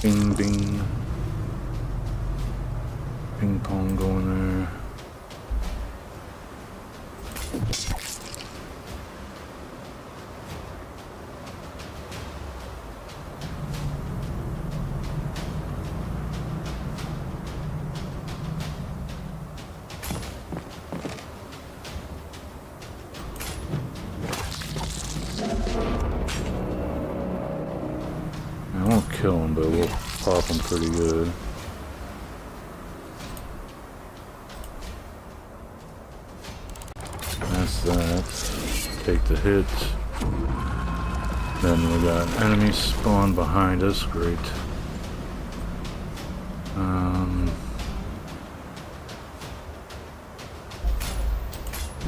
Bing, bing. Ping pong going there. I won't kill him, but we'll pop him pretty good. That's that. Take the hit. Then we got enemies spawn behind us. Great.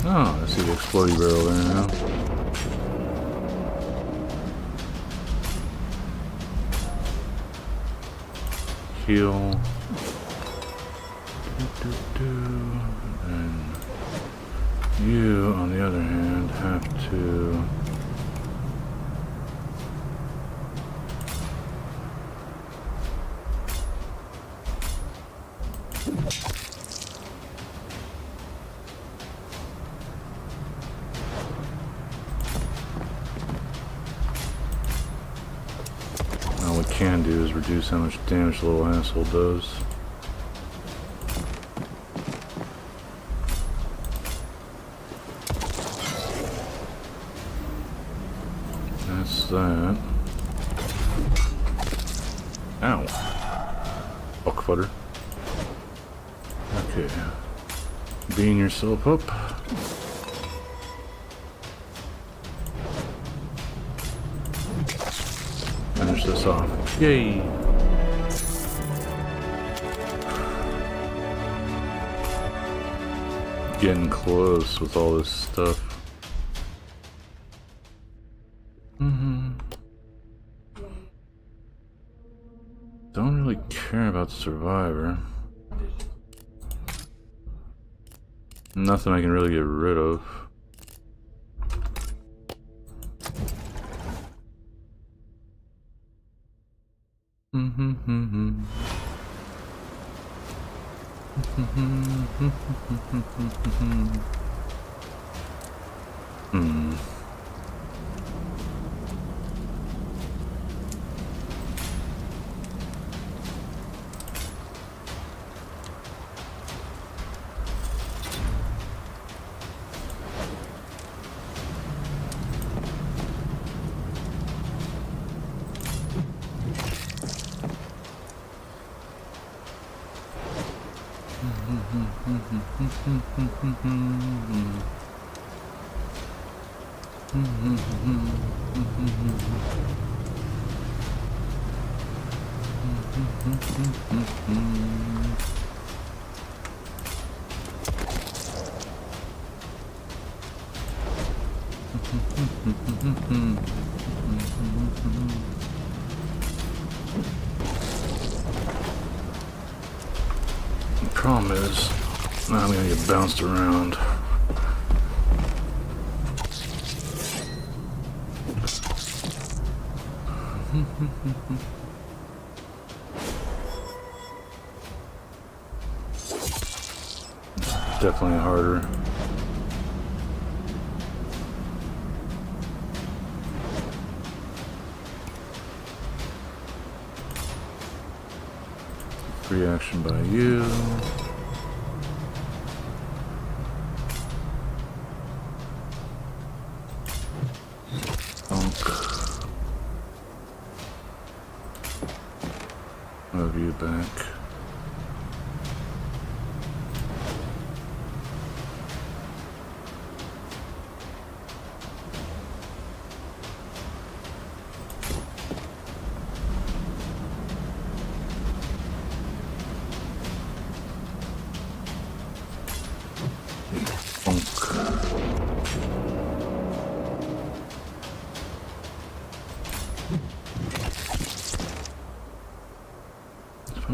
Oh, I see the explodey barrel there now. Heal. And you, on the other hand, have to all we can do is reduce how much damage the little asshole does. That's that. Ow. Fuck footer. Okay. Being yourself up. Finish this off. Yay! Getting close with all this stuff. Don't really care about the survivor. Nothing I can really get rid of. The problem is, now I'm gonna get bounced around. Definitely harder. Free action by you. Move you back. Follow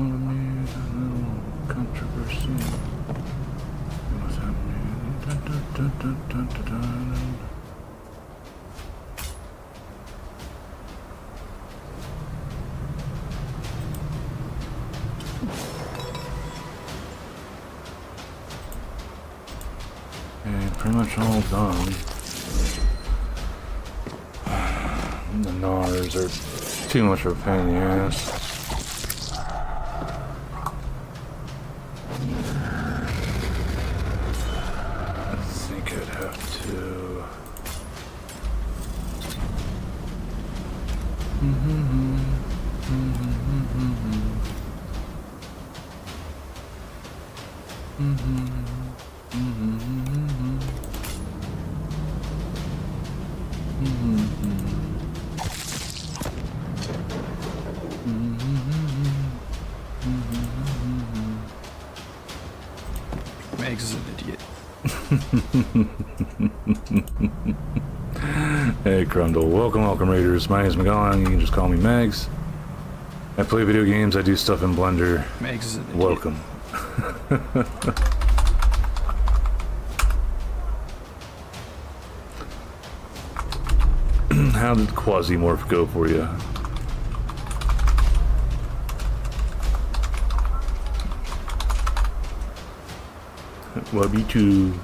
me, a little controversy. What's happening? Dun, dun, dun, dun, dun, dun, dun. Okay, pretty much all done. The gnawers are too much of a pain in the ass. I think I'd have to... Max is an idiot. Hey Crundle, welcome Raiders. My name is McGon, you can just call me Megs. I play video games, I do stuff in Blender. Max is an idiot. Welcome. How did Quasimorph go for you? Well, me too.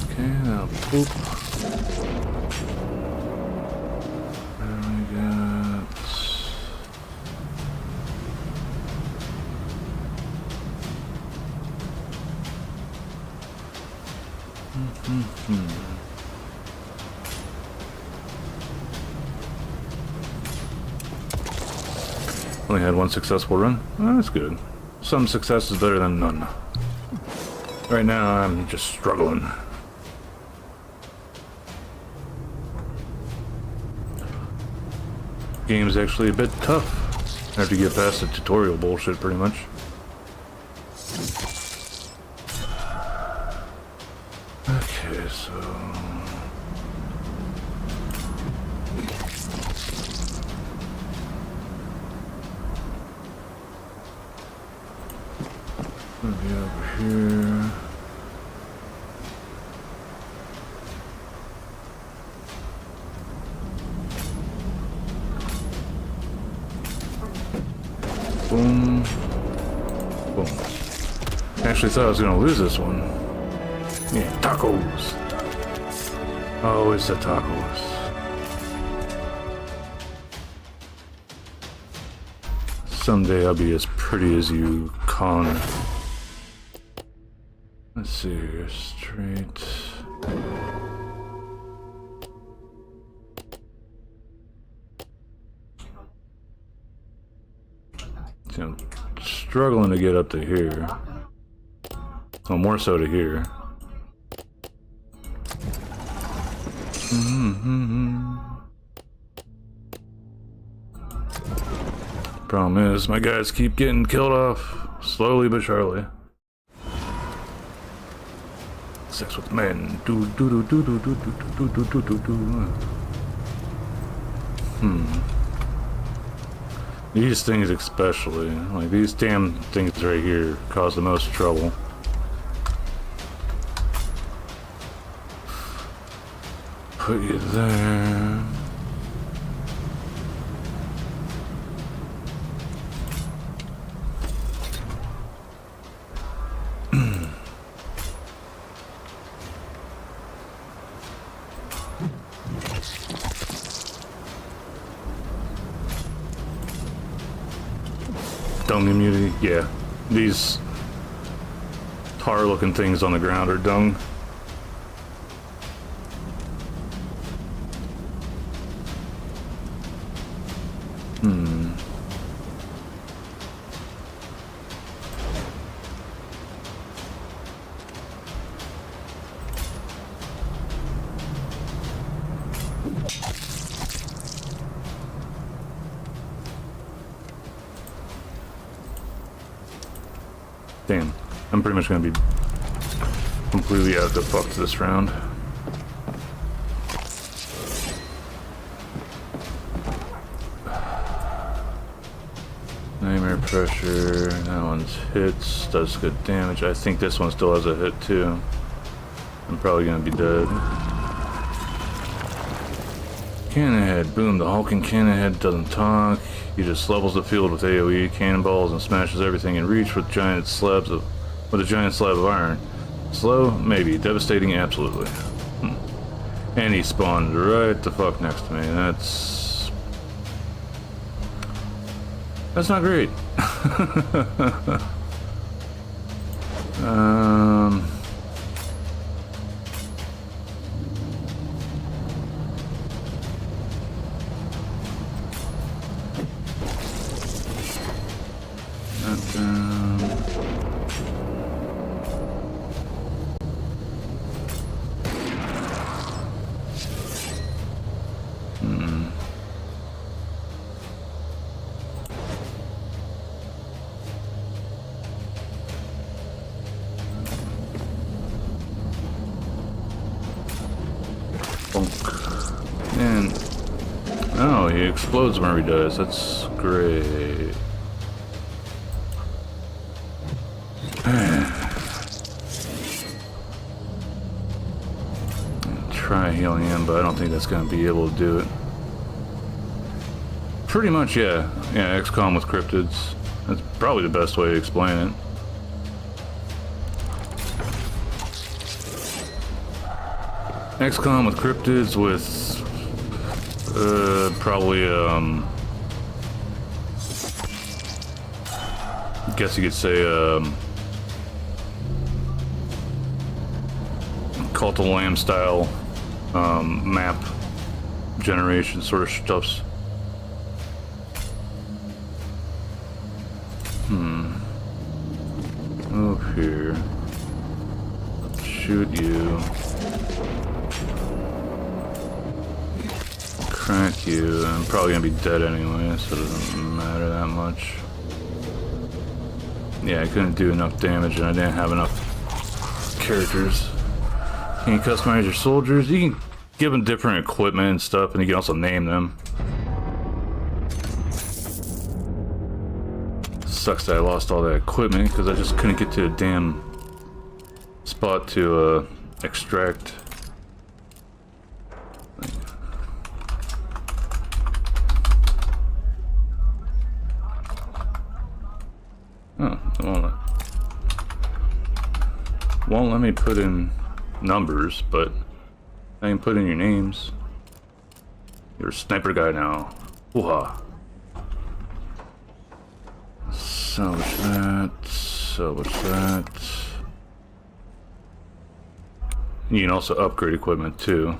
Okay, now poop. And we got... Only had one successful run. Oh, that's good. Some success is better than none. Right now, I'm just struggling. Game's actually a bit tough. I have to get past the tutorial bullshit, pretty much. Okay, so... Gonna be over here. Boom. Boom. Actually thought I was gonna lose this one. Yeah, tacos. Always the tacos. Someday I'll be as pretty as you, Connor. Let's see here, straight. See, I'm struggling to get up to here. Oh, more so to here. Problem is, my guys keep getting killed off, slowly but surely. Sex with men. Do do do do do do do do do do do. These things especially, like these damn things right here, cause the most trouble. Put you there. Dung immunity, yeah. These tar looking things on the ground are dung. Damn, I'm pretty much gonna be completely out of the fuck this round. Nightmare pressure, that one's hits, does good damage. I think this one still has a hit too. I'm probably gonna be dead. Cannon head, boom, the hulking cannon head doesn't talk. He just levels the field with AoE cannonballs and smashes everything in reach with a giant slab of iron. Slow? Maybe. Devastating? Absolutely. And he spawned right the fuck next to me. That's not great. And oh, he explodes whenever he dies. That's great. Try healing him, but I don't think that's going to be able to do it. Pretty much, yeah. Yeah, XCOM with cryptids. That's probably the best way to explain it. XCOM with cryptids with probably I guess you could say Cult of the Lamb style map generation sort of stuffs. Move here. Shoot you. Crack you. I'm probably gonna be dead anyway, so it doesn't matter that much. Yeah, I couldn't do enough damage and I didn't have enough characters. Can you customize your soldiers? You can give them different equipment and stuff, and you can also name them. Sucks that I lost all that equipment because I just couldn't get to a damn spot to extract. Oh, won't let me put in numbers, but I can put in your names. You're a sniper guy now. Hoo-ha. Salvage that. Salvage that. You can also upgrade equipment too.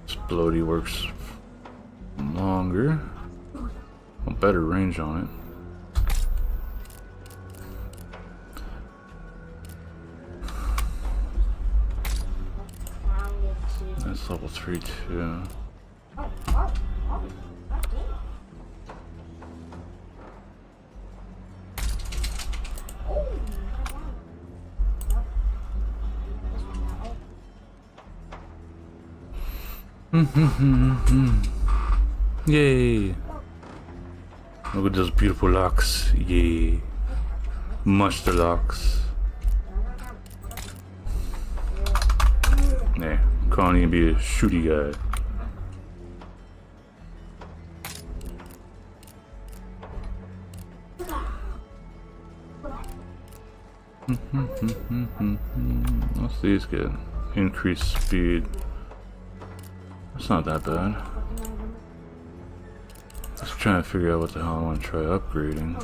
Explodey works longer. A better range on it. That's level 3 too. Yay! Look at those beautiful locks. Yay! Monster locks. Nah, I'm calling you to be a shooty guy. What's these get? Increased speed. It's not that bad. Let's try to figure out what the hell I want to try upgrading.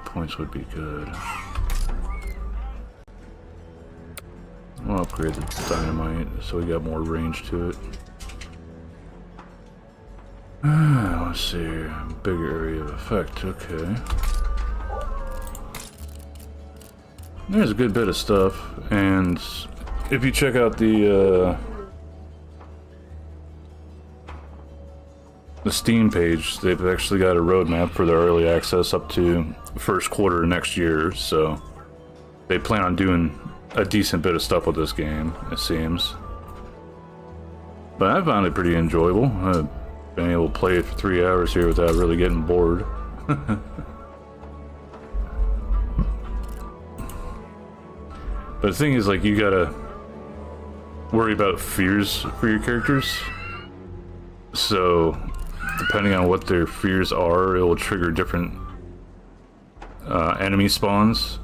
points would be good. I'll upgrade the dynamite so we got more range to it. Let's see. Bigger area of effect. Okay. There's a good bit of stuff, and if you check out the Steam page, they've actually got a roadmap for their early access up to the first quarter of next year, so they plan on doing a decent bit of stuff with this game, it seems. But I found it pretty enjoyable. I've been able to play it for 3 hours here without really getting bored. But the thing is, like, you gotta worry about fears for your characters. So, depending on what their fears are, it will trigger different enemy spawns.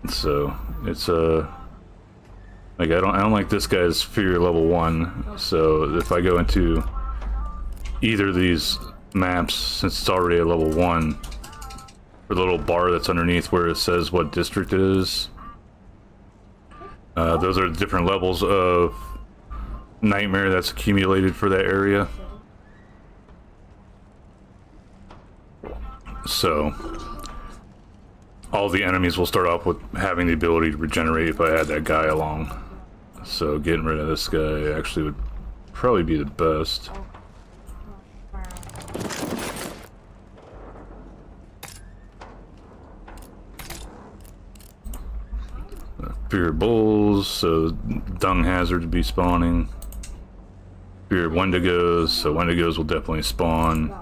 So, it's like, I don't like this guy's fear level 1. So, if I go into either of these maps, since it's already at level 1, the little bar that's underneath where it says what district it is, those are the different levels of nightmare that's accumulated for that area. So all the enemies will start off with having the ability to regenerate if I had that guy along. So getting rid of this guy actually would probably be the best. Fear bulls, so dung hazards be spawning. Fear wendigos, so wendigos will definitely spawn.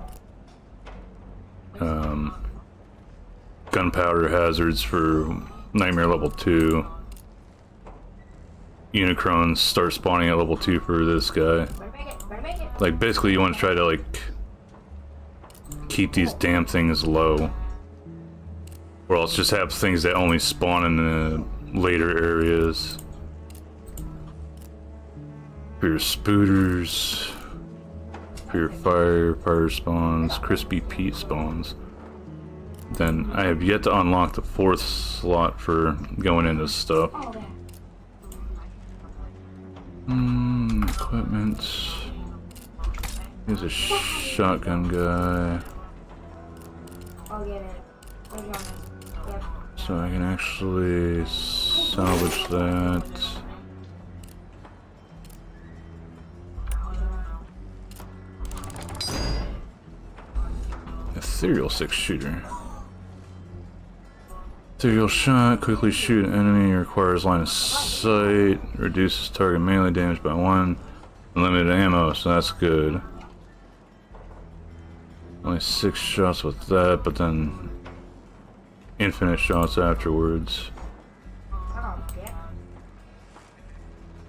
Gunpowder hazards for nightmare level 2. Unicrons start spawning at level 2 for this guy. Like, basically you want to try to, like, keep these damn things low, or else just have things that only spawn in the later areas. Fear spooters, fear fire spawns, crispy Pete spawns. Then I have yet to unlock the 4th slot for going into stuff. Equipment. Here's a shotgun guy. So I can actually salvage that. Ethereal 6-shooter. Ethereal shot, quickly shoot an enemy, requires line of sight, reduces target melee damage by 1, unlimited ammo, so that's good. Only 6 shots with that, but then infinite shots afterwards.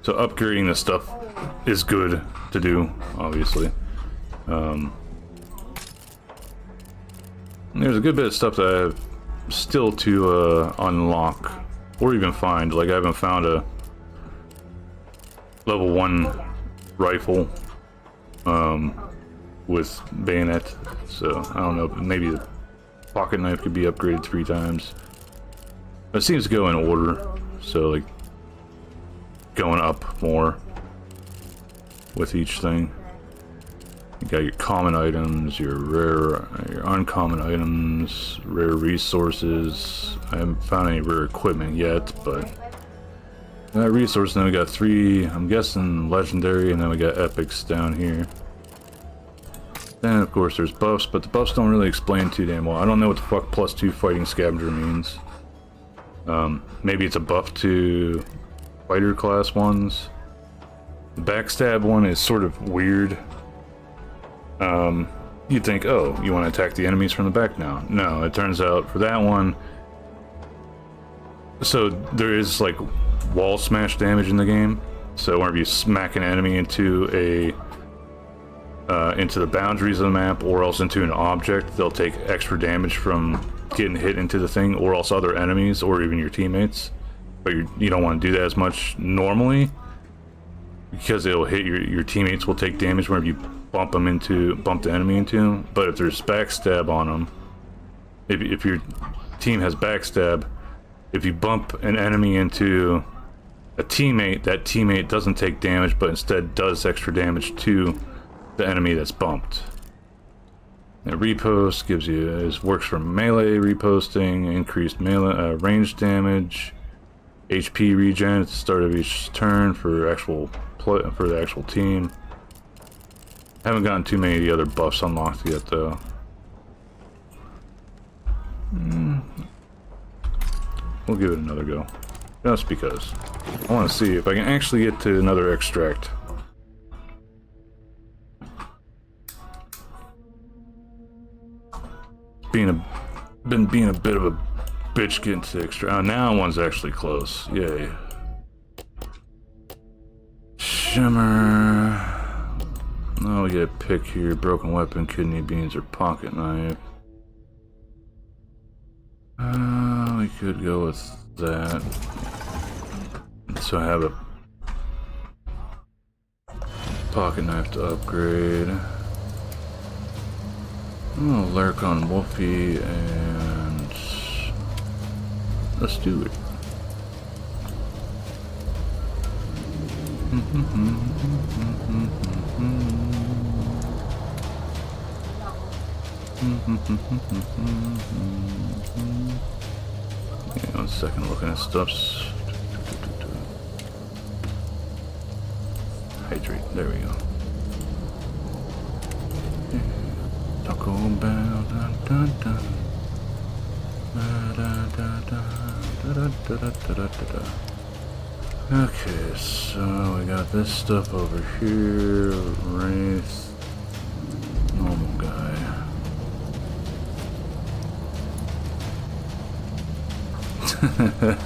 So upgrading this stuff is good to do, obviously. There's a good bit of stuff that I have still to unlock, or even find. Like, I haven't found a level 1 rifle with bayonet, so I don't know, maybe the pocket knife could be upgraded 3 times. It seems to go in order, so like going up more with each thing. You got your common items, your rare, your uncommon items, rare resources. I haven't found any rare equipment yet, but that resource. Then we got 3, I'm guessing legendary, and then we got epics down here. Then of course there's buffs, but the buffs don't really explain too damn well. I don't know what the fuck +2 fighting scavenger means. Maybe it's a buff to fighter class ones. The backstab one is sort of weird. You'd think, oh, you want to attack the enemies from the back now. No, it turns out for that one, so there is like wall smash damage in the game. So whenever you smack an enemy into the boundaries of the map, or else into an object, they'll take extra damage from getting hit into the thing, or else other enemies, or even your teammates. But you don't want to do that as much normally, because it'll hit your teammates will take damage whenever you bump the enemy into him. But if there's backstab on him, if your team has backstab, if you bump an enemy into a teammate, that teammate doesn't take damage, but instead does extra damage to the enemy that's bumped. And repost gives you works for melee reposting, increased melee range damage, HP regen at the start of each turn for the actual team. Haven't gotten too many of the other buffs unlocked yet, though. We'll give it another go, just because I want to see if I can actually get to another extract. Been being a bit of a bitch getting to the extra. Now one's actually close. Yay. Shimmer. Oh, we get a pick here. Broken weapon, kidney beans, or pocket knife. We could go with that. So I have a pocket knife to upgrade. Oh, lurk on Wolfie, and let's do it. Yeah, 1 second, looking at stuffs. Hydrate, there we go. Taco Bell, dun dun dun. Da da da da da da da da da. Okay, so we got this stuff over here. Wraith, normal guy.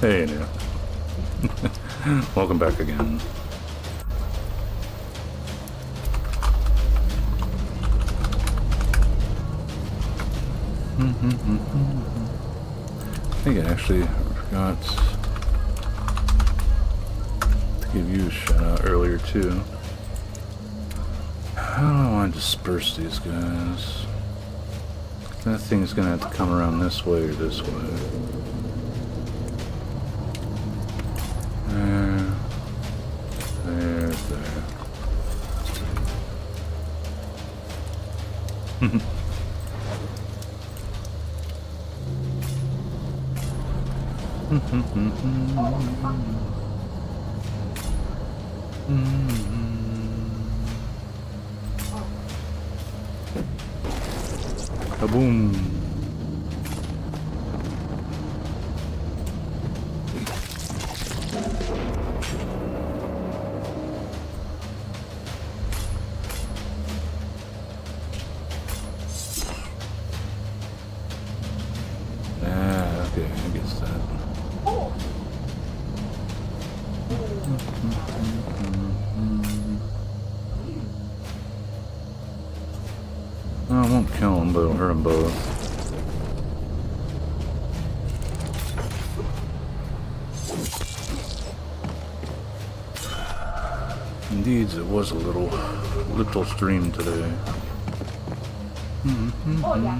Hey, now. Welcome back again. I think I actually forgot to give you a shout out earlier too. How do I want to disperse these guys? That thing's gonna have to come around this way or this way. There. Kaboom. Okay, I guess that. I won't kill them, but it'll hurt them both. Indeed, it was a little stream today. Oh, yeah.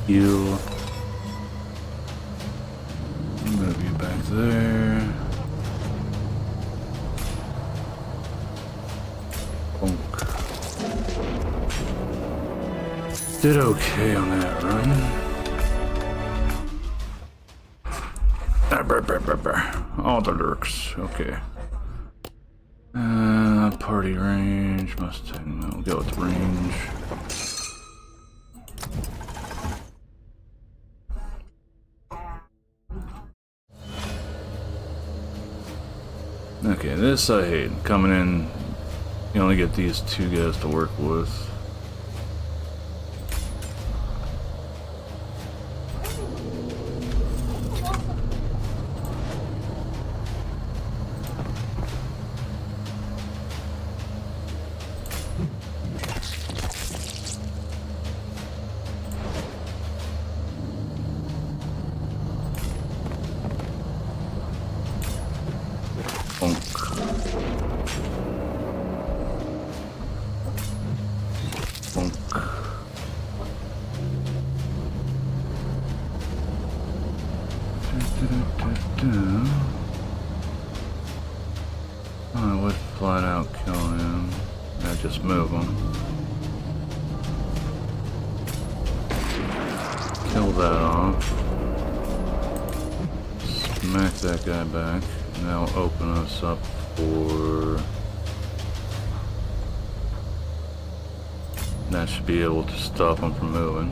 Heal. Move you back there. Bonk. Did okay on that run. All the lurks. Okay. Party range. Mustang. We'll go with range. Okay, this I hate. Coming in, you only get these two guys to work with. do. I would flat out kill him. I just move him. Kill that off. Smack that guy back. Now open us up for... That should be able to stop him from moving.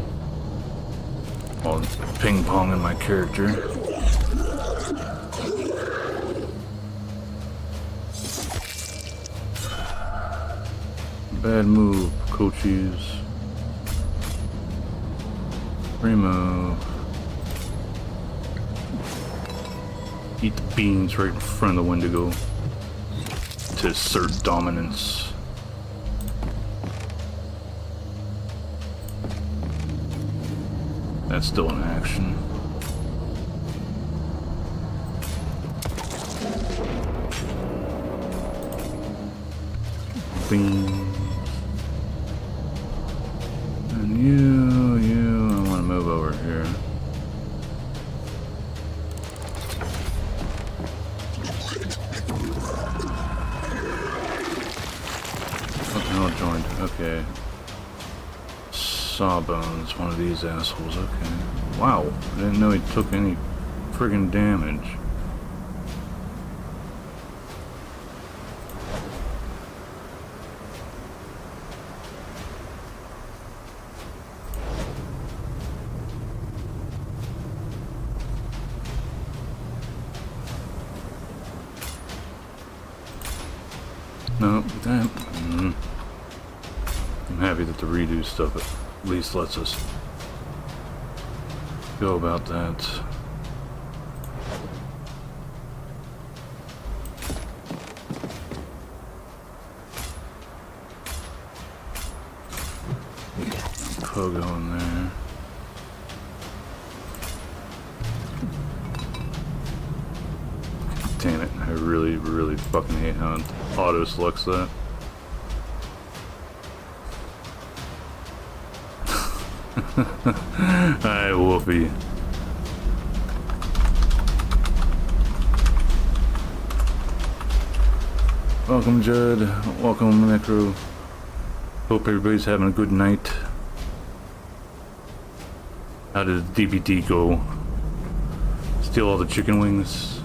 While ping-ponging my character. Bad move, coaches. Remove. Eat the beans right in front of the Wendigo to assert dominance. That's still in action. Beans. And you, I want to move over here. Oh, joined. Okay. Sawbones, one of these assholes. Okay. Wow. I didn't know he took any friggin' damage. No, that. I'm happy that the redo stuff at least lets us go about that. Pogo in there. Damn it, I really, really fucking hate how it auto selects that. Alright, Wolfie. Welcome, Judd. Welcome, Necro. Hope everybody's having a good night. How did the DBD go? Steal all the chicken wings?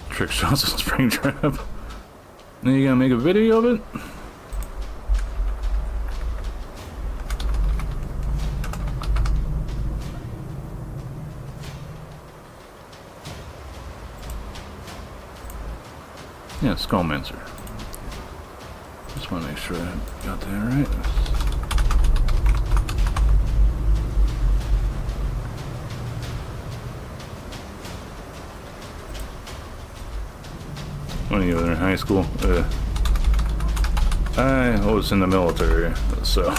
Trick shots and spring trap. Now you gotta make a video of it? Yeah, Skullmancer. Just want to make sure I got that right. When you were in high school, I was in the military, so.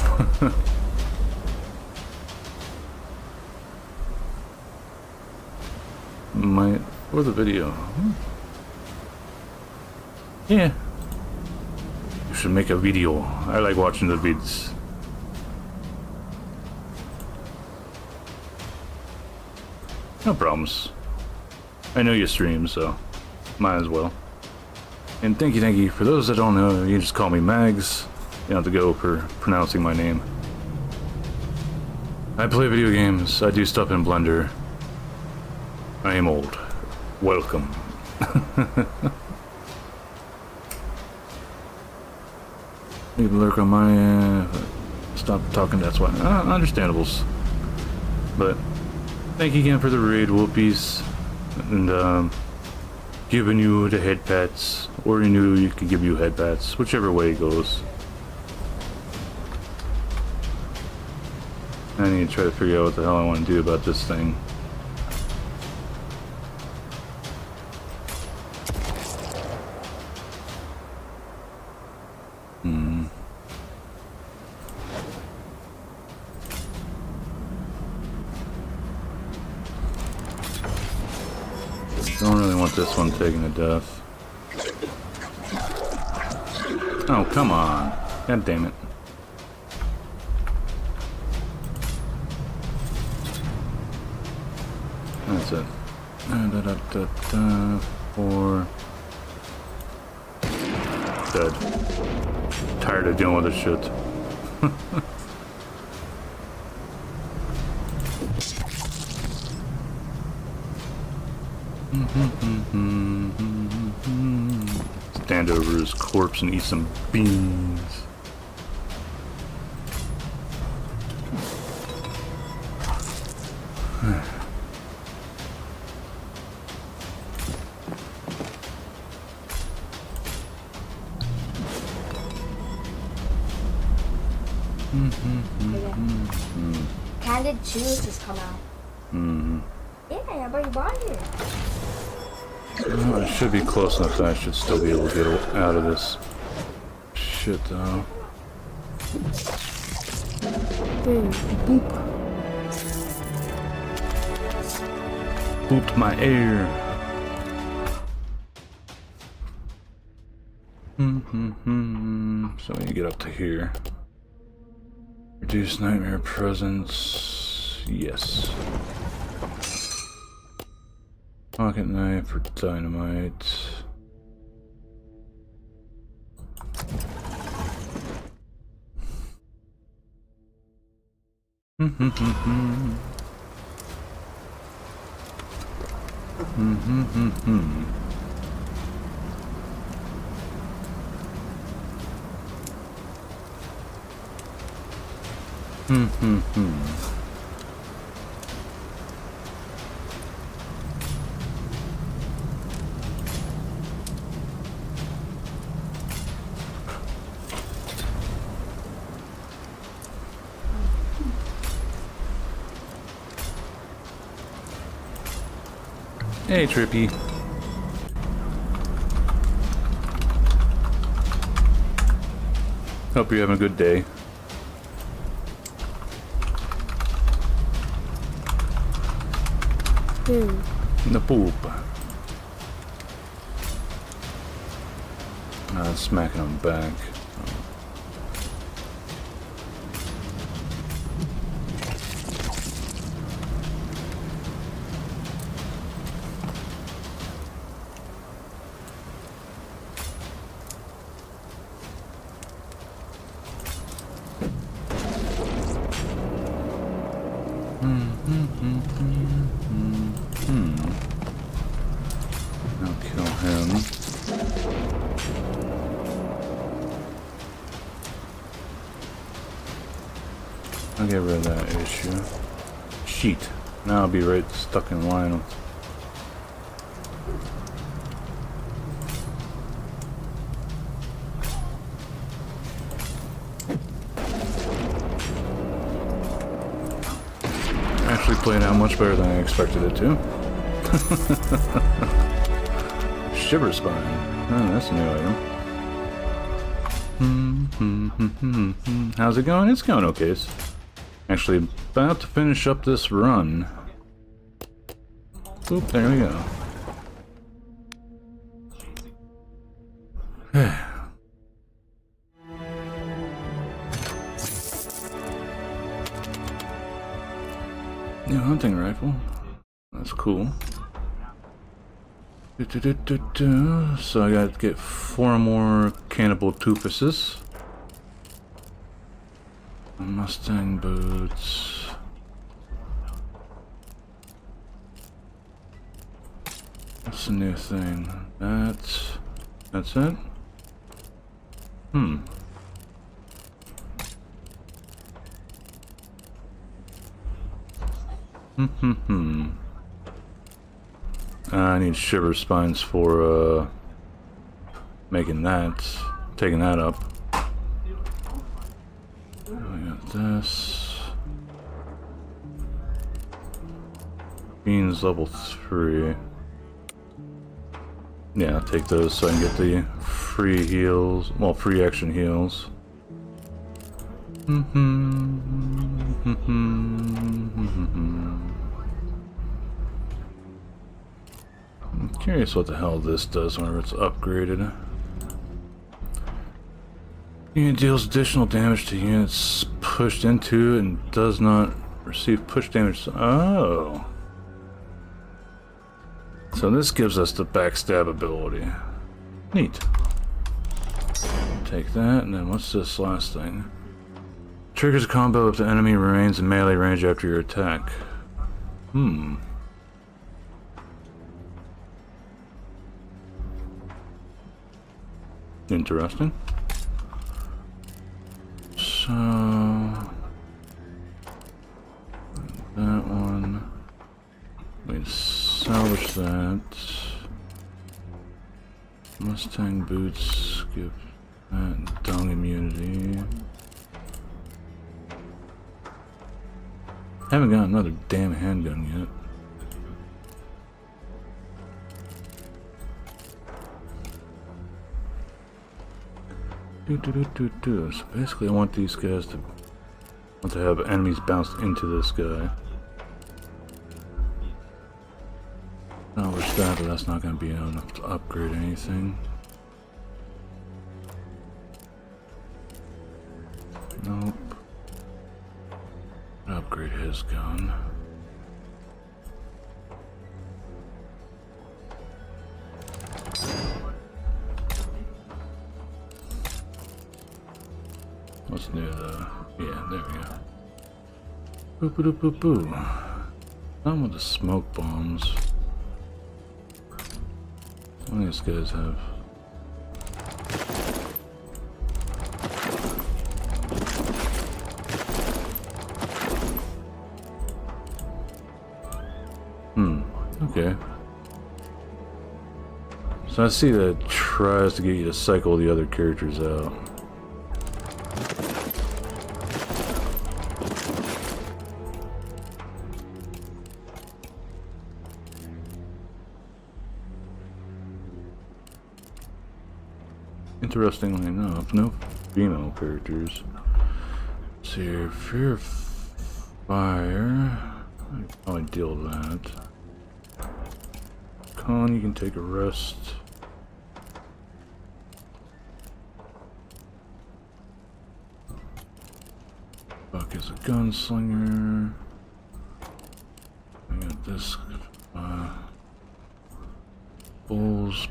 For the video. Yeah. You should make a video. I like watching the vids. No problems. I know you stream, so might as well. And thank you. For those that don't know, you can just call me Mags. You don't have to go for pronouncing my name. I play video games. I do stuff in Blender. I am old. Welcome. Leave a lurk on my stop talking, that's why. Understandables. But thank you again for the raid, whoopies. And giving you the head pats. Or you knew you could give you head pats. Whichever way it goes. I need to try to figure out what the hell I want to do about this thing. want this one taken to death. Oh, come on. God damn it. That's it. Four. Dead. Tired of dealing with this shit. Stand over his corpse and eat some beans. Candid juice has come out. Yeah, I already bought it. Well, I should be close enough that I should still be able to get out of this shit, though. Boop. Booped my air. So when you get up to here, reduce nightmare presence. Yes. Pocket knife for dynamite. Hey, Trippy. Hope you're having a good day. The poop. Smacking him back. I'll kill him. I'll get rid of that issue. Sheet. Now I'll be right stuck in line with... Actually played out much better than I expected it to. Shiver spine. Oh, that's a new item. How's it going? It's going okay. Actually about to finish up this run. Oop, there we go. New hunting rifle. That's cool. So I gotta get 4 more cannibal toofuses. Mustang boots. What's the new thing? That's it? I need shiver spines for making that, taking that up. We got this. Beans level 3. Yeah, I'll take those so I can get the free heals, well, free action heals. I'm curious what the hell this does whenever it's upgraded. Unit deals additional damage to units pushed into and does not receive push damage. Oh. So this gives us the backstab ability. Neat. Take that, and then what's this last thing? Triggers a combo if the enemy remains in melee range after your attack. Interesting. So that one, we salvage that. Mustang boots, give that dung immunity. Haven't got another damn handgun yet. So basically I want these guys to have enemies bounced into this guy. Salvage that, but that's not going to be enough to upgrade anything. Nope. Upgrade his gun. Let's do the... yeah, there we go. Boo boo boo boo boo. Done with the smoke bombs. What do these guys have? Okay. So I see that it tries to get you to cycle the other characters out. Interestingly enough, no female characters. Let's see here, Fear of Fire. I can probably deal with that. Con, you can take a rest. Buck is a gunslinger. I got this. Bulls.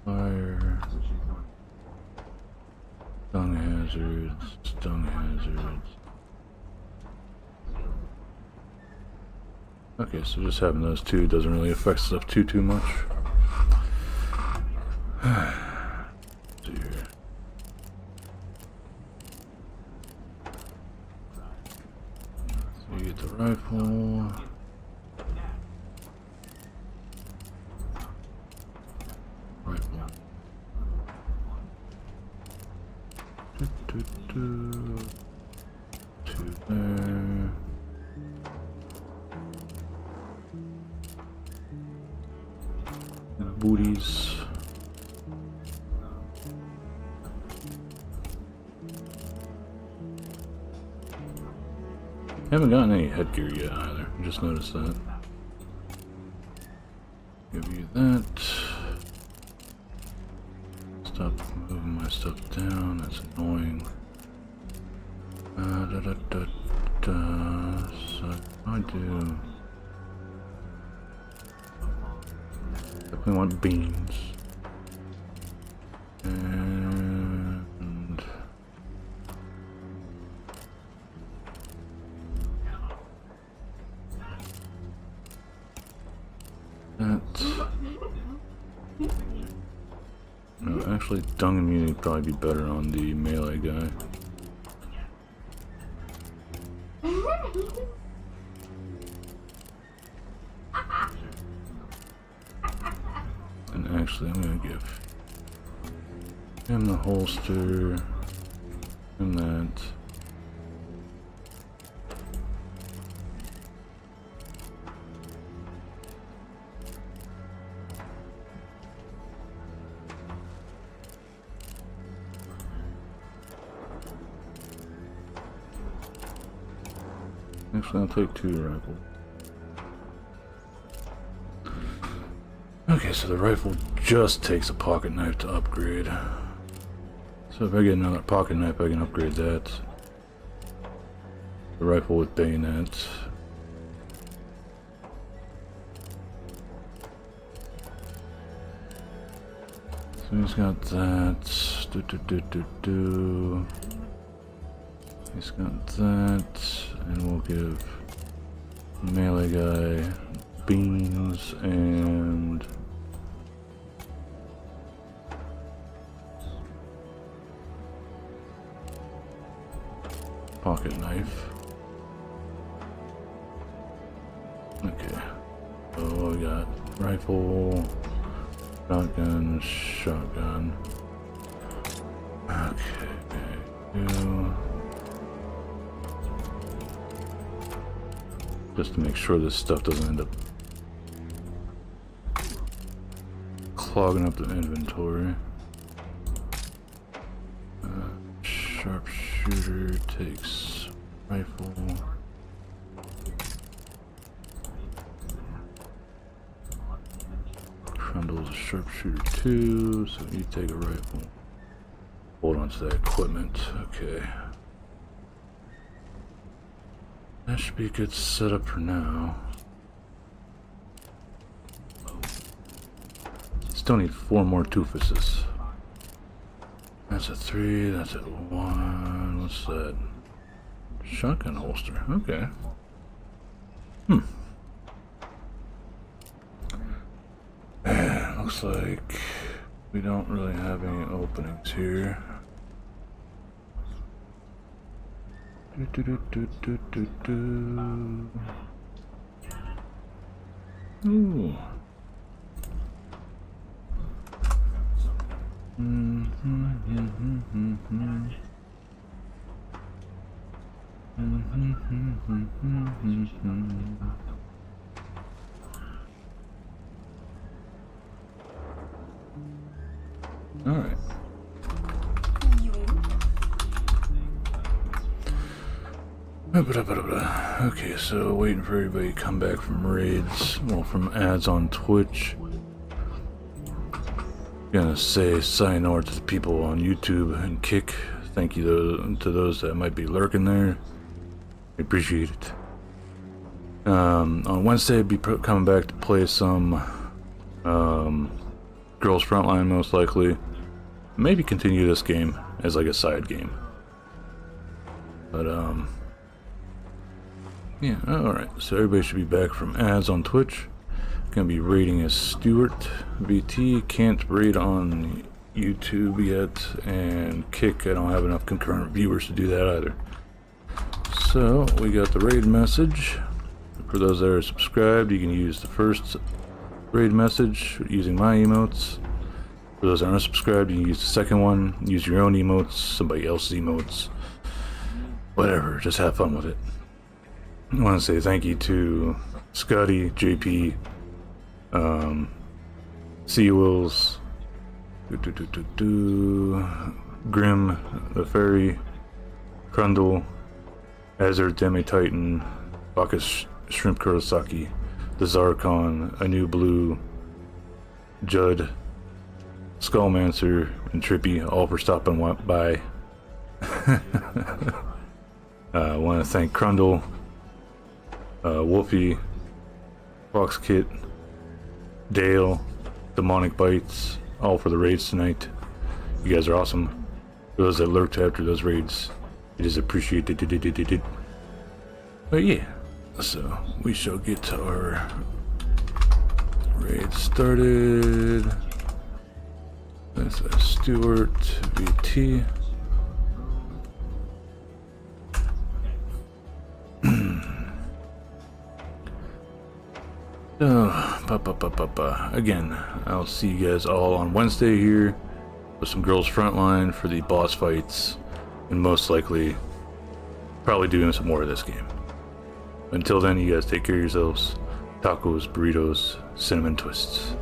Fire. Dung hazards. Okay, so just having those two doesn't really affect stuff too much. Dear. So you get the rifle. Two there. And booties. Haven't gotten any headgear yet either. Just noticed that. Give you that. Stop moving my stuff down. That's annoying. So I do. Definitely want beans. And that. No, actually, dung immunity would probably be better on the melee guy. And actually, I'm gonna give him the holster, and that. Actually, I'll take 2 rifles. Okay, so the rifle just takes a pocket knife to upgrade. So if I get another pocket knife, I can upgrade that. The rifle with bayonet. So he's got that. He's got that. And we'll give melee guy beans and pocket knife. Okay. So we got rifle, shotgun, shotgun. Okay. Just to make sure this stuff doesn't end up clogging up the inventory. Sharpshooter takes rifle. Trundle's a sharpshooter too, so you take a rifle. Hold on to that equipment. Okay. That should be a good setup for now. Still need 4 more doofuses. That's a 3, that's a 1. What's that? Shotgun holster. Okay. Looks like we don't really have any openings here. Ooh. All right. Okay, so waiting for everybody to come back from raids, well, from ads on Twitch. Gonna say sayonara to the people on YouTube and Kick. Thank you to those that might be lurking there. I appreciate it. On Wednesday, I'll be coming back to play some Girls Frontline, most likely. Maybe continue this game as like a side game. But yeah, alright, so everybody should be back from ads on Twitch. Gonna be raiding as Stuart VT. Can't raid on YouTube yet, and Kick, I don't have enough concurrent viewers to do that either. So we got the raid message. For those that are subscribed, you can use the first raid message using my emotes. For those that aren't subscribed, you can use the second one, use your own emotes, somebody else's emotes, whatever, just have fun with it. I want to say thank you to Scotty, JP, Seawills, Grim, the Fairy, Crundle, Azure Demi-Titan, Bacchus Shrimp Kurosaki, the Zarkon, A New Blue, Judd, Skullmancer, and Trippy, all for stopping by. I want to thank Crundle, Wolfie, Fox Kit, Dale, Demonic Bites, all for the raids tonight. You guys are awesome. For those that lurked after those raids, it is appreciated. But yeah, so we shall get our raid started. That's a Stuart VT. Again, I'll see you guys all on Wednesday here with some Girls Frontline for the boss fights, and most likely probably doing some more of this game. Until then, you guys take care of yourselves. Tacos, burritos, cinnamon twists.